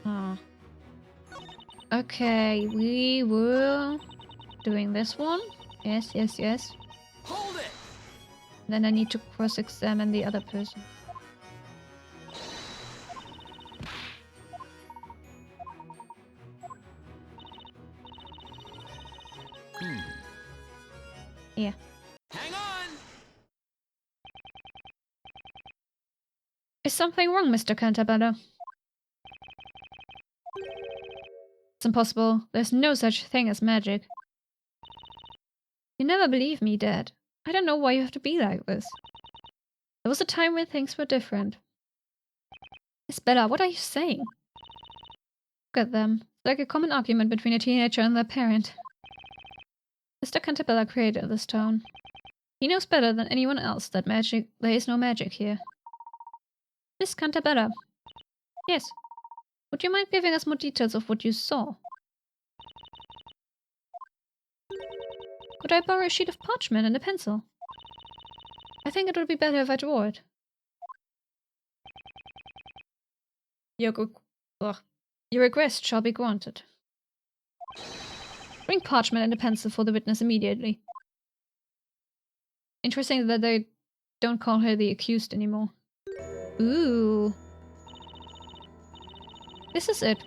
Ah. Okay, we were doing this one. Yes. Hold it! Then I need to cross-examine the other person. Yeah. Hang on! Is something wrong, Mr. Cantabella? It's impossible. There's no such thing as magic. You never believe me, Dad. I don't know why you have to be like this. There was a time when things were different. Isabella, what are you saying? Look at them. It's like a common argument between a teenager and their parent. Mr. Cantabella created this town. He knows better than anyone else that there is no magic here. Miss Cantabella. Yes. Would you mind giving us more details of what you saw? Could I borrow a sheet of parchment and a pencil? I think it would be better if I draw it. Your request shall be granted. Bring parchment and a pencil for the witness immediately. Interesting that they don't call her the accused anymore. Ooh. This is it.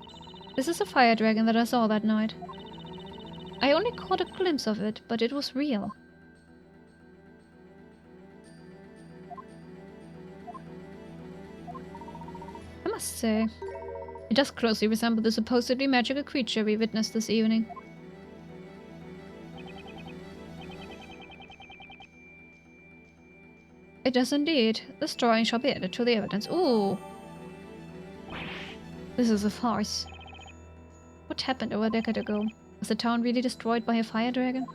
This is a fire dragon that I saw that night. I only caught a glimpse of it, but it was real. must say. It does closely resemble the supposedly magical creature we witnessed this evening. It does indeed. This drawing shall be added to the evidence. Ooh! This is a farce. What happened over a decade ago? Was the town really destroyed by a fire dragon?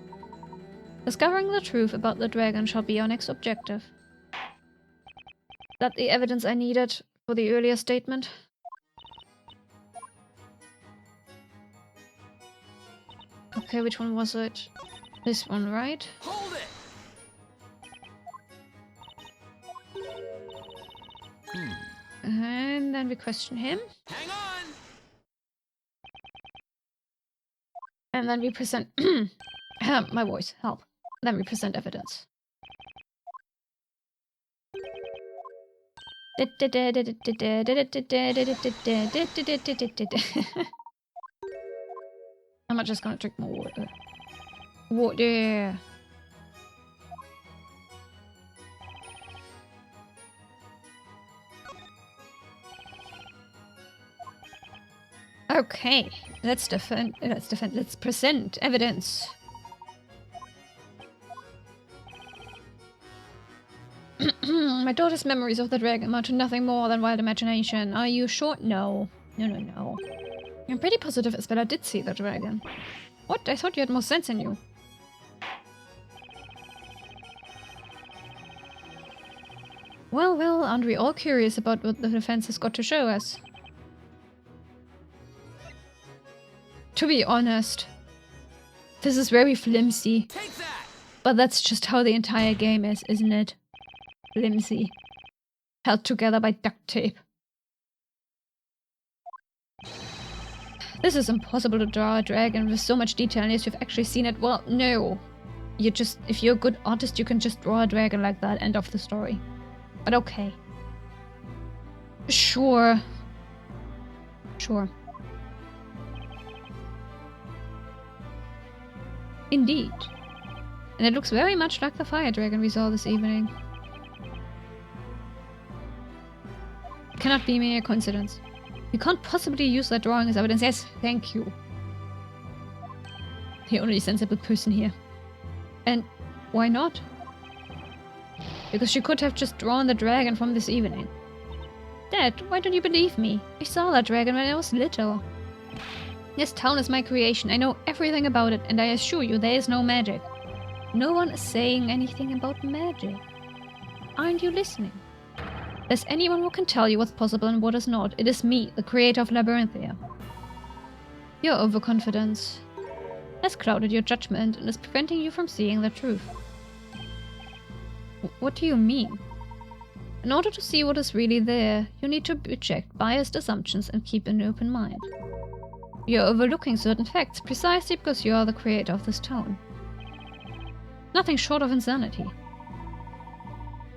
Discovering the truth about the dragon shall be our next objective. Is that the evidence I needed for the earlier statement? Okay, which one was it? This one, right? Hold it! And then we question him. Hang on! And then we present... my voice, help. Then we present evidence. I'm just gonna drink more water. Water! Okay, let's present evidence. My daughter's memories of the dragon amount to nothing more than wild imagination. Are you sure? No. No. I'm pretty positive Isabella did see the dragon. What? I thought you had more sense in you. Well, aren't we all curious about what the defense has got to show us? To be honest, this is very flimsy. Take that! But that's just how the entire game is, isn't it? Flimsy. Held together by duct tape. This is impossible to draw a dragon with so much detail unless you've actually seen it. Well, no. If you're a good artist, you can just draw a dragon like that, end of the story. But okay. Sure. Indeed. And it looks very much like the fire dragon we saw this evening. It cannot be mere coincidence. You can't possibly use that drawing as evidence. Yes, thank you. The only sensible person here. And why not? Because she could have just drawn the dragon from this evening. Dad, why don't you believe me? I saw that dragon when I was little. This town is my creation. I know everything about it, and I assure you there is no magic. No one is saying anything about magic. Aren't you listening? There's anyone who can tell you what's possible and what is not. It is me, the creator of Labyrinthia. Your overconfidence has clouded your judgment and is preventing you from seeing the truth. What do you mean? In order to see what is really there, you need to reject biased assumptions and keep an open mind. You're overlooking certain facts precisely because you are the creator of this town. Nothing short of insanity.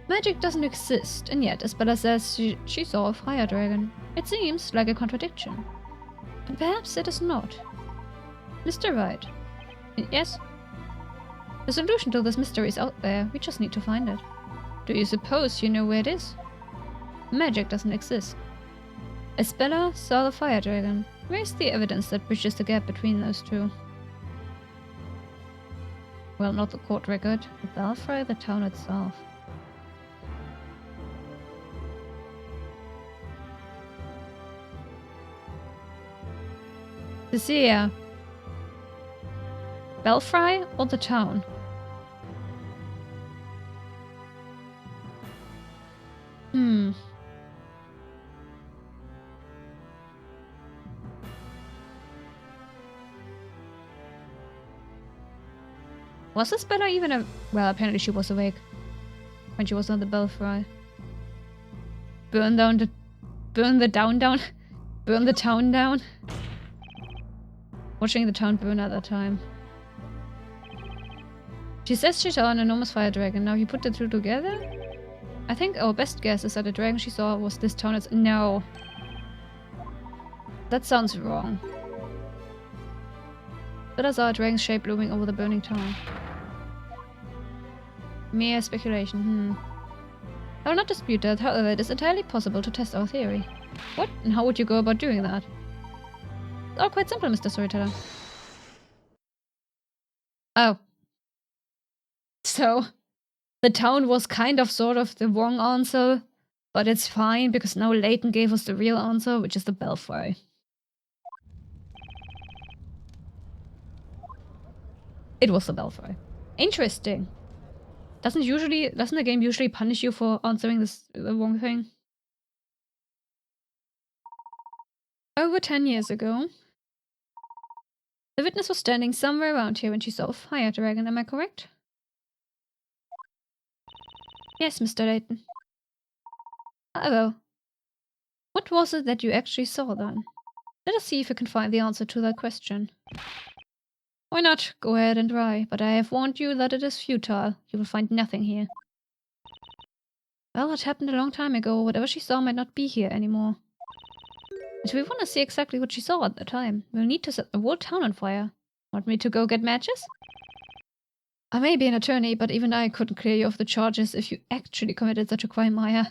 Magic doesn't exist, and yet Isabella says she saw a fire dragon. It seems like a contradiction. But perhaps it is not. Mr. Wright. Yes? The solution to this mystery is out there. We just need to find it. Do you suppose you know where it is? Magic doesn't exist. Isabella saw the fire dragon. Where's the evidence that bridges the gap between those two? Well, not the court record. The belfry, the town itself. Cecilia. Belfry or the town? Was Isabella even a... Well, apparently she was awake when she was on the belfry. Burn the town down. Watching the town burn at that time. She says she saw an enormous fire dragon. Now you put the two together? I think our best guess is that the dragon she saw was this town. No. That sounds wrong. But I saw a dragon's shape looming over the burning town. Mere speculation, I will not dispute that, however, it is entirely possible to test our theory. What? And how would you go about doing that? It's all quite simple, Mr. Storyteller. Oh. So, the town was kind of sort of the wrong answer, but it's fine because now Layton gave us the real answer, which is the belfry. It was the belfry. Interesting. Doesn't the game usually punish you for answering the wrong thing? Over 10 years ago, the witness was standing somewhere around here when she saw a fire dragon, am I correct? Yes, Mr. Layton. However, what was it that you actually saw then? Let us see if we can find the answer to that question. Why not? Go ahead and try, but I have warned you that it is futile. You will find nothing here. Well, it happened a long time ago. Whatever she saw might not be here anymore. But we want to see exactly what she saw at the time. We'll need to set the whole town on fire. Want me to go get matches? I may be an attorney, but even I couldn't clear you of the charges if you actually committed such a crime, Maya.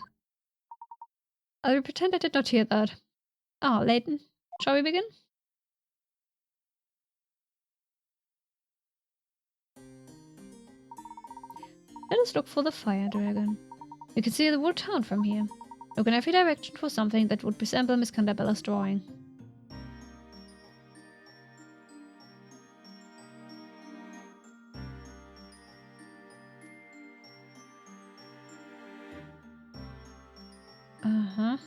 I will pretend I did not hear that. Ah, Layton, shall we begin? Let us look for the fire dragon. You can see the whole town from here. Look in every direction for something that would resemble Miss Candabella's drawing. Uh-huh.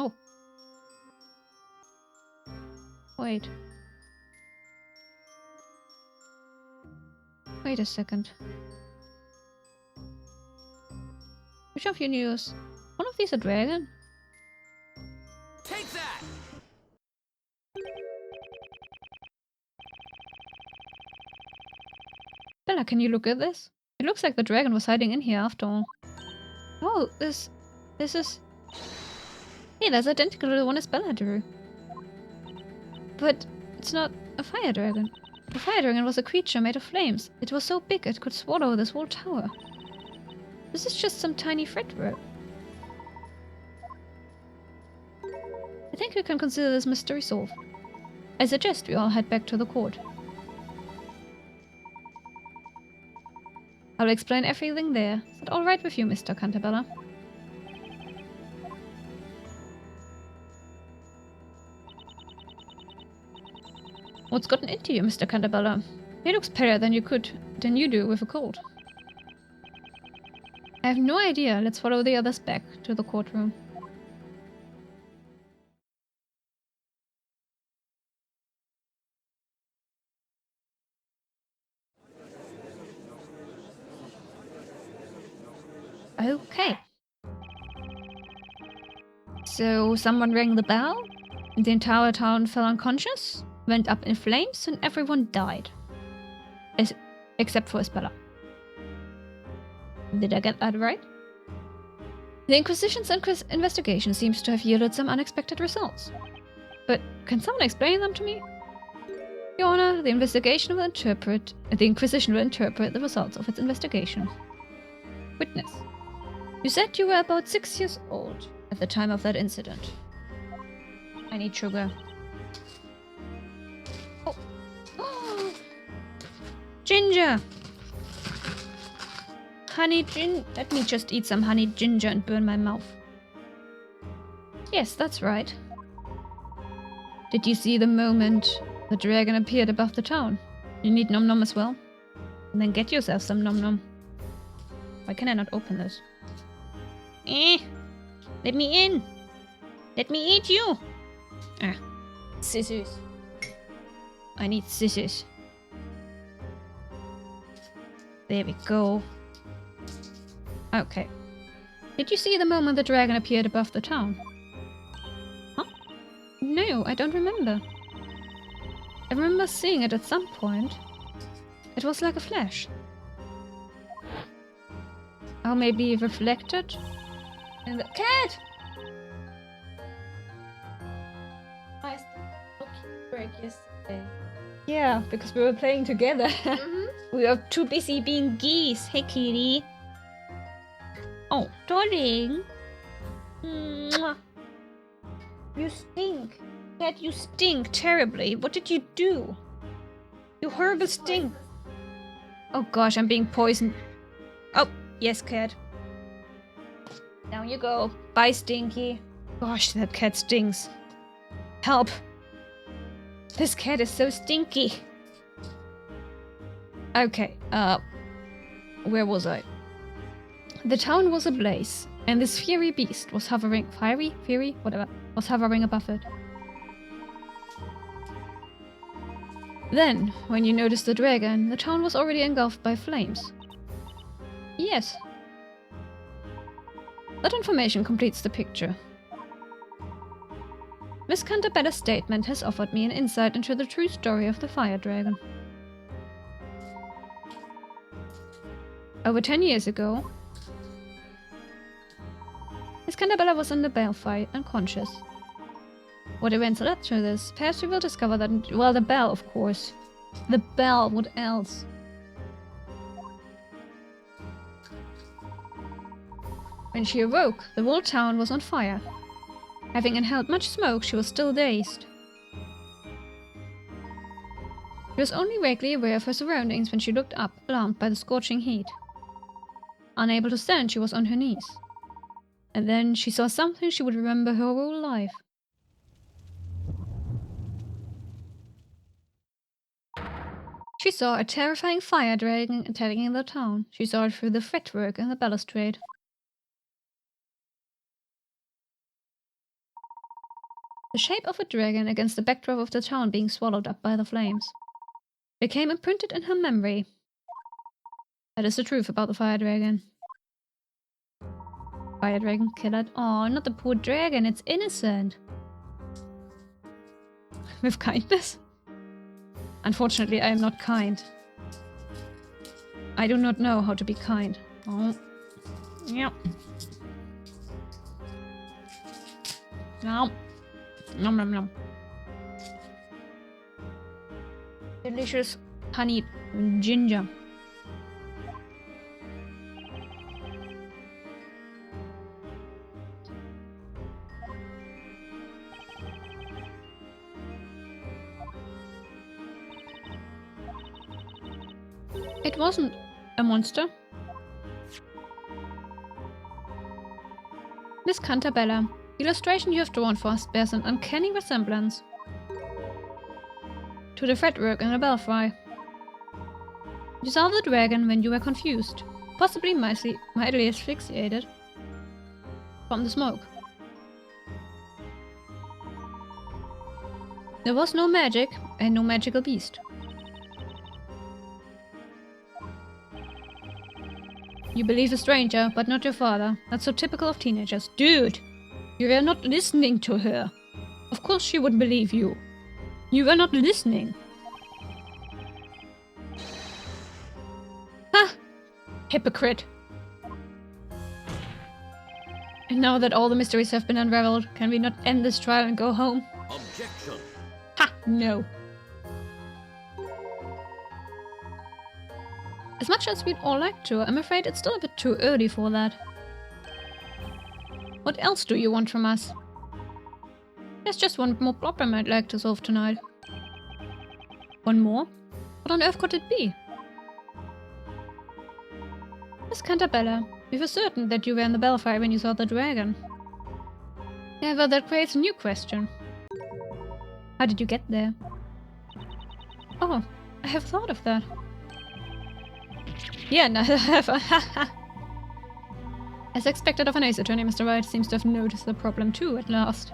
Oh. Wait. Wait a second. Which of you news? One of these a dragon? Take that! Bella, can you look at this? It looks like the dragon was hiding in here after all. Oh, this is... Hey, that's identical to the one as Bella drew. But it's not a fire dragon. The fire dragon was a creature made of flames. It was so big it could swallow this whole tower. This is just some tiny thread rope. I think we can consider this mystery solved. I suggest we all head back to the court. I'll explain everything there. Is that alright with you, Mr. Cantabella? What's gotten into you, Mr. Cantabella? He looks paler than you do with a cold. I have no idea. Let's follow the others back to the courtroom. Okay. So someone rang the bell, and the entire town fell unconscious, went up in flames, and everyone died. Except for Isabella. Did I get that right? The Inquisition's investigation seems to have yielded some unexpected results. But can someone explain them to me? Your Honor, the Inquisition will interpret the results of its investigation. Witness. You said you were about 6 years old at the time of that incident. I need sugar. Oh. Oh. Ginger! Honey ginger. Let me just eat some honey ginger and burn my mouth. Yes, that's right. Did you see the moment the dragon appeared above the town? You need nom nom as well? And then get yourself some nom nom. Why can I not open this? Let me in! Let me eat you! Ah. Scissors. I need scissors. There we go. Okay. Did you see the moment the dragon appeared above the town? Huh? No, I don't remember. I remember seeing it at some point. It was like a flash. Or maybe reflected? In the cat! work yesterday. Yeah, because we were playing together. Mm-hmm. We were too busy being geese. Hey, kitty. Oh, darling. Mwah. You stink. Cat, you stink terribly. What did you do? You horrible stink. Oh gosh, I'm being poisoned. Oh, yes, cat. Down you go. Bye, Stinky. Gosh, that cat stinks. Help. This cat is so stinky. Okay, where was I? The town was ablaze, and this fiery beast was hovering... Fiery? Whatever. Was hovering above it. Then, when you noticed the dragon, the town was already engulfed by flames. Yes. That information completes the picture. Miss Canterbella's statement has offered me an insight into the true story of the fire dragon. Over 10 years ago, Miss Cantebella was in the belfry, unconscious. What events led to this? Perhaps we will discover that... Well, the bell, of course. The bell, what else? When she awoke, the whole town was on fire. Having inhaled much smoke, she was still dazed. She was only vaguely aware of her surroundings when she looked up, alarmed by the scorching heat. Unable to stand, she was on her knees. And then she saw something she would remember her whole life. She saw a terrifying fire dragon attacking the town. She saw it through the fretwork in the balustrade. The shape of a dragon against the backdrop of the town being swallowed up by the flames became imprinted in her memory. That is the truth about the fire dragon. Fire dragon killed. Oh, not the poor dragon, it's innocent. With kindness? Unfortunately, I am not kind. I do not know how to be kind. Oh. Yeah. No. Nom nom nom. Delicious honey and ginger. It wasn't a monster. Miss Canterbella, the illustration you have drawn for us bears an uncanny resemblance to the fretwork in the belfry. You saw the dragon when you were confused, possibly mildly asphyxiated from the smoke. There was no magic and no magical beast. You believe a stranger, but not your father. That's so typical of teenagers. Dude! You were not listening to her. Of course she would believe you. You were not listening. Ha! Hypocrite. And now that all the mysteries have been unraveled, can we not end this trial and go home? Objection. Ha! No. As much as we'd all like to, I'm afraid it's still a bit too early for that. What else do you want from us? There's just one more problem I'd like to solve tonight. One more? What on earth could it be? Miss Canterbella, we were certain that you were in the belfry when you saw the dragon. However, that creates a new question. How did you get there? Oh, I have thought of that. Yeah, neither have I. As expected of an ace attorney, Mr. Wright seems to have noticed the problem too, at last.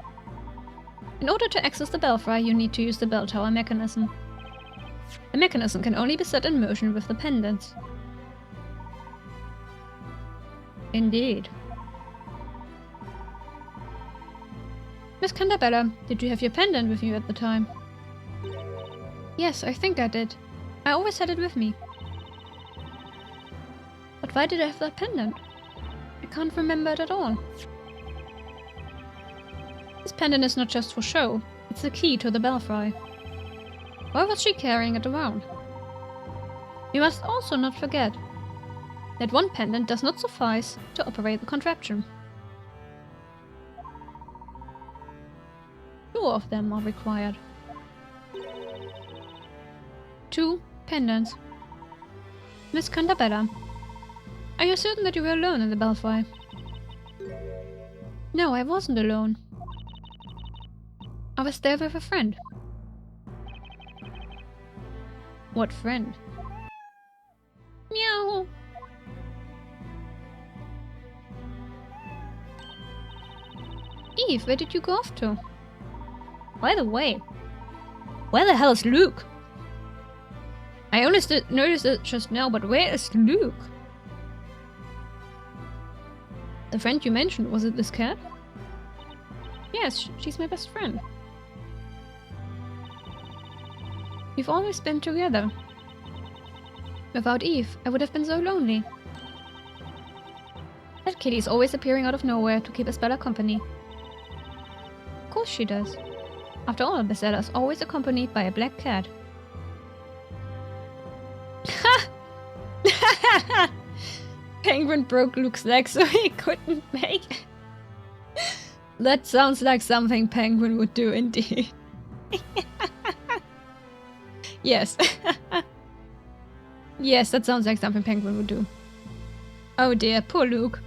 In order to access the belfry, you need to use the bell tower mechanism. The mechanism can only be set in motion with the pendants. Indeed. Miss Canterbella, did you have your pendant with you at the time? Yes, I think I did. I always had it with me. But why did I have that pendant? I can't remember it at all. This pendant is not just for show, it's the key to the belfry. Why was she carrying it around? We must also not forget that one pendant does not suffice to operate the contraption. 2 of them are required. 2 pendants. Miss Candabella, are you certain that you were alone in the belfry? No, I wasn't alone. I was there with a friend. What friend? Meow. Eve, where did you go off to? By the way, where the hell is Luke? I only noticed it just now, but where is Luke? The friend you mentioned, was it this cat? Yes, she's my best friend. We've always been together. Without Eve, I would have been so lonely. That kitty's always appearing out of nowhere to keep Isabella company. Of course she does. After all, Besella's always accompanied by a black cat. Ha! Penguin broke Luke's leg so he couldn't make it. That sounds like something Penguin would do indeed. Yes. Yes, that sounds like something Penguin would do. Oh dear, poor Luke.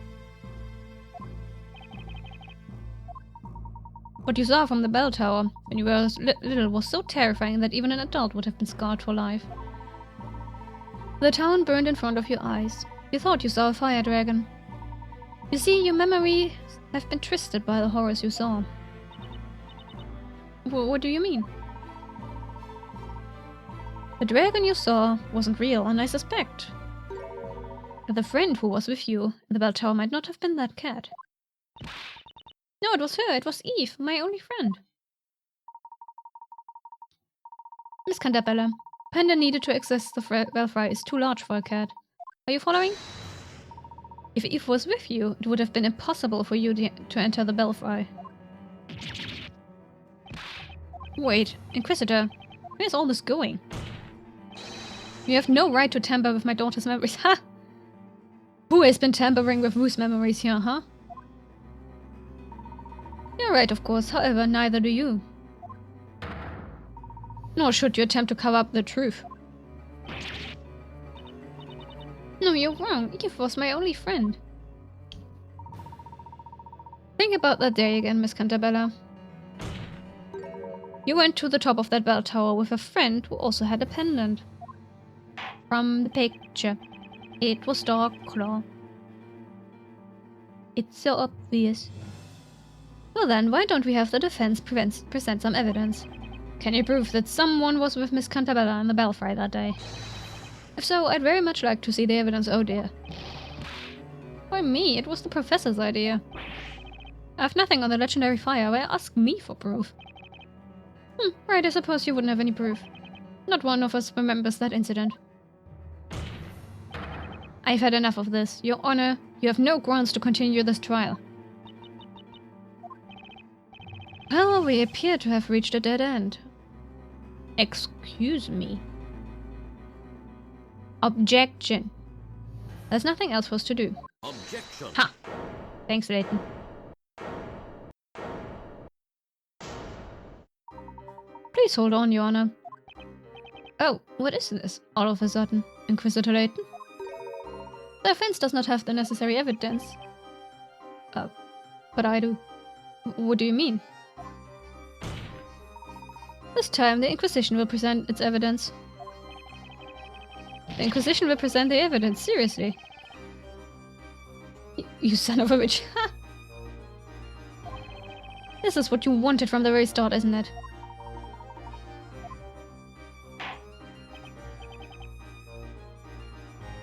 What you saw from the bell tower when you were little was so terrifying that even an adult would have been scarred for life. The town burned in front of your eyes. You thought you saw a fire dragon. You see, your memories have been twisted by the horrors you saw. What do you mean? The dragon you saw wasn't real, and I suspect that the friend who was with you in the bell tower might not have been that cat. No, it was her. It was Eve, my only friend. Miss Candabella, pendant needed to access the belfry is too large for a cat. Are you following? If Eve was with you, it would have been impossible for you to enter the belfry. Wait, Inquisitor, where's all this going? You have no right to tamper with my daughter's memories, ha! Who has been tampering with whose memories here, huh? You're right, of course, however, neither do you. Nor should you attempt to cover up the truth. No, you're wrong. Eve was my only friend. Think about that day again, Miss Cantabella. You went to the top of that bell tower with a friend who also had a pendant. From the picture, it was dark claw. It's so obvious. Well then, why don't we have the defense present some evidence? Can you prove that someone was with Miss Cantabella in the belfry that day? If so, I'd very much like to see the evidence, oh dear. Why me? It was the professor's idea. I have nothing on the legendary fire, why ask me for proof? Right, I suppose you wouldn't have any proof. Not one of us remembers that incident. I've had enough of this. Your Honor, you have no grounds to continue this trial. Well, we appear to have reached a dead end. Excuse me. Objection. There's nothing else for us to do. Objection. Ha! Thanks, Layton. Please hold on, Your Honor. Oh, what is this, all of a sudden? Inquisitor Layton? The offense does not have the necessary evidence. But I do. What do you mean? This time, the Inquisition will present its evidence. The Inquisition will present the evidence, seriously. You son of a bitch. This is what you wanted from the very start, isn't it?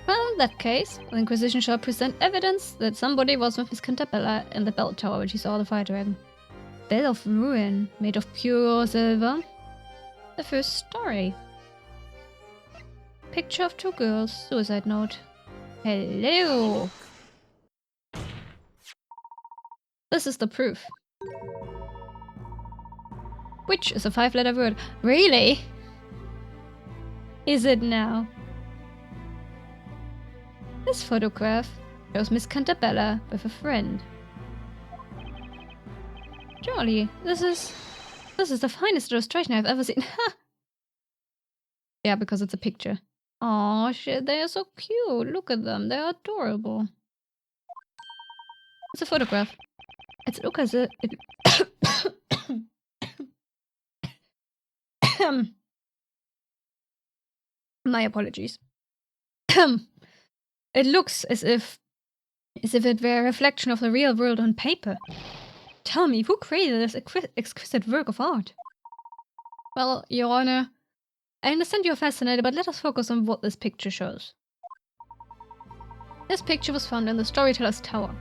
Well, in that case, the Inquisition shall present evidence that somebody was with Miss Cantabella in the bell tower when she saw the fire dragon. Bell of ruin, made of pure silver. The first story. Picture of 2 girls, suicide note. Hello! This is the proof. Which is a 5-letter word. Really? Is it now? This photograph shows Miss Cantabella with a friend. Surely, this is the finest illustration I've ever seen. Yeah, because it's a picture. Oh shit, they are so cute. Look at them, they're adorable. It's a photograph. It's look as a My apologies. It looks as if it were a reflection of the real world on paper. Tell me, who created this exquisite work of art? Well, Your Honor, I understand you're fascinated, but let us focus on what this picture shows. This picture was found in the Storyteller's Tower.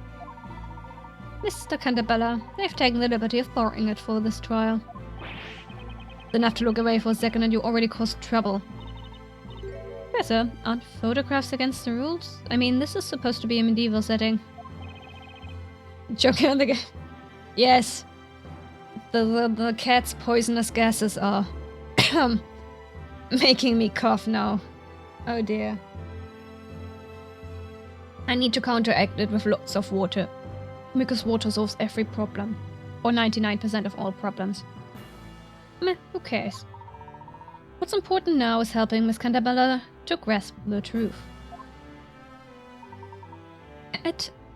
Mr. Cantabella, they've taken the liberty of borrowing it for this trial. It's enough to look away for a second and you already caused trouble. Professor, aren't photographs against the rules? I mean, this is supposed to be a medieval setting. Joking on the Yes. The cat's poisonous gases are making me cough now. Oh dear. I need to counteract it with lots of water. Because water solves every problem. Or 99% of all problems. Meh, who cares? What's important now is helping Miss Cantabella to grasp the truth.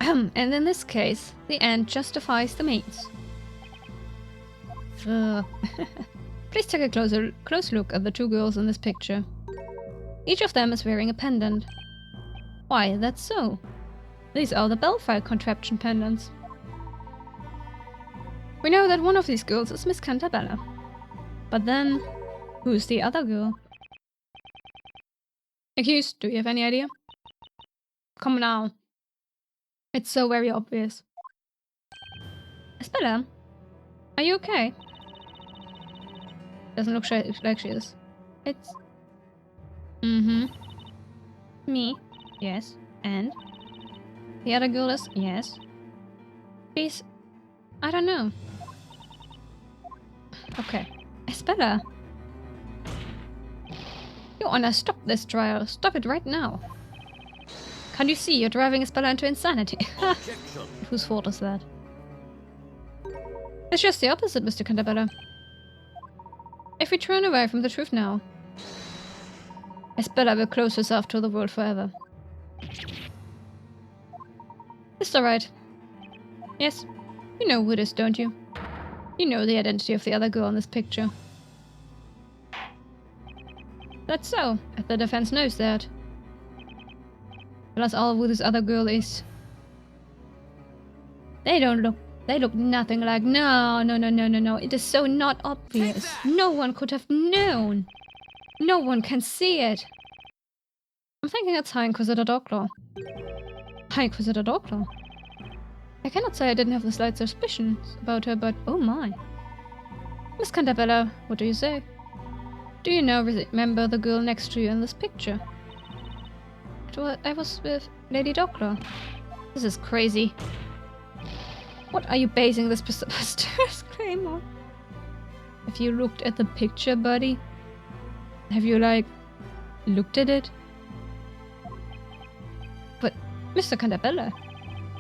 And in this case, the end justifies the means. Please take a close look at the two girls in this picture. Each of them is wearing a pendant. Why, that's so. These are the Belfry contraption pendants. We know that one of these girls is Miss Cantabella. But then, who's the other girl? Accused, do you have any idea? Come now. It's so very obvious. Estella, are you okay? Doesn't look like she is. It's... Me? Yes. And? The other girl is? Yes. She's... I don't know. Okay. Estella! Your Honor, stop this trial. Stop it right now. Can't you see you're driving Estella into insanity? Whose fault is that? It's just the opposite, Mr. Cantabella. If we turn away from the truth now, Estella will close herself to the world forever. Mr. Wright. Yes, you know who it is, don't you? You know the identity of the other girl in this picture. That's so, if the defense knows that. Tell us all who this other girl is. They look nothing like... No. It is so not obvious. No one could have known. No one can see it. I'm thinking it's High Inquisitor Doctor. High Inquisitor Doctor? I cannot say I didn't have the slight suspicions about her, but oh my. Miss Cantabella, what do you say? Do you now remember the girl next to you in this picture? I was with Lady Doctor. This is crazy. What are you basing this preposterous claim on? Have you looked at the picture, buddy? Have you, like, looked at it? But, Mr. Cantabella,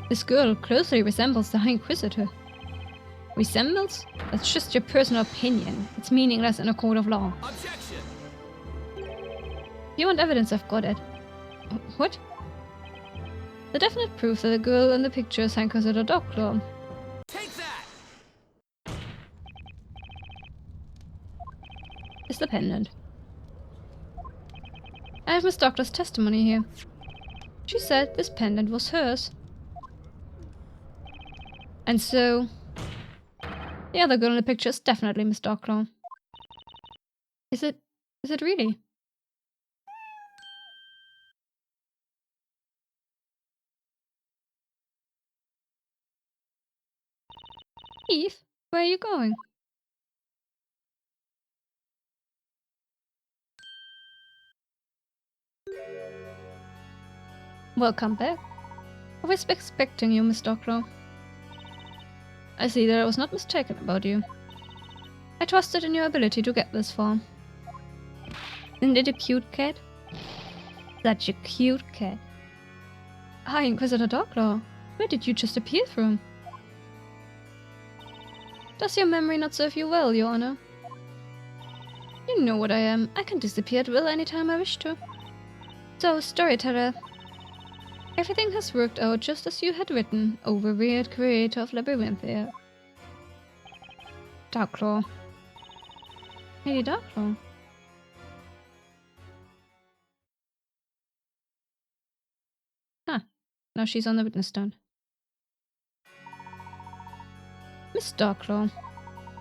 this girl closely resembles the High Inquisitor. Resembles? That's just your personal opinion. It's meaningless in a court of law. Objection! If you want evidence, I've got it. What? The definite proof that the girl in the picture is High Inquisitor Doctor. Take that! Is the pendant. I have Miss Doctor's testimony here. She said this pendant was hers. And so... the other girl in the picture is definitely Miss Doctor. Is it really? Eve, where are you going? Welcome back. I was expecting you, Miss Doctor. I see that I was not mistaken about you. I trusted in your ability to get this far. Isn't it a cute cat? Such a cute cat. Hi, Inquisitor Darklaw. Where did you just appear from? Does your memory not serve you well, Your Honor? You know what I am. I can disappear at will anytime I wish to. So, storyteller. Everything has worked out just as you had written, O revered creator of Labyrinthia. Darklaw. Lady Darklaw. Huh. Now she's on the witness stand. Miss Darklaw.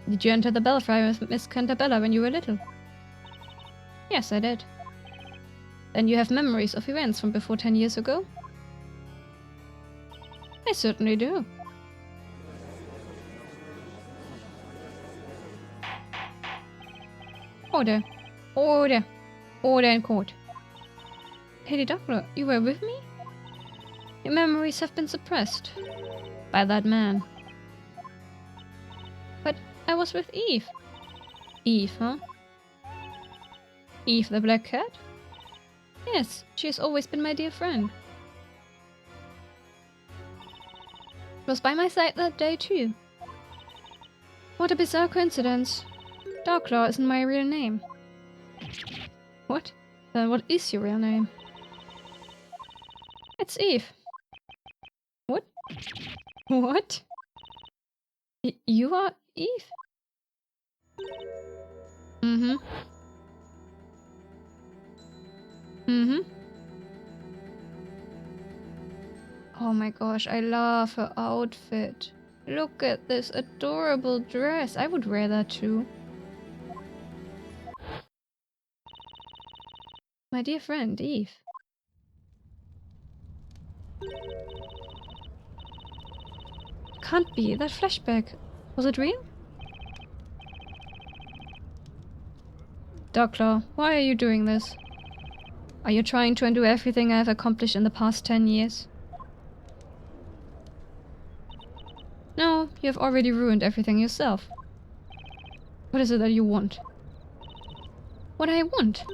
Did you enter the Belfry with Miss Cantabella when you were little? Yes, I did. Then you have memories of events from before 10 years ago? I certainly do. Order. Order. Order in court. Lady Darklaw, you were with me? Your memories have been suppressed. By that man. But I was with Eve. Eve, huh? Eve the black cat? Yes, she has always been my dear friend. She was by my side that day too. What a bizarre coincidence. Darklaw isn't my real name. What? Then what is your real name? It's Eve. What? What? You are Eve? Mm-hmm. Mm-hmm. Oh my gosh, I love her outfit. Look at this adorable dress. I would wear that too. My dear friend, Eve. Can't be. That flashback. Was it real? Darklaw, why are you doing this? Are you trying to undo everything I have accomplished in the past 10 years? No, you have already ruined everything yourself. What is it that you want? What I want?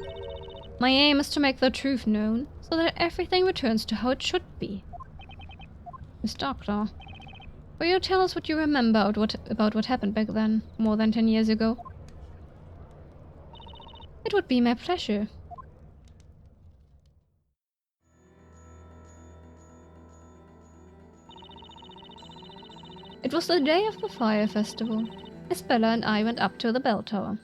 My aim is to make the truth known, so that everything returns to how it should be. Miss Darklaw, will you tell us what you remember about what happened back then, more than 10 years ago? It would be my pleasure. It was the day of the fire festival. Isabella and I went up to the bell tower.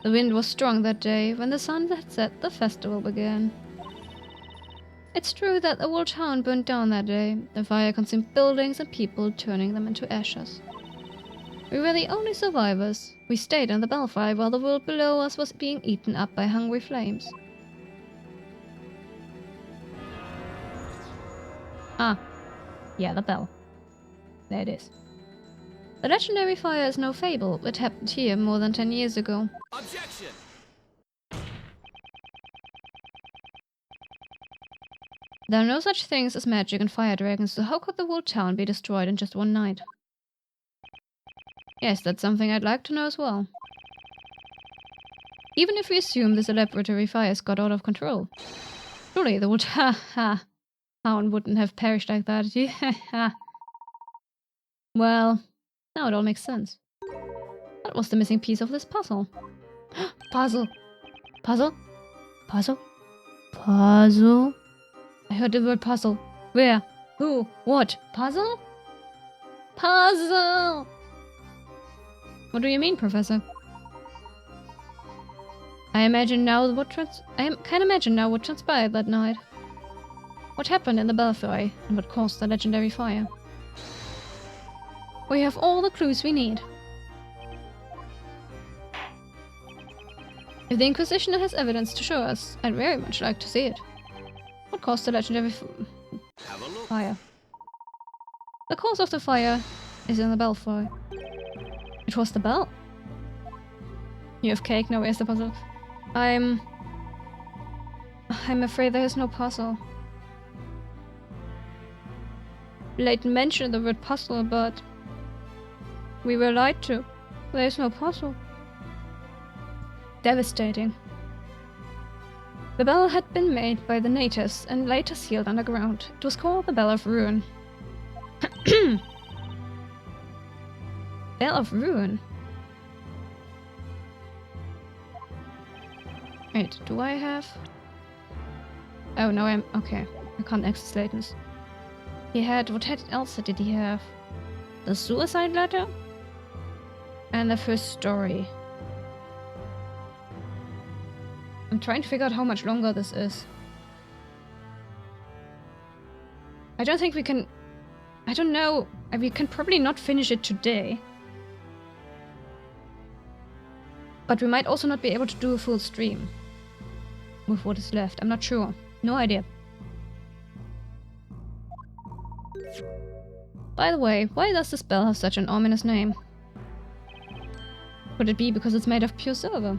The wind was strong that day. When the sun had set, the festival began. It's true that the whole town burned down that day. The fire consumed buildings and people, turning them into ashes. We were the only survivors. We stayed in the belfry while the world below us was being eaten up by hungry flames. Ah. Yeah, the bell. There it is. The legendary fire is no fable. It happened here more than 10 years ago. Objection! There are no such things as magic and fire dragons, so how could the whole town be destroyed in just one night? Yes, that's something I'd like to know as well. Even if we assume this laboratory fires got out of control, surely the whole town wouldn't have perished like that. Well, now it all makes sense. That was the missing piece of this puzzle. Puzzle! Puzzle? Puzzle? Puzzle? I heard the word puzzle. Where? Who? What? Puzzle? Puzzle! What do you mean, Professor? I can't imagine now what transpired that night. What happened in the belfry, and what caused the legendary fire. We have all the clues we need. If the Inquisition has evidence to show us, I'd very much like to see it. What caused the legendary fire? The cause of the fire is in the belfry. It was the bell. You have cake, now where's the puzzle? I'm afraid there is no puzzle. Layton mentioned the word puzzle, but we were lied to. There is no puzzle. devastating. The bell had been made by the natives and later sealed underground. It was called the Bell of Ruin. Bell of Ruin? Wait, do I have... Oh, no, I'm... Okay, I can't access Layton's. He had... What else did he have? The suicide letter? And the first story. I'm trying to figure out how much longer this is. I don't think we can... I don't know. We can probably not finish it today. But we might also not be able to do a full stream. With what is left. I'm not sure. No idea. By the way, why does this bell have such an ominous name? Could it be because it's made of pure silver?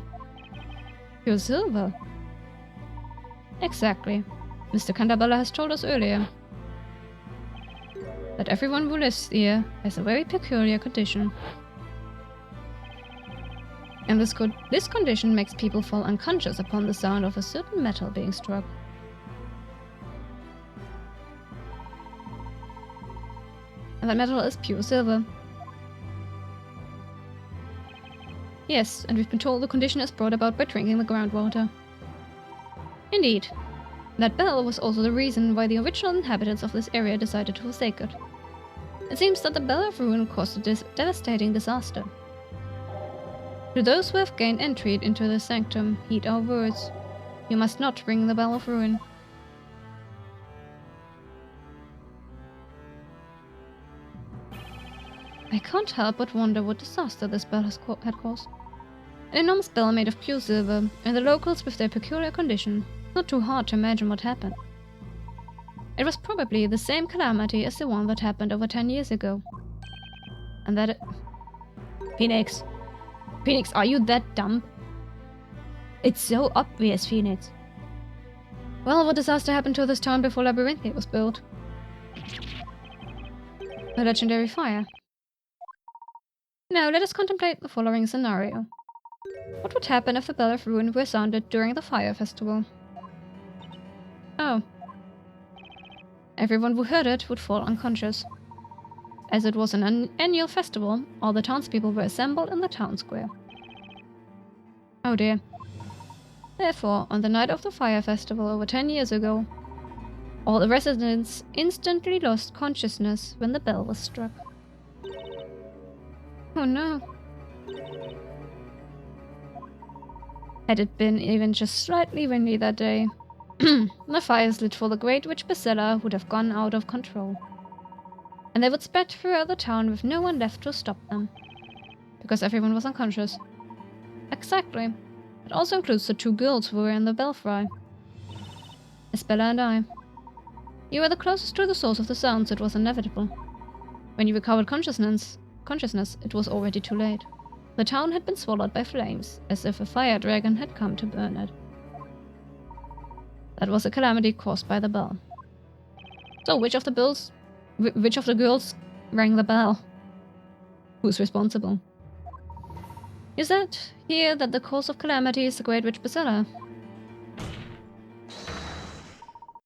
Pure silver? Exactly. Mr. Cantabella has told us earlier that everyone who lives here has a very peculiar condition. And this condition makes people fall unconscious upon the sound of a certain metal being struck. And that metal is pure silver. Yes, and we've been told the condition is brought about by drinking the groundwater. Indeed. That bell was also the reason why the original inhabitants of this area decided to forsake it. It seems that the Bell of Ruin caused a devastating disaster. To those who have gained entry into the sanctum, heed our words. You must not ring the Bell of Ruin. I can't help but wonder what disaster this bell had caused. An enormous bell made of pure silver, and the locals with their peculiar condition. Not too hard to imagine what happened. It was probably the same calamity as the one that happened over 10 years ago. And that Phoenix! Phoenix, are you that dumb? It's so obvious, Phoenix. Well, what disaster happened to this town before Labyrinthia was built? A legendary fire. Now, let us contemplate the following scenario. What would happen if the Bell of Ruin were sounded during the fire festival? Oh. Everyone who heard it would fall unconscious. As it was an annual festival, all the townspeople were assembled in the town square. Oh dear. Therefore, on the night of the fire festival over 10 years ago, all the residents instantly lost consciousness when the bell was struck. Oh no. Had it been even just slightly windy that day, the fires lit for the Great Witch Bacilla would have gone out of control. And they would spread throughout the town with no one left to stop them. Because everyone was unconscious. Exactly. It also includes the two girls who were in the belfry. Isabella and I. You were the closest to the source of the sounds, it was inevitable. When you recovered consciousness, it was already too late. The town had been swallowed by flames, as if a fire dragon had come to burn it. That was a calamity caused by the bell. So, which of the girls rang the bell? Who's responsible? You said here that the cause of calamity is the Great Witch Bacilla.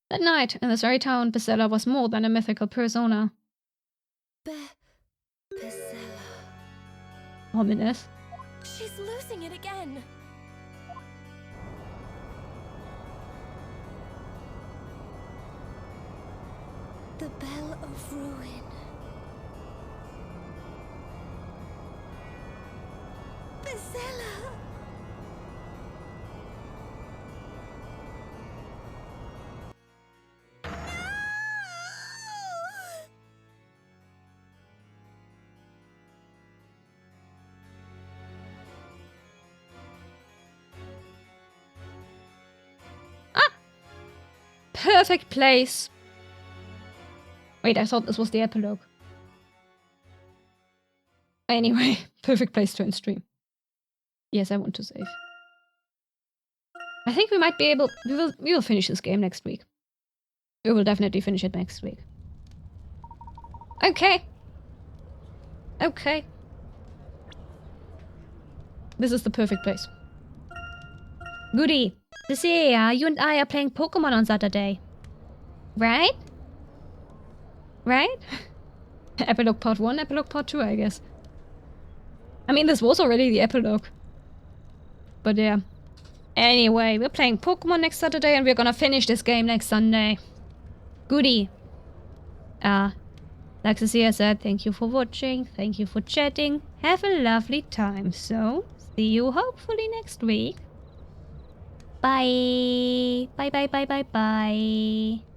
That night, in this very town, Bacilla was more than a mythical persona. Bacilla. Ominous. She's losing it again. The Bell of Ruin. Bacilla! Perfect place. Wait, I thought this was the epilogue. Anyway, perfect place to end stream. Yes, I want to save. I think we might be able... We will finish this game next week. We will definitely finish it next week. Okay. Okay. This is the perfect place. Goody. Cecilia, you and I are playing Pokemon on Saturday. Right? Right? Epilogue Part 1, Epilogue Part 2, I guess. I mean, this was already the epilogue. But yeah. Anyway, we're playing Pokemon next Saturday and we're gonna finish this game next Sunday. Goody. Like Cecilia said, thank you for watching, thank you for chatting, have a lovely time, so see you hopefully next week. Bye! Bye bye bye bye bye.